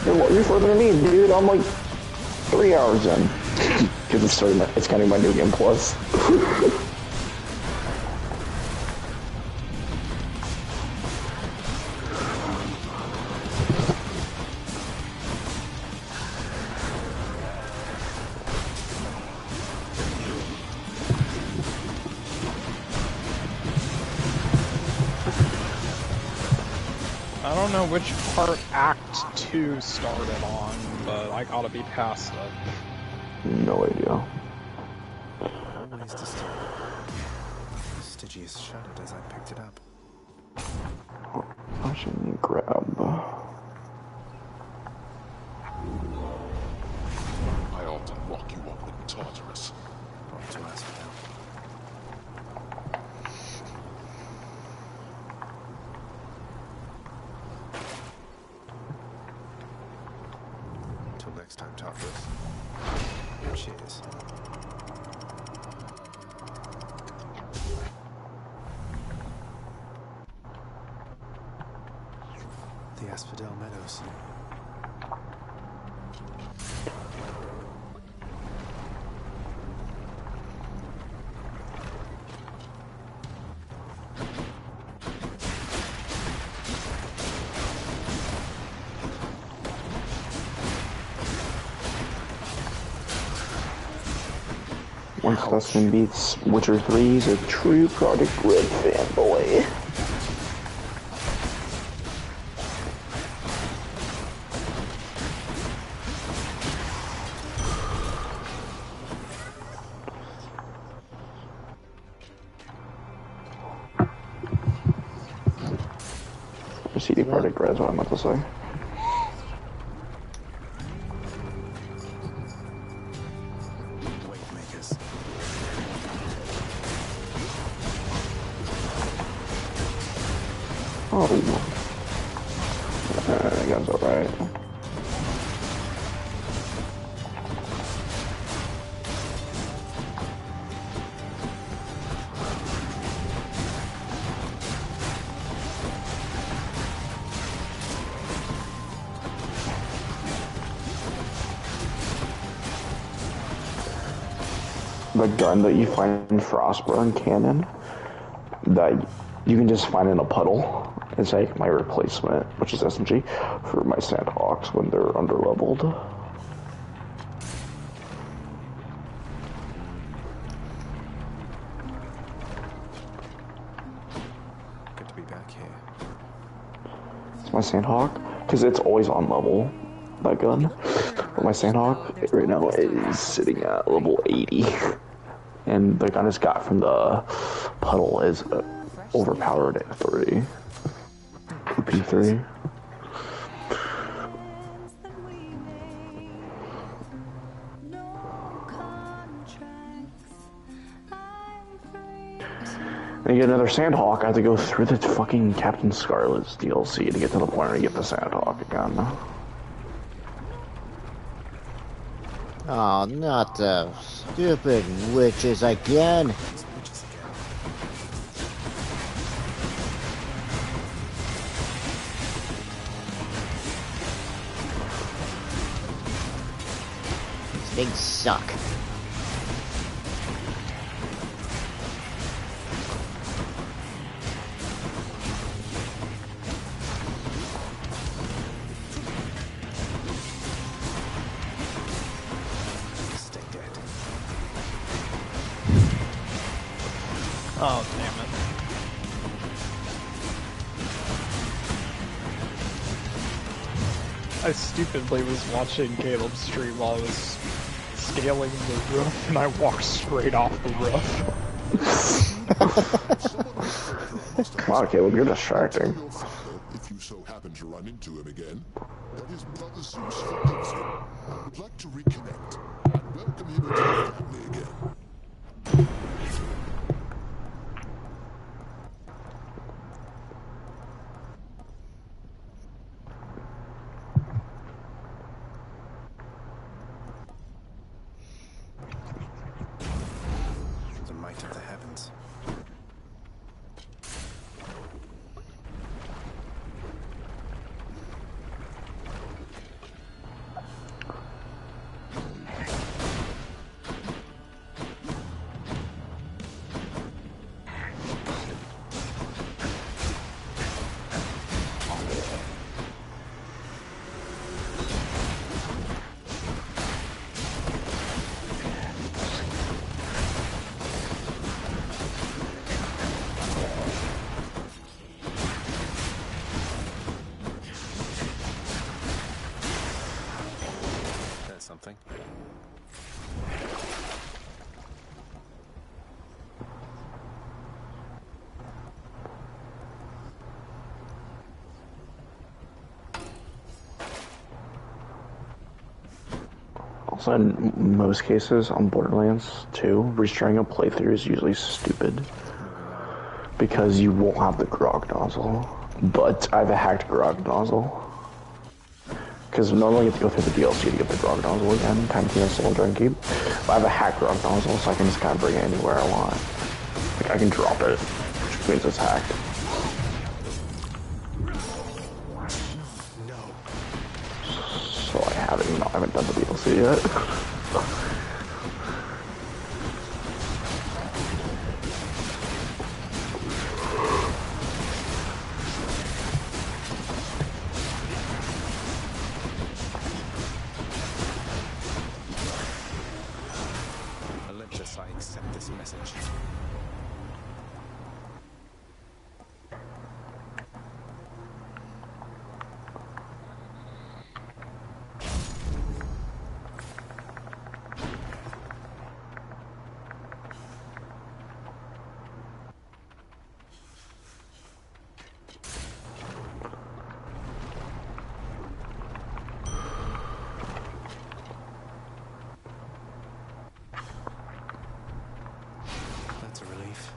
you're further than me, dude. I'm like 3 hours in. Because it's kind of my New Game Plus. I don't know which part Act 2 started on, but I gotta be past it. No idea. Always disturbed. Stygius shuddered as I picked it up. I should grab. I ought to lock you up in Tartarus. Brought to us now. Until next time, Tartarus. Cheers. The Asphodel Meadows. Once Dustin beats Witcher 3, he's a true Project Red fanboy. CD Project Red is what I meant to say. Wavemakers. Oh. I guess alright. The gun that you find in Frostburn Cannon that you can just find in a puddle is like my replacement, which is SMG, for my Sandhawks when they're underleveled. my Sandhawk, because it's always on level, that gun. But my Sandhawk right now is sitting at level 80. And the gun it's got from the puddle is overpowered at 3. P3. And you get another Sandhawk, I have to go through the fucking Captain Scarlet's DLC to get to the point where you get the Sandhawk again. Oh, not the stupid witches again. These things suck. Oh, damn it. I stupidly was watching Caleb's stream while I was scaling the roof, and I walked straight off the roof. Wow, Caleb, you're distracting. If you so happen to run into him again, that his brother Zeus forgives him. Would like to reconnect and welcome him into the family again. The might of the heavens. Something. Also, in most cases on Borderlands 2, restarting a playthrough is usually stupid. Because you won't have the grog nozzle. But I have a hacked grog nozzle. Because normally you have to go through the DLC to get the grog nozzle again, time to install Dragon Keep. But I have a hacked grog nozzle, so I can just kind of bring it anywhere I want. Like, I can drop it, which means it's hacked. So I haven't done the DLC yet. Olympus, I accept this message. That's a relief.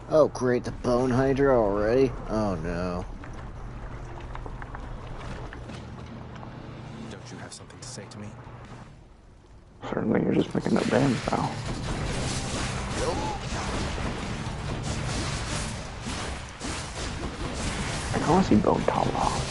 Oh great, the bone hydra already? Oh no. Don't you have something to say to me? Certainly, you're just making up bands now. I want to see Bone Tomahawk.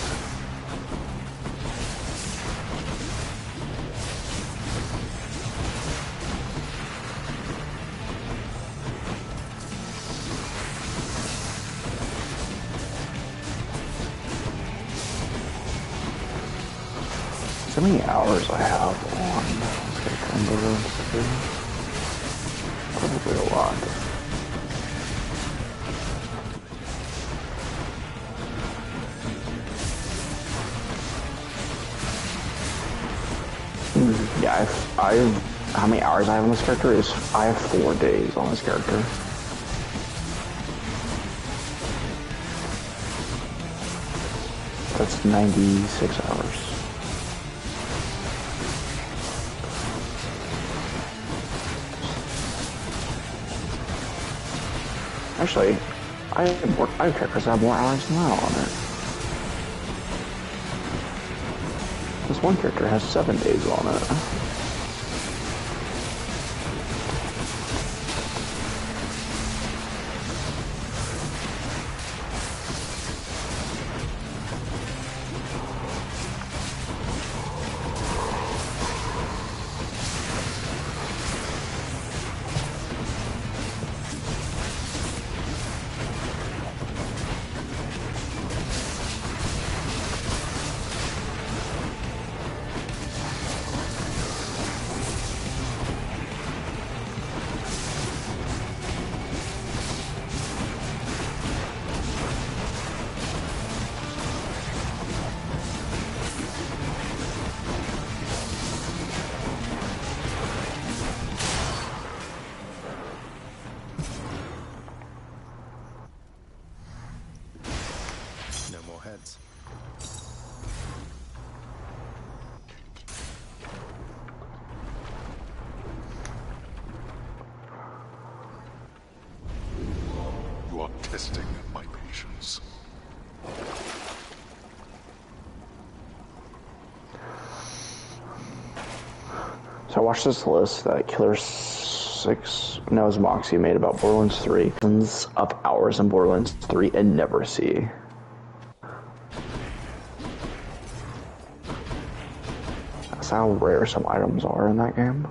So many hours I have on probably a lot. Yeah, how many hours I have on this character is, I have 4 days on this character. That's 96 hours. Actually, I have characters that have more hours than that on it. This one character has 7 days on it. You are testing my patience. So I watched this list that Killer 6 knows Moxie made about Borderlands 3. Of hours in Borderlands 3 and never see. That's how rare some items are in that game.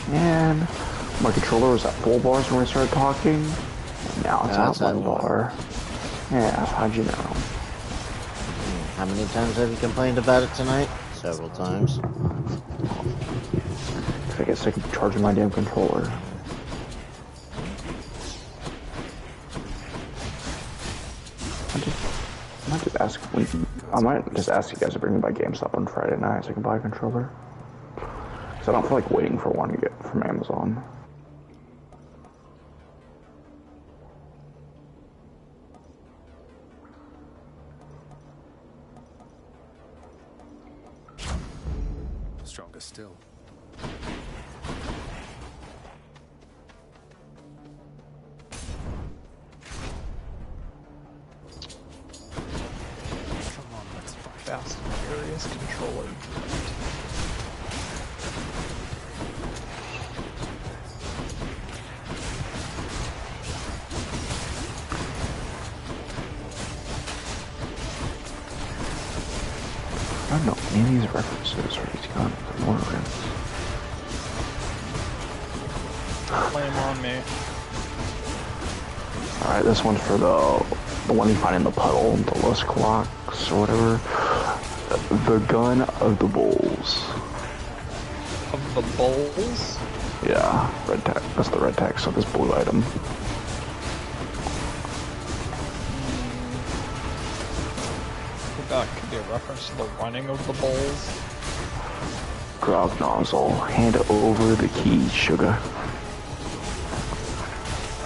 Man, my controller was at full bars when we started talking. Now it's at 1 bar. Yeah, how'd you know? How many times have you complained about it tonight? Several times. I get sick of charging my damn controller. I might just ask you guys to bring me by GameStop on Friday night so I can buy a controller. Because I don't feel like waiting for one to get from Amazon. Stronger still. Fast and Furious controller. I don't know any of these references for these guns or Borderlands. Blame on me. Alright, this one's for the one you find in the puddle, the Lust Clocks or whatever. The Gun of the Bulls. Of the Bulls? Yeah, red text. That's the red text of this blue item. That could be a reference to the running of the bulls. Grog nozzle. Hand over the keys, sugar.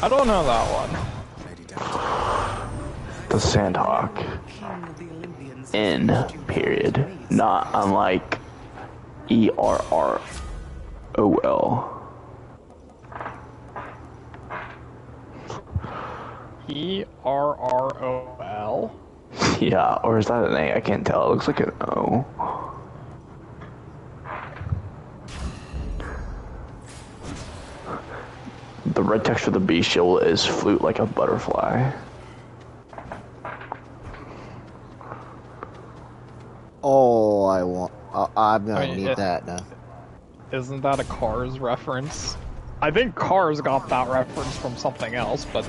I don't know that one. The Sandhawk. N. Period. Not unlike ERROL. ERROL? Yeah, or is that an A? I can't tell. It looks like an O. The red text for the B shield is flute like a butterfly. Oh, I'm gonna need that now. Isn't that a Cars reference? I think Cars got that reference from something else, but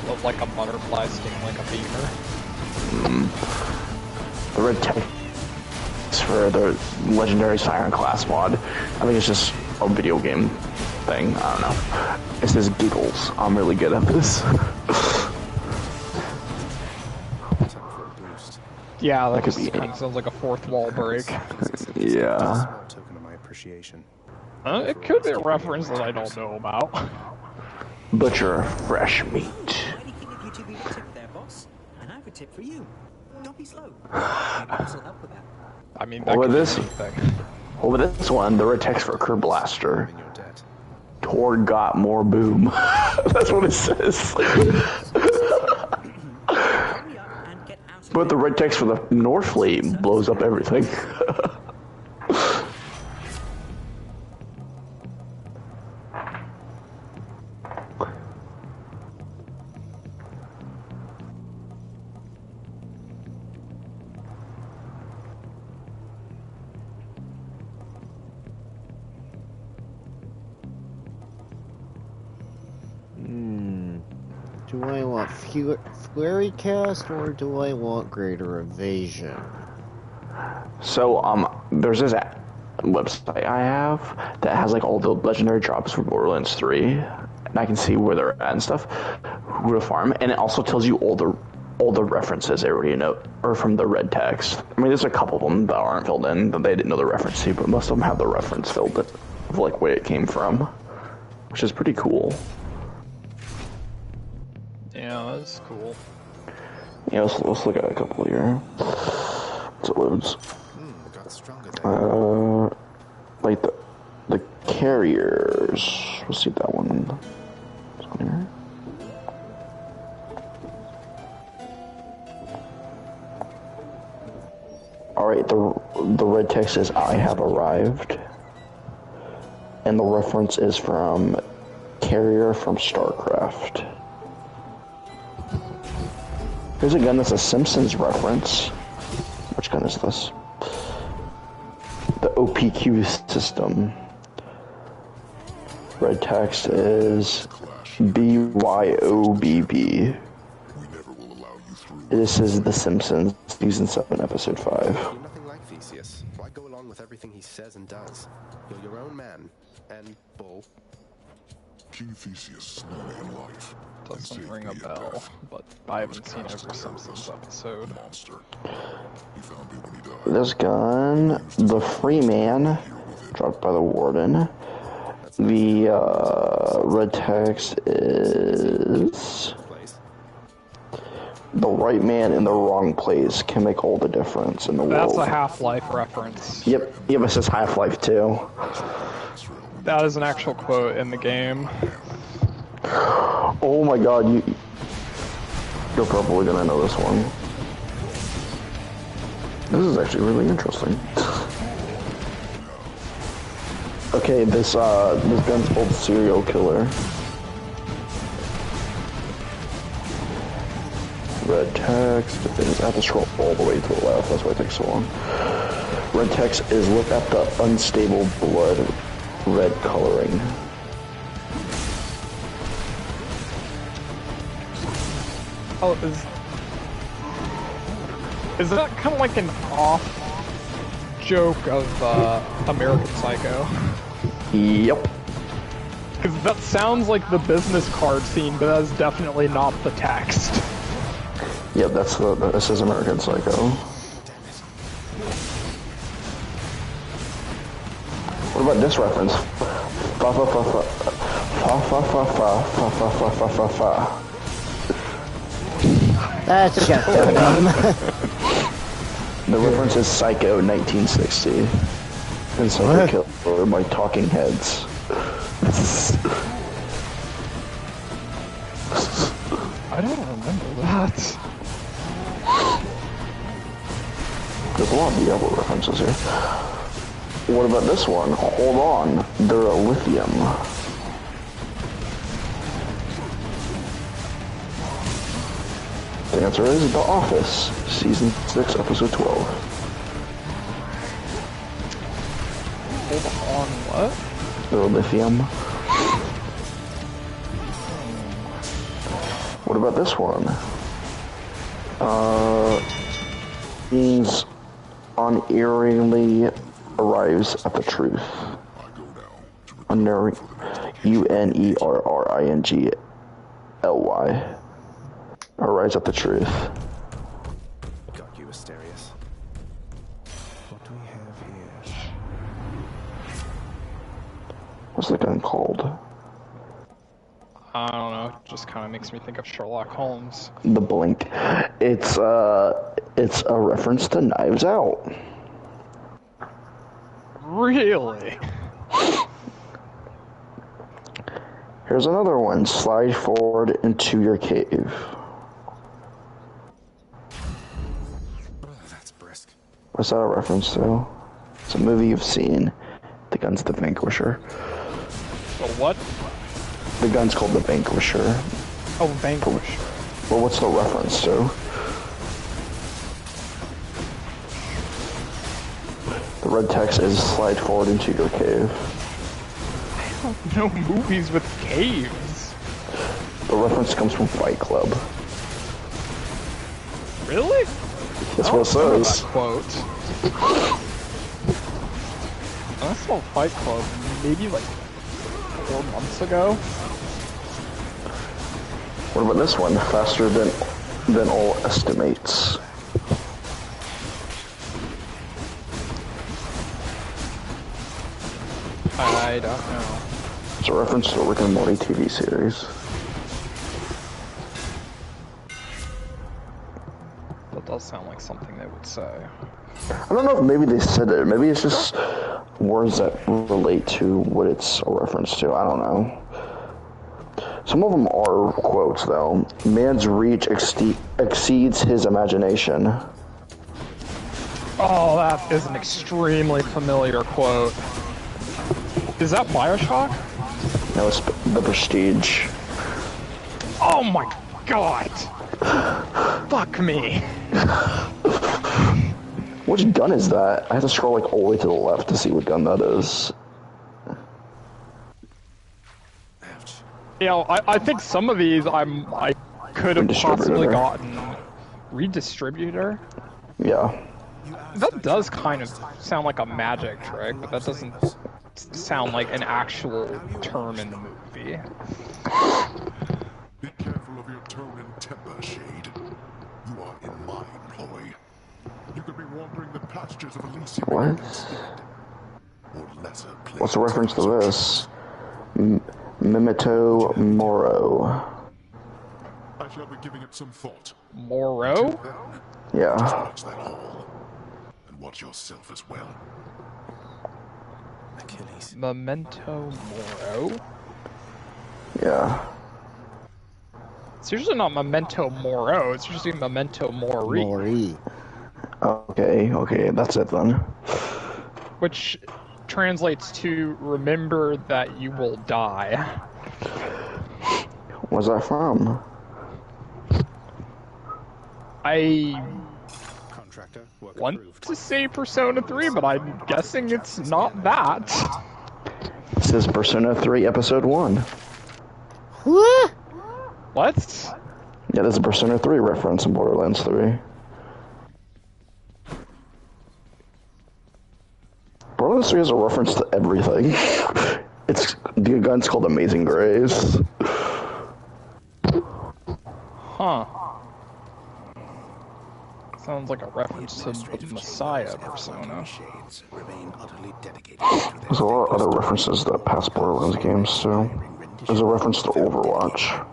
it's like a butterfly stinging like a beaver. The red text for the legendary Siren class mod. I think it's just a video game thing. I don't know. It says giggles. I'm really good at this. Yeah, that just kind of sounds like a fourth wall break. Yeah. Token of my appreciation. It could be a reference that I don't know about. Butcher fresh meat. Mighty king of you two leave a tip there, boss. And I have a tip for you. Don't be slow. Maybe this will help with that. I mean, that could be anything. Over this one, the red text for Kerr Blaster. Tor got more boom. That's what it says. But the red text for the North Fleet blows up everything. Do I want Flurry Cast or do I want Greater Evasion? So, there's this website I have that has like all the legendary drops for Borderlands 3, and I can see where they're at and stuff, who to farm, and it also tells you all the references they already know, or from the red text. I mean, there's a couple of them that aren't filled in that they didn't know the reference to, but most of them have the reference filled in of like where it came from, which is pretty cool. Yeah, that's cool. Yeah, let's look at a couple here. So it loads. Like the carriers. Let's see that one. This one here. Alright, the red text is I have arrived. And the reference is from Carrier from StarCraft. Here's a gun that's a Simpsons reference. Which gun is this? The OPQ system. Red text is BYOBB. This is The Simpsons, season 7, episode 5. You're nothing like Theseus. Why go along with everything he says and does? You're your own man. And Bull. King Theseus slew me in life. Doesn't ring a bell, but I haven't seen every Simpsons episode. This gun, the Freeman, dropped by the Warden. The red text is the right man in the wrong place can make all the difference in the world. That's a Half-Life reference. Yep, it says Half-Life too. That is an actual quote in the game. Oh my god, you're probably gonna know this one. This is actually really interesting. Okay, this gun's called Serial Killer. Red text is, I have to scroll all the way to the left, that's why it takes so long. Red text is look at the unstable blood red coloring. Oh, is that kind of like an off joke of American Psycho? Yep. Because that sounds like the business card scene, but that's definitely not the text. Yep, this is American Psycho. What about this reference? Fa fa fa fa fa fa fa fa fa fa fa fa fa fa. That's just so dumb. The reference is Psycho 1960. And Psycho Killer by Talking Heads. I don't remember that. There's a lot of Diablo references here. What about this one? Hold on. They're a lithium. The answer is The Office, Season 6, Episode 12. Hold on, what? The lithium. What about this one? Means unerringly arrives at the truth. Unerringly. Unerringly. Arrives at the truth. Got you, Asterius. What do we have here? What's the gun called? I don't know. It just kind of makes me think of Sherlock Holmes. The Blink. It's a reference to Knives Out. Really? Here's another one. Slide forward into your cave. That's brisk. What's that a reference to? It's a movie you've seen. The gun's the Vanquisher. The what? The gun's called the Vanquisher. Oh, Vanquisher. Well, what's the reference to? The red text is slide forward into your cave. I don't know movies with caves. The reference comes from Fight Club. Really? That's what it says. That quote. I saw Fight Club maybe like 4 months ago. What about this one? Faster than all estimates. I don't know. It's a reference to a Rick and Morty TV series. That does sound like something they would say. I don't know if maybe they said it. Maybe it's just words that relate to what it's a reference to. I don't know. Some of them are quotes, though. Man's reach exceeds his imagination. Oh, that is an extremely familiar quote. Is that Bioshock? No, it's The Prestige. Oh my god! Fuck me. Which gun is that? I have to scroll like all the way to the left to see what gun that is. You know, I think some of these I could have possibly gotten redistributor. Yeah. That does kind of sound like a magic trick, but that doesn't sound like an actual term in the movie. Be careful of your tone and temper, Shade. You are in my employ. You could be wandering the pastures of Elysium instead. Or lesser places. What's the reference to this? Memento Moro. I shall be giving it some thought. Moro? Yeah. Watch that hole. And watch yourself as well. Achilles. Memento Moro? Yeah. It's usually not Memento Moro, it's usually Memento Mori. Okay, that's it then. Which translates to remember that you will die. Where's that from? I want to say Persona 3, but I'm guessing it's not that. This is Persona 3 Episode 1. What? What? Yeah, there's a Persona 3 reference in Borderlands 3. Borderlands 3 has a reference to everything. The gun's called Amazing Grace. Huh. Sounds like a reference to the Messiah persona. There's a lot of other references that past Borderlands games too. There's a reference to Overwatch.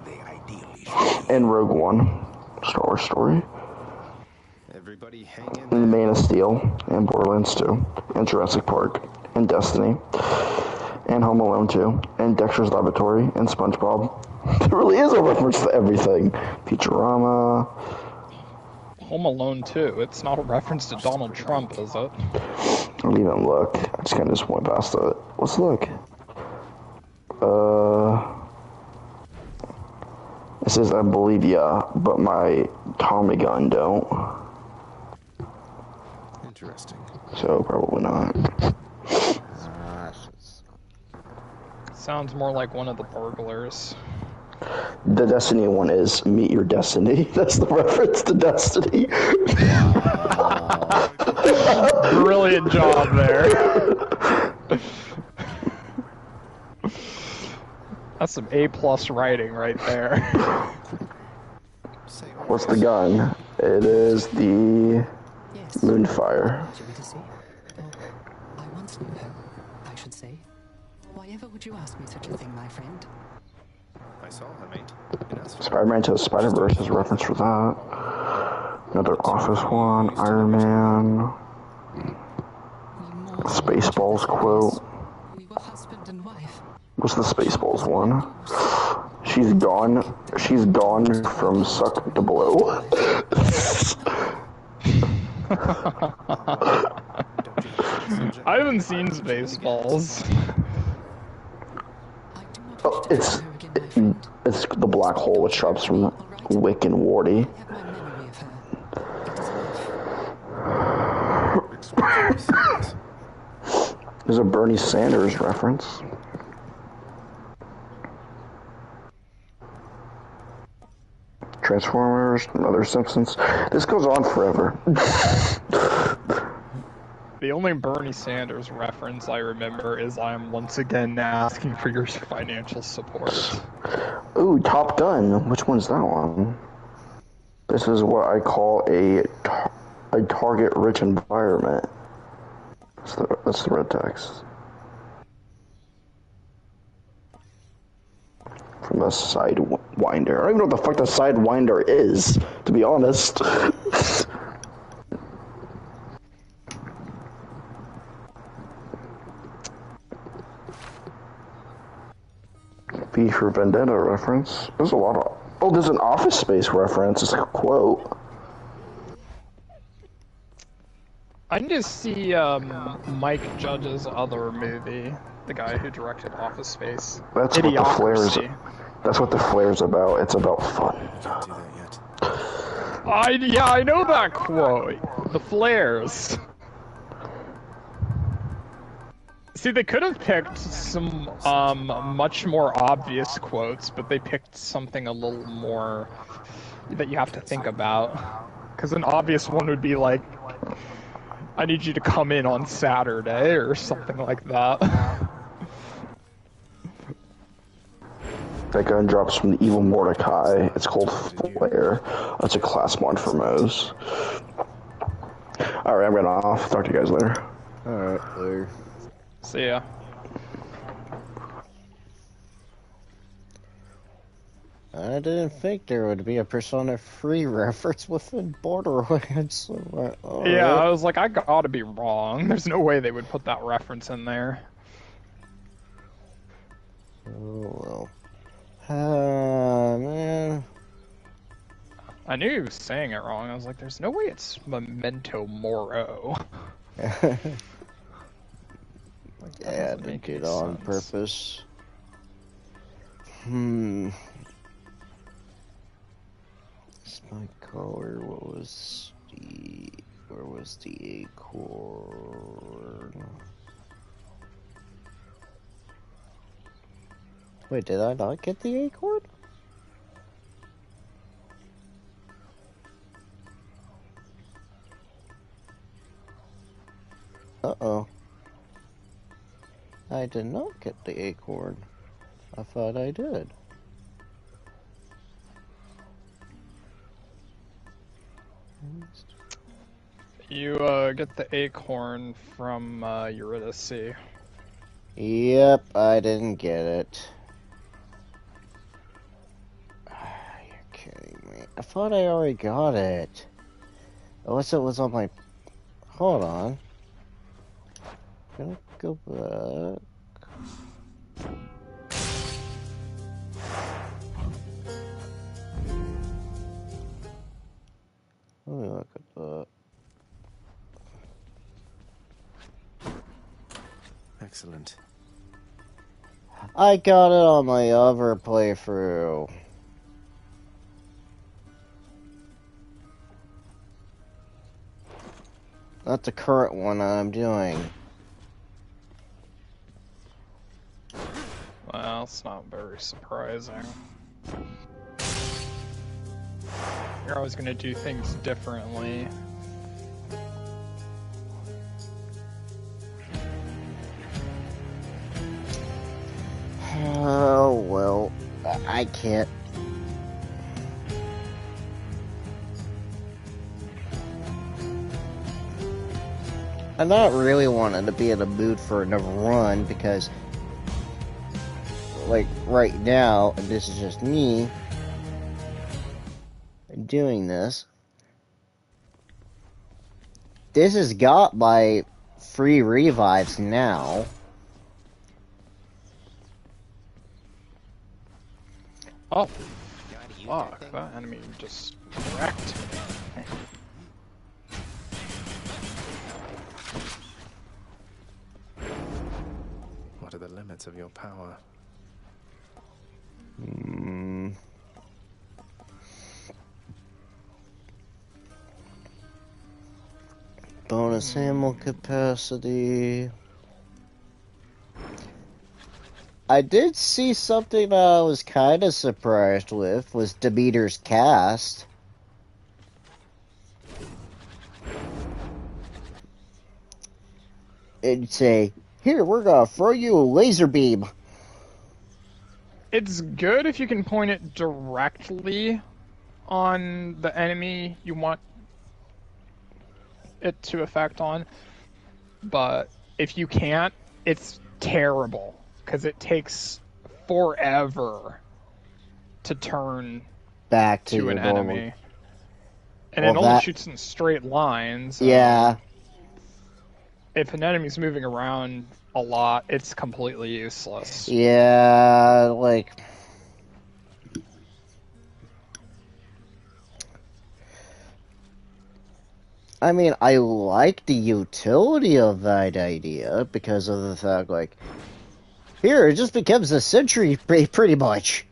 And Rogue One. Star Wars Story. Everybody hang in And Man of Steel. And Borderlands 2. And Jurassic Park. And Destiny. And Home Alone 2. And Dexter's Laboratory. And SpongeBob. There really is a reference to everything. Futurama. Home Alone 2. It's not a reference to Donald Trump, is it? I didn't even look. I just kind of just went past it. Let's look. It says, I believe, yeah, but my Tommy gun don't. Interesting. So probably not. Sounds more like one of the burglars. The Destiny one is Meet Your Destiny. That's the reference to Destiny. Brilliant job there. That's some A+ writing right there. What's the gun? It is the Moonfire. I once knew her, I should say. Why ever would you ask me such a thing, my friend? I saw her, mate. Spider-Man to the Spider-Verse is a reference for that. Another Office one. Iron Man. Spaceballs quote. What's the Spaceballs one? She's gone from suck to blow. I haven't seen Spaceballs. Oh, it's the black hole which drops from Wick and Wardy. There's a Bernie Sanders reference. Transformers, other Simpsons. This goes on forever. The only Bernie Sanders reference I remember is I'm once again asking for your financial support. Ooh, Top Gun. Which one's that one? This is what I call a target-rich environment. That's the red text. From the Sidewinder. I don't even know what the fuck the Sidewinder is, to be honest. V for Vendetta reference. There's a lot of... Oh, there's an Office Space reference. It's like a quote. I need to see Mike Judge's other movie, the guy who directed Office Space. That's what the flare's. That's what the flare's about. It's about fun. Yeah, I know that quote. The flares. See, they could have picked some much more obvious quotes, but they picked something a little more that you have to think about. Because an obvious one would be like, I need you to come in on Saturday, or something like that. That gun drops from the evil Mordecai. It's called Flare. That's a class mod for Moe's. Alright, I'm getting off. Talk to you guys later. Alright, later. See ya. I didn't think there would be a Persona 3 reference within Borderlands. Yeah, I was like, I gotta be wrong. There's no way they would put that reference in there. Oh well. Man. I knew he was saying it wrong. I was like, there's no way it's Memento Moro. Yeah, I didn't get on purpose. Spike collar, where was the acorn? Wait, did I not get the acorn? Uh-oh. I did not get the acorn. I thought I did. You get the acorn from Eurydice. Yep, I didn't get it. You're kidding me. I thought I already got it. Unless it was on my... Hold on. I'm gonna go back. Let me look at that. Excellent. I got it on my other playthrough. Not the current one I'm doing. Well, it's not very surprising. You're always gonna do things differently. Oh, well, I can't. I'm not really wanting to be in the mood for another run because, like, right now, and this is just me doing this. This has got my free revives now. Oh, fuck, that enemy just wrecked me. What are the limits of your power? Bonus ammo capacity. I did see something that I was kind of surprised with, was Demeter's cast. It'd say, here, we're gonna throw you a laser beam. It's good if you can point it directly on the enemy you want it to affect on, but if you can't, it's terrible, because it takes forever to turn back to an enemy. And well, it only shoots in straight lines. Yeah. If an enemy's moving around a lot, it's completely useless. Yeah, like... I mean, I like the utility of that idea because of the fact, like, here, it just becomes a sentry pretty much.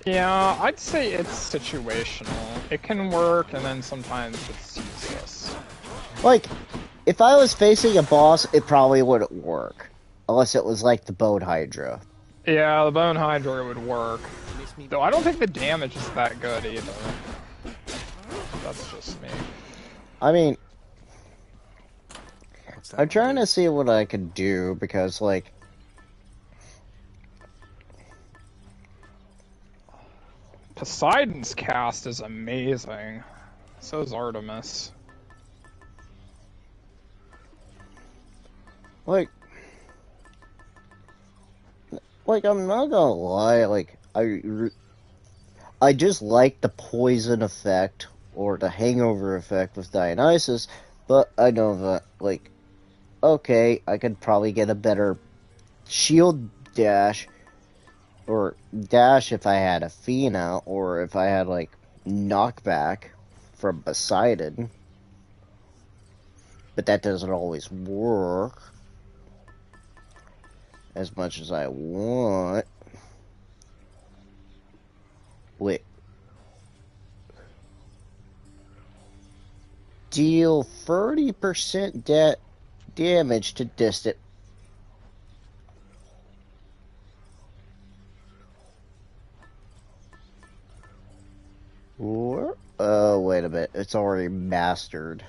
Yeah, I'd say it's situational. It can work, and then sometimes it's useless. Like, if I was facing a boss, it probably wouldn't work. Unless it was like the Bone Hydra. Yeah, the Bone Hydra would work. Though I don't think the damage is that good either. That's just me. I mean, I'm trying to see what I could do, because, like... Poseidon's cast is amazing. So is Artemis. Like, I'm not gonna lie, like, I just like the poison effect, or the hangover effect with Dionysus, but I know that, like, okay, I could probably get a better shield dash, or dash if I had Athena, or if I had, like, knockback from Poseidon. But that doesn't always work as much as I want. Wait. Deal 30% damage to distant. Or, oh, wait a minute. It's already mastered.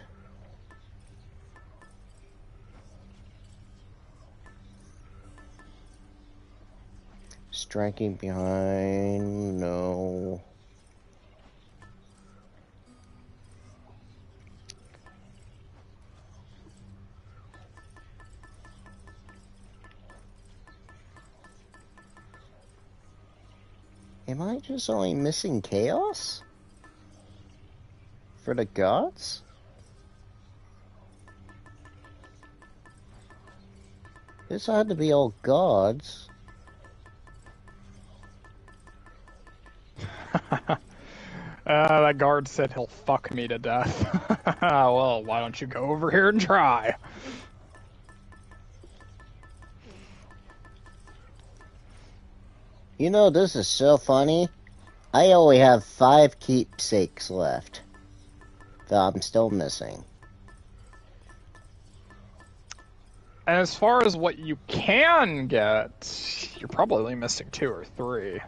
Striking behind, no. Am I just only missing chaos? For the gods? This had to be all gods. That guard said he'll fuck me to death. Well, why don't you go over here and try? You know, this is so funny. I only have 5 keepsakes left. that I'm still missing. As far as what you can get, you're probably missing 2 or 3.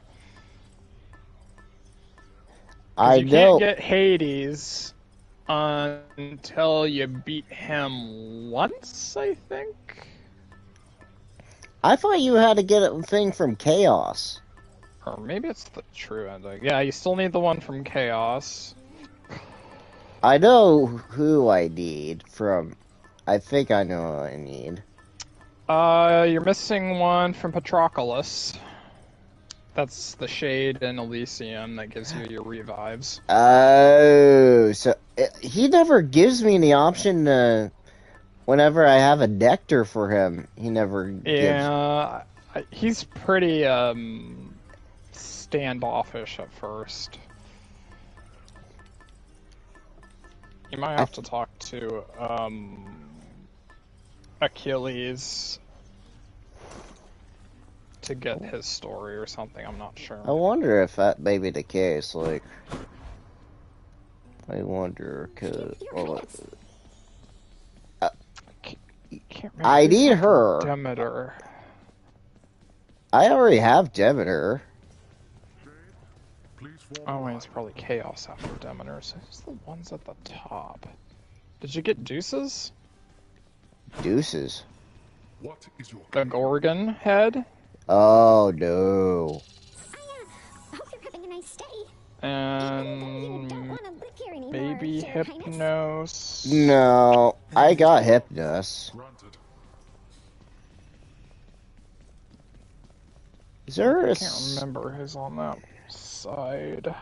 You can't get Hades until you beat him once, I think? I thought you had to get a thing from Chaos. Or maybe it's the true ending. Yeah, you still need the one from Chaos. I know who I need from... I think I know what I need. You're missing one from Patroclus. That's the shade in Elysium that gives you your revives. Oh, so he never gives me the option to... Whenever I have a nectar for him, he never gives... Yeah, he's pretty, standoffish at first. You might have to talk to, Achilles to get his story or something, I'm not sure. I wonder if that may be the case, like... I wonder, cause... Well, I need her. Demeter. I already have Demeter. Oh wait, it's probably Chaos after Demeter, so who's the ones at the top? Did you get Deuces? Deuces? What is your The Gorgon head? Oh no. I hope you're having a nice day. And maybe Hypnos. No, I got Hypnos. Is there a... I can't remember who's on that side.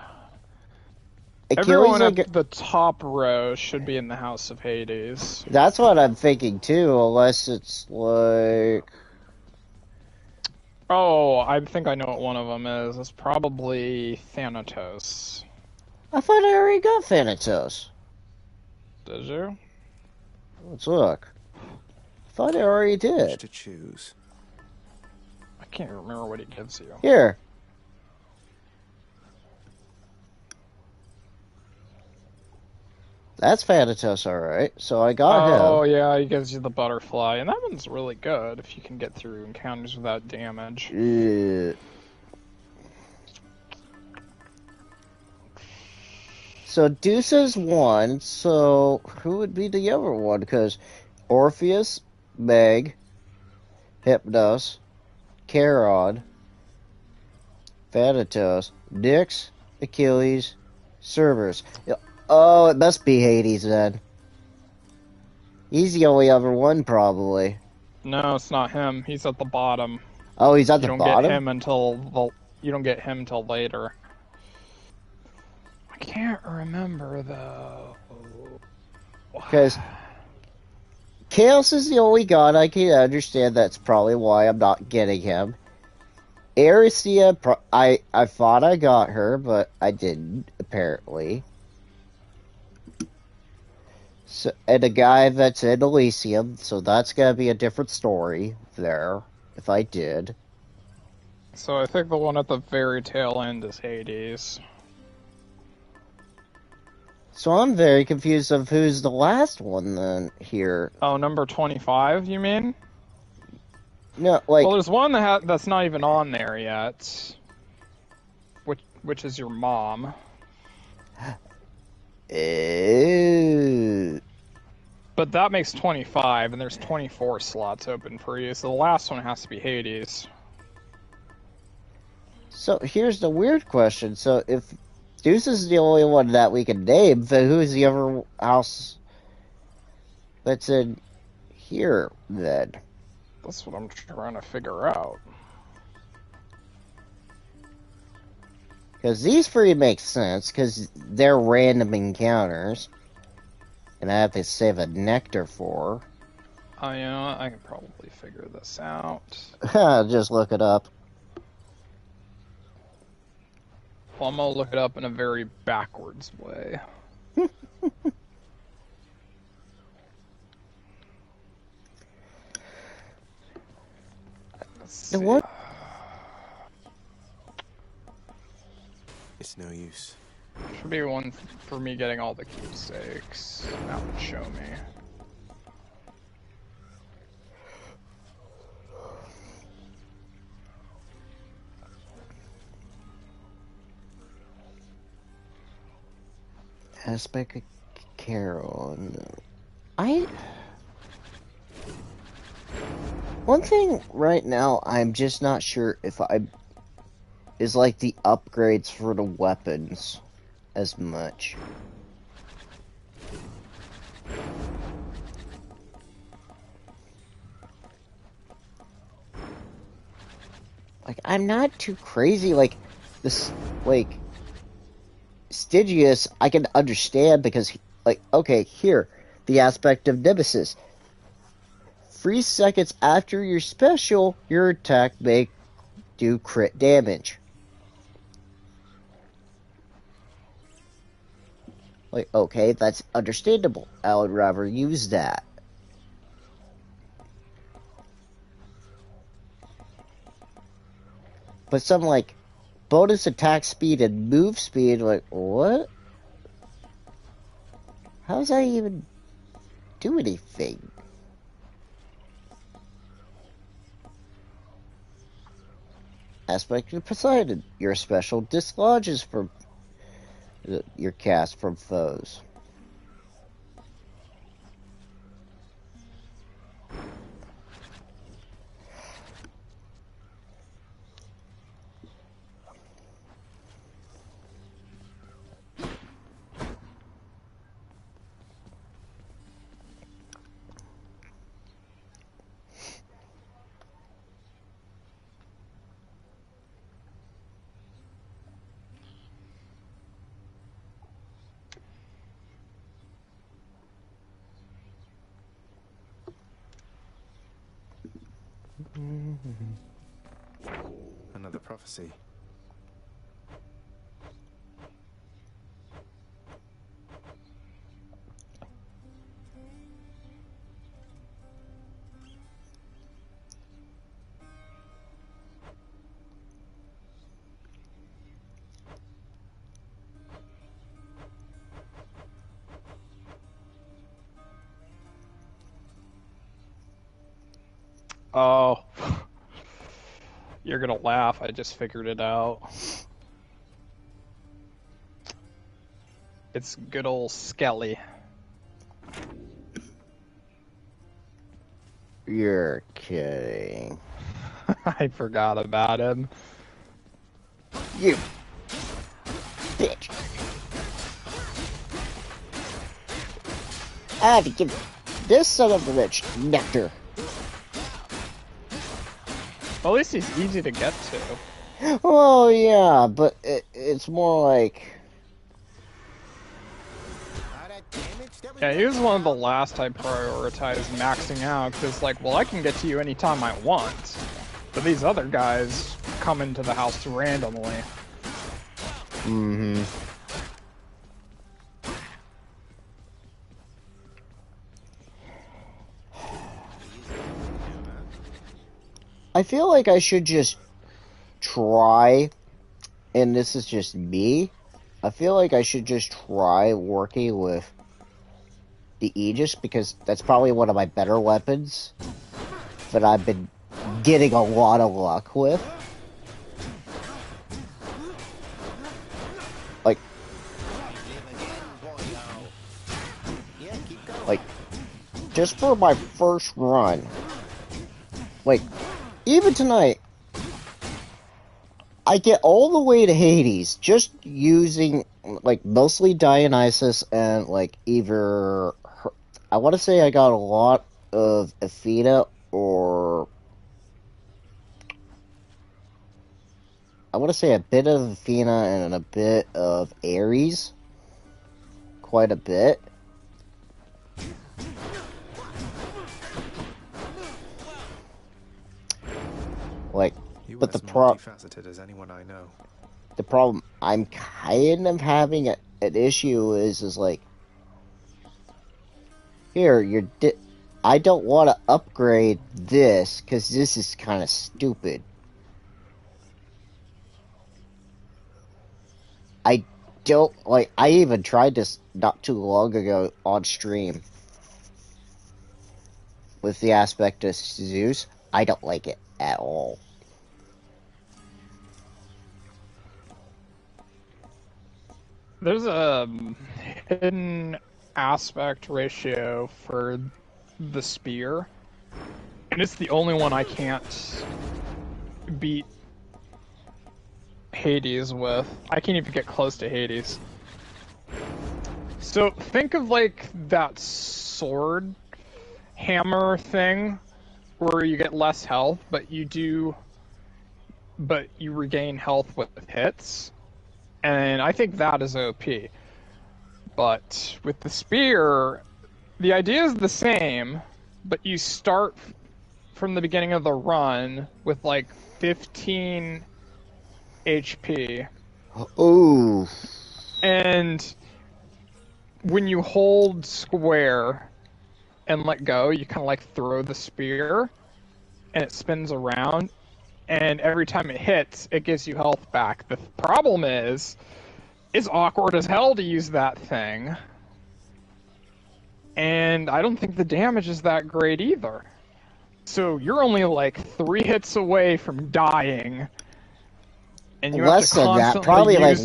Achilles, everyone at the top row should be in the House of Hades. That's what I'm thinking too, unless it's like... Oh, I think I know what one of them is. It's probably Thanatos. I thought I already got Thanatos. Did you? Let's look. I thought I already did. To choose. I can't remember what he gives you. Here. That's Thanatos, alright. So I got him. Oh, yeah, he gives you the butterfly. And that one's really good if you can get through encounters without damage. So Deuce's one, so who would be the other one? Because Orpheus, Meg, Hypnos, Charon, Thanatos, Nyx, Achilles, Cerberus. Oh, it must be Hades then. He's the only other one, probably. No, it's not him. He's at the bottom. Oh, he's at the bottom? You don't get him until later. I can't remember, though. Because Chaos is the only god I can understand. That's probably why I'm not getting him. Aristia, I thought I got her, but I didn't, apparently. So, and a guy that's in Elysium, so that's gonna be a different story there, if I did. So I think the one at the very tail end is Hades. So I'm very confused of who's the last one then here. Oh, number 25, you mean? No, like... Well, there's one that's not even on there yet. Which is your mom. But that makes 25, and there's 24 slots open for you, so the last one has to be Hades. So here's the weird question. So if Deuce is the only one that we can name, then who's the other house that's in here, then? That's what I'm trying to figure out. Because these three make sense, because they're random encounters. And I have to save a nectar for. Oh, you know what? I can probably figure this out. Just look it up. Well, I'm gonna look it up in a very backwards way. The what? It's no use. Should be one for me getting all the keepsakes. That would show me. Aspect of Carol. One thing right now, I'm just not sure if is like the upgrades for the weapons as much. Like, I'm not too crazy, like, this, like, Stygius, I can understand because, like, okay, here, the aspect of Nemesis. 3 seconds after your special, your attack may do crit damage. Like, okay, that's understandable. I would rather use that. But some, like, bonus attack speed and move speed, like, what? How does that even do anything? Aspect of Poseidon. Your special dislodges from your cast from foes. Another prophecy. Oh. You're gonna laugh, I just figured it out. It's good old Skelly. You're kidding. I forgot about him. You bitch. I had to give this son of a bitch nectar. Well, at least he's easy to get to. Well, yeah, but it's more like... Yeah, he was one of the last I prioritized maxing out, because, like, well, I can get to you anytime I want. But these other guys come into the house randomly. Mm-hmm. I feel like I should just try, and this is just me, I feel like I should just try working with the Aegis, because that's probably one of my better weapons that I've been getting a lot of luck with. Like, just for my first run, like, even tonight, I get all the way to Hades just using, like, mostly Dionysus and, like, either... I want to say I got a lot of Athena or... I want to say a bit of Athena and a bit of Ares. Quite a bit. Like, but the multifaceted as anyone I know. The problem I'm kind of having an issue is like, here, I don't want to upgrade this, because this is kind of stupid. I don't like. I even tried this not too long ago on stream with the aspect of Zeus. I don't like it at all. There's a hidden aspect ratio for the spear, and it's the only one I can't beat Hades with. I can't even get close to Hades. So think of like that sword hammer thing where you get less health, but you regain health with hits. And I think that is OP. But with the spear, the idea is the same, but you start from the beginning of the run with like 15 HP. Ooh. And when you hold square and let go, you kind of like throw the spear and it spins around. And every time it hits, it gives you health back. The problem is, it's awkward as hell to use that thing. And I don't think the damage is that great either. So you're only like 3 hits away from dying. And you Less have to than that, probably like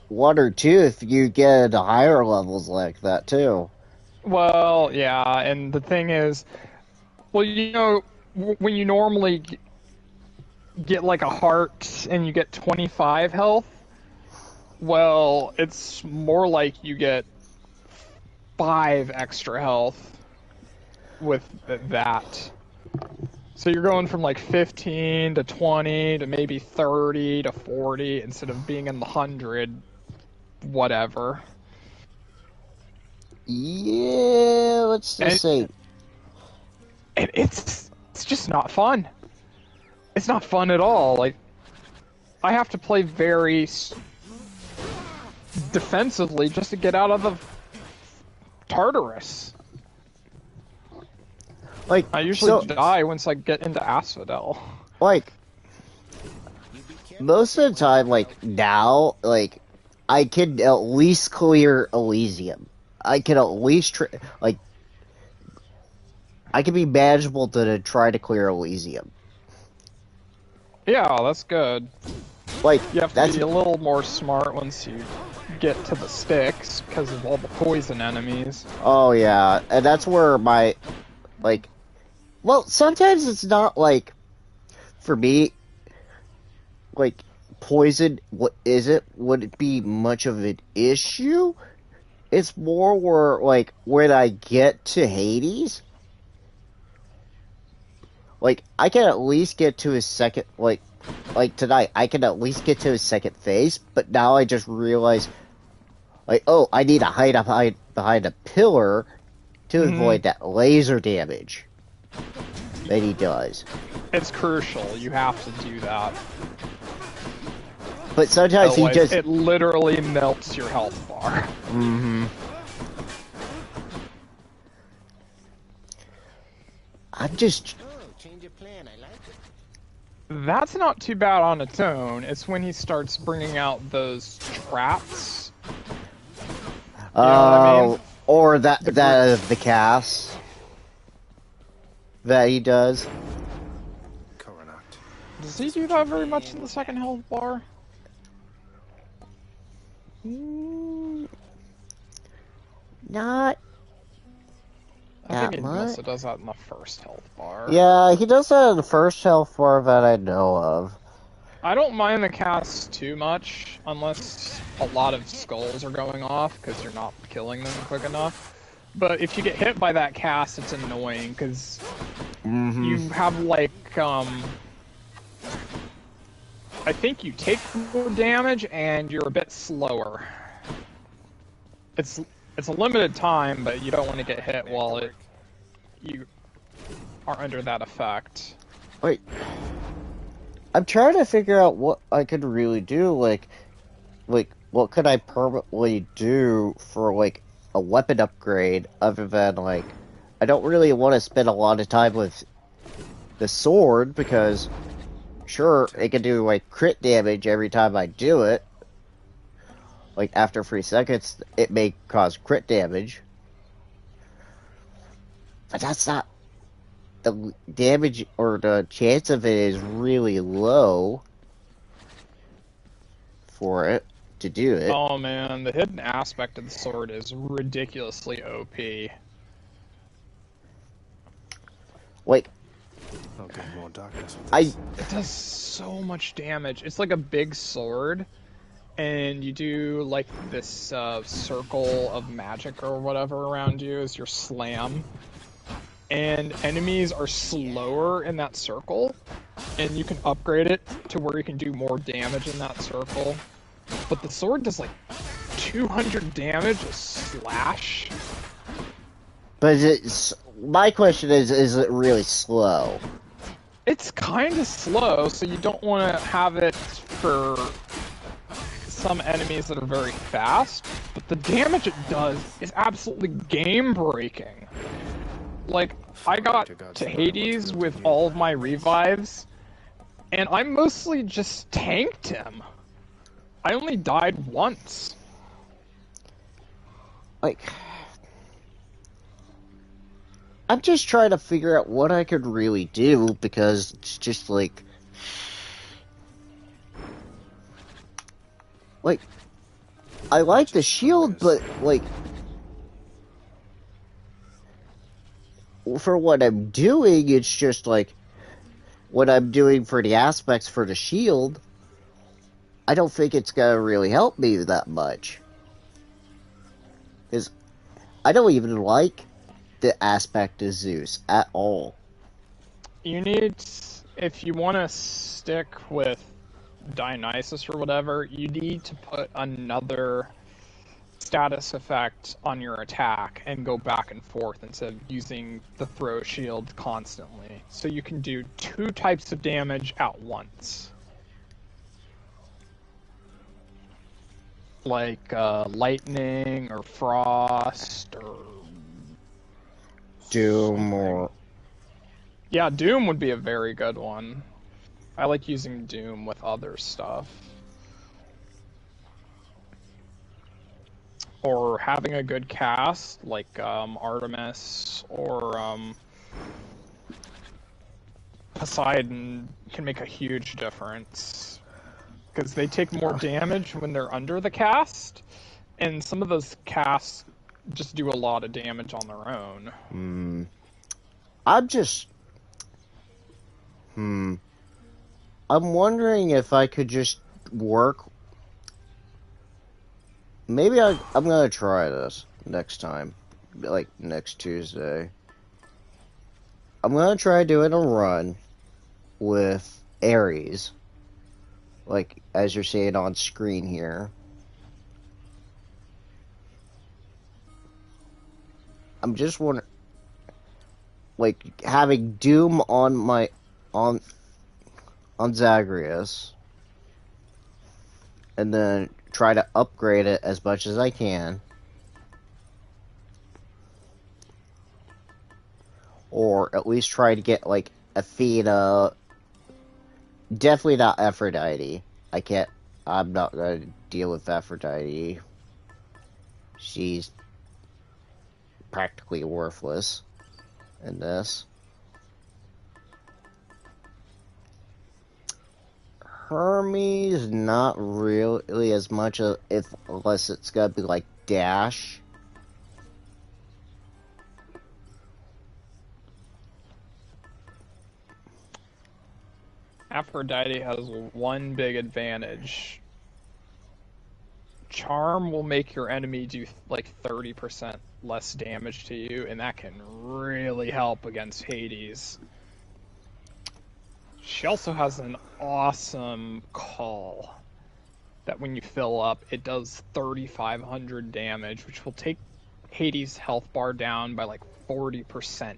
one or two if you get into higher levels like that too. Well, yeah, and the thing is, well, you know, when you normally get like a heart and you get 25 health, well, it's more like you get 5 extra health with that. So you're going from like 15 to 20 to maybe 30 to 40 instead of being in the 100 whatever. Yeah, let's just say. And it's just not fun. It's not fun at all. Like, I have to play very defensively just to get out of the Tartarus. Like, I usually die once I get into Asphodel. Like, most of the time, like, now, like, I can at least clear Elysium. I can at least, like, I can be manageable to try to clear Elysium. Yeah, that's good. Like, you have to be a little more smart once you get to the sticks because of all the poison enemies. Oh, yeah, and that's where my, like, well, sometimes it's not, like, for me, like, poison, what is it? Would it be much of an issue? It's more where, like, when I get to Hades, like, I can at least get to his second, like tonight, I can at least get to his second phase, but now I just realize, like, oh, I need to hide up behind a pillar to avoid that laser damage that he does. It's crucial, you have to do that. But sometimes otherwise, he just... it literally melts your health bar. Mm-hmm. I'm just... Change your plan, I like it. That's not too bad on its own. It's when he starts bringing out those traps. You know what I mean? Or the cast that he does. Does he do that very much in the second health bar? Not I think he much. also does that in the first health bar. Yeah, he does that in the first health bar that I know of. I don't mind the cast too much, unless a lot of skulls are going off, because you're not killing them quick enough. But if you get hit by that cast, it's annoying, because you have, like, I think you take more damage, and you're a bit slower. It's a limited time, but you don't want to get hit while you are under that effect. Wait. I'm trying to figure out what I could really do, like, what could I permanently do for, like, a weapon upgrade, other than, like, I don't really want to spend a lot of time with the sword, because, sure, it can do, like, crit damage every time I do it, Like, after 3 seconds, it may cause crit damage. But that's not... The damage or the chance of it is really low for it to do it. Oh man, the hidden aspect of the sword is ridiculously OP. Like, I'll get more darkness with this. It does so much damage. It's like a big sword, and you do like this circle of magic or whatever around you as your slam. And enemies are slower in that circle, and you can upgrade it to where you can do more damage in that circle. But the sword does like 200 damage a slash. But my question is it really slow? It's kind of slow, so you don't want to have it for some enemies that are very fast, but the damage it does is absolutely game-breaking. Like, I got to Hades with all of my revives, and I mostly just tanked him. I only died once. Like, I'm just trying to figure out what I could really do, because it's just like... Like, I like the shield, but, like... For what I'm doing, it's just like... What I'm doing for the aspects for the shield, I don't think it's gonna really help me that much. Because I don't even like the aspect of Zeus at all. You need, if you want to stick with Dionysus or whatever, you need to put another status effect on your attack and go back and forth instead of using the throw shield constantly. So you can do 2 types of damage at once. Like lightning or frost or Doom or... Yeah, Doom would be a very good one. I like using Doom with other stuff. Or having a good cast, like Artemis or Poseidon can make a huge difference. Because they take more damage when they're under the cast, and some of those casts just do a lot of damage on their own. I'm just... I'm wondering if I could just work... Maybe I'm gonna try this next time. Like, next Tuesday. I'm gonna try doing a run with Ares. Like, as you're seeing on screen here. I'm just wondering... Like, having Doom on my... on Zagreus. And then try to upgrade it as much as I can. Or at least try to get, like, Athena. Definitely not Aphrodite. I'm not gonna deal with Aphrodite. She's practically worthless in this. Hermes, not really as much unless it's gonna be like Dash. Aphrodite has one big advantage. Charm will make your enemy do like 30% less damage to you, and that can really help against Hades. She also has an awesome call that when you fill up, it does 3,500 damage, which will take Hades' health bar down by like 40%.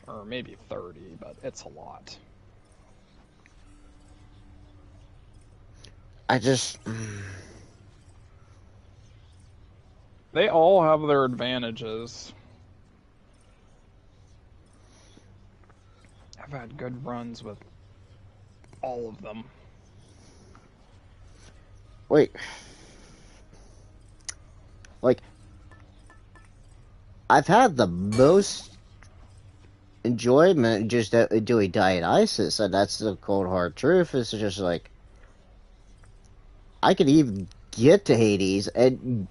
Or maybe 30, but it's a lot. They all have their advantages. I've had good runs with all of them. Wait. Like, I've had the most enjoyment just doing Dionysus, and that's the cold hard truth. It's just like, I could even get to Hades and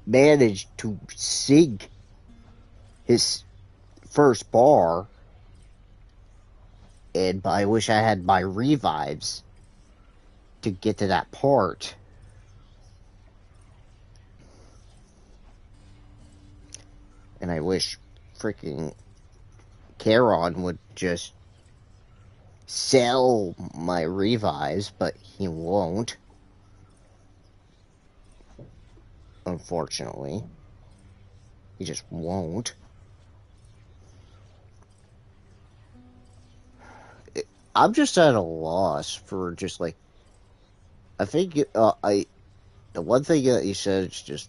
manage to sink his first bar, and I wish I had my revives to get to that part. And I wish freaking Charon would just sell my revives, but he won't. Unfortunately. He just won't. I'm just at a loss for just like, I think the one thing that you said is just,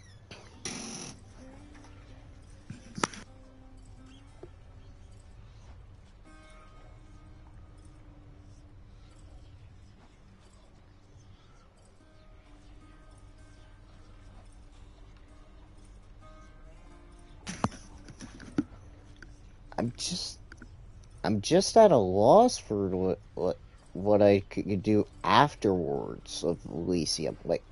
I'm just at a loss for what I could do afterwards of Elysium. Like,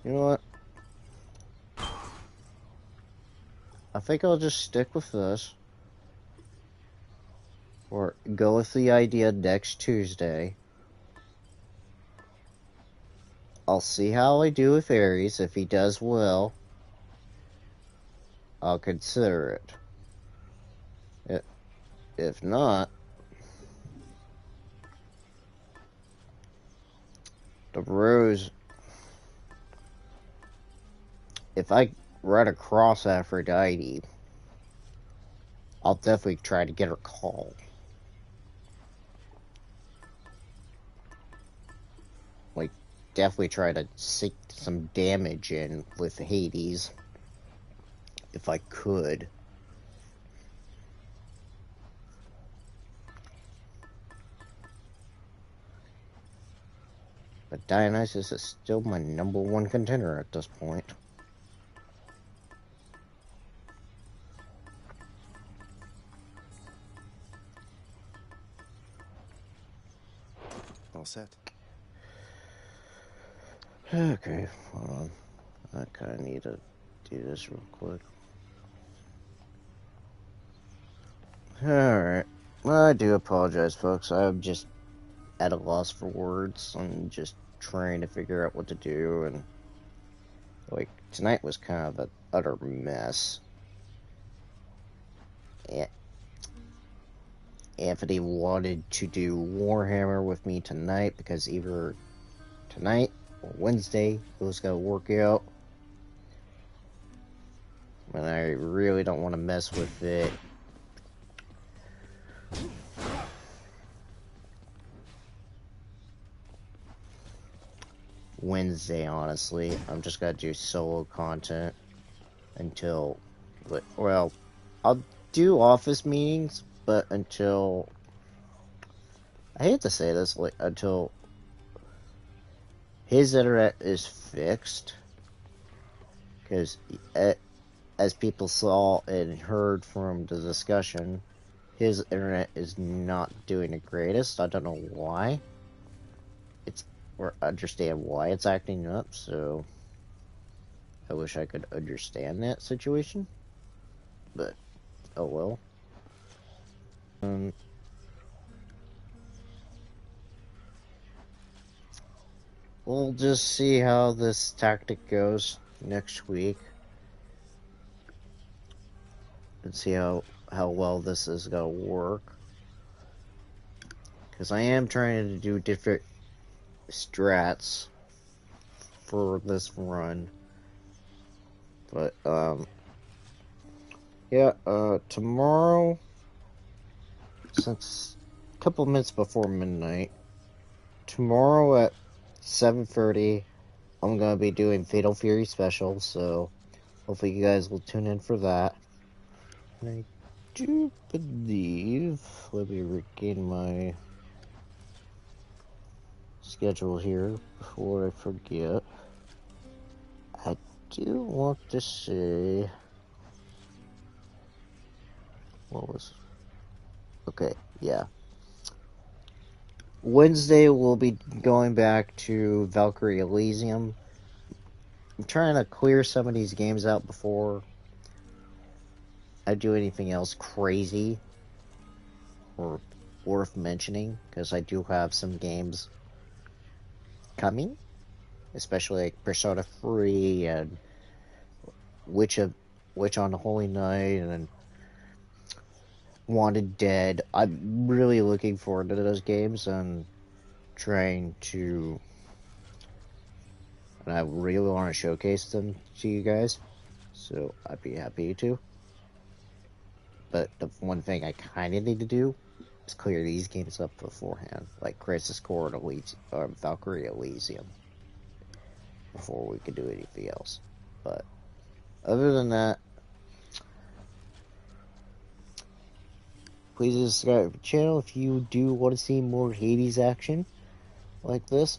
you know what? I think I'll just stick with this. Or go with the idea next Tuesday. I'll see how I do with Ares. If he does well, I'll consider it. If not, the Rose, if I run across Aphrodite, I'll definitely try to get her called. Like, definitely try to sink some damage in with Hades, if I could. But Dionysus is still my #1 contender at this point. All set. Okay, hold on. I kind of need to do this real quick. Alright. Well, I do apologize, folks. I'm just at a loss for words. I'm just trying to figure out what to do, and like, tonight was kind of an utter mess. Anthony wanted to do Warhammer with me tonight because either tonight or Wednesday it was going to work out. And I really don't want to mess with it. Wednesday, honestly. I'm just going to do solo content until, well, I'll do office meetings, but until, I hate to say this, like, until his internet is fixed, because as people saw and heard from the discussion, his internet is not doing the greatest. I don't know why. Or understand why it's acting up, so I wish I could understand that situation. But, oh well. We'll just see how this tactic goes next week. And see how well this is gonna work. Because I am trying to do different strats for this run. But, Yeah, tomorrow, since a couple minutes before midnight, tomorrow at 7:30, I'm gonna be doing Fatal Fury special, so hopefully you guys will tune in for that. And I do believe, let me regain my schedule here before I forget. I do want to say, what was, okay, yeah. Wednesday we'll be going back to Valkyrie Elysium. I'm trying to clear some of these games out before I do anything else crazy or worth mentioning, because I do have some games coming, especially like Persona 3 and Witch on the Holy Night and Wanted Dead. I'm really looking forward to those games and trying to, and I really want to showcase them to you guys, so I'd be happy to. But the one thing I kind of need to do is clear these games up beforehand, like Crisis Core and Valkyrie Elysium, before we can do anything else. But other than that, please subscribe to the channel if you do want to see more Hades action like this.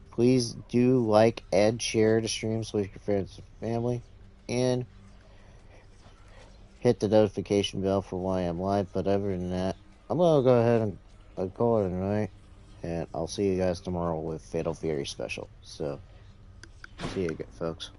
Please do like and share the streams with your friends and family, and hit the notification bell for when I'm live. But other than that, I'm gonna go ahead and call it a night, and I'll see you guys tomorrow with Fatal Fury special. So, see you, folks.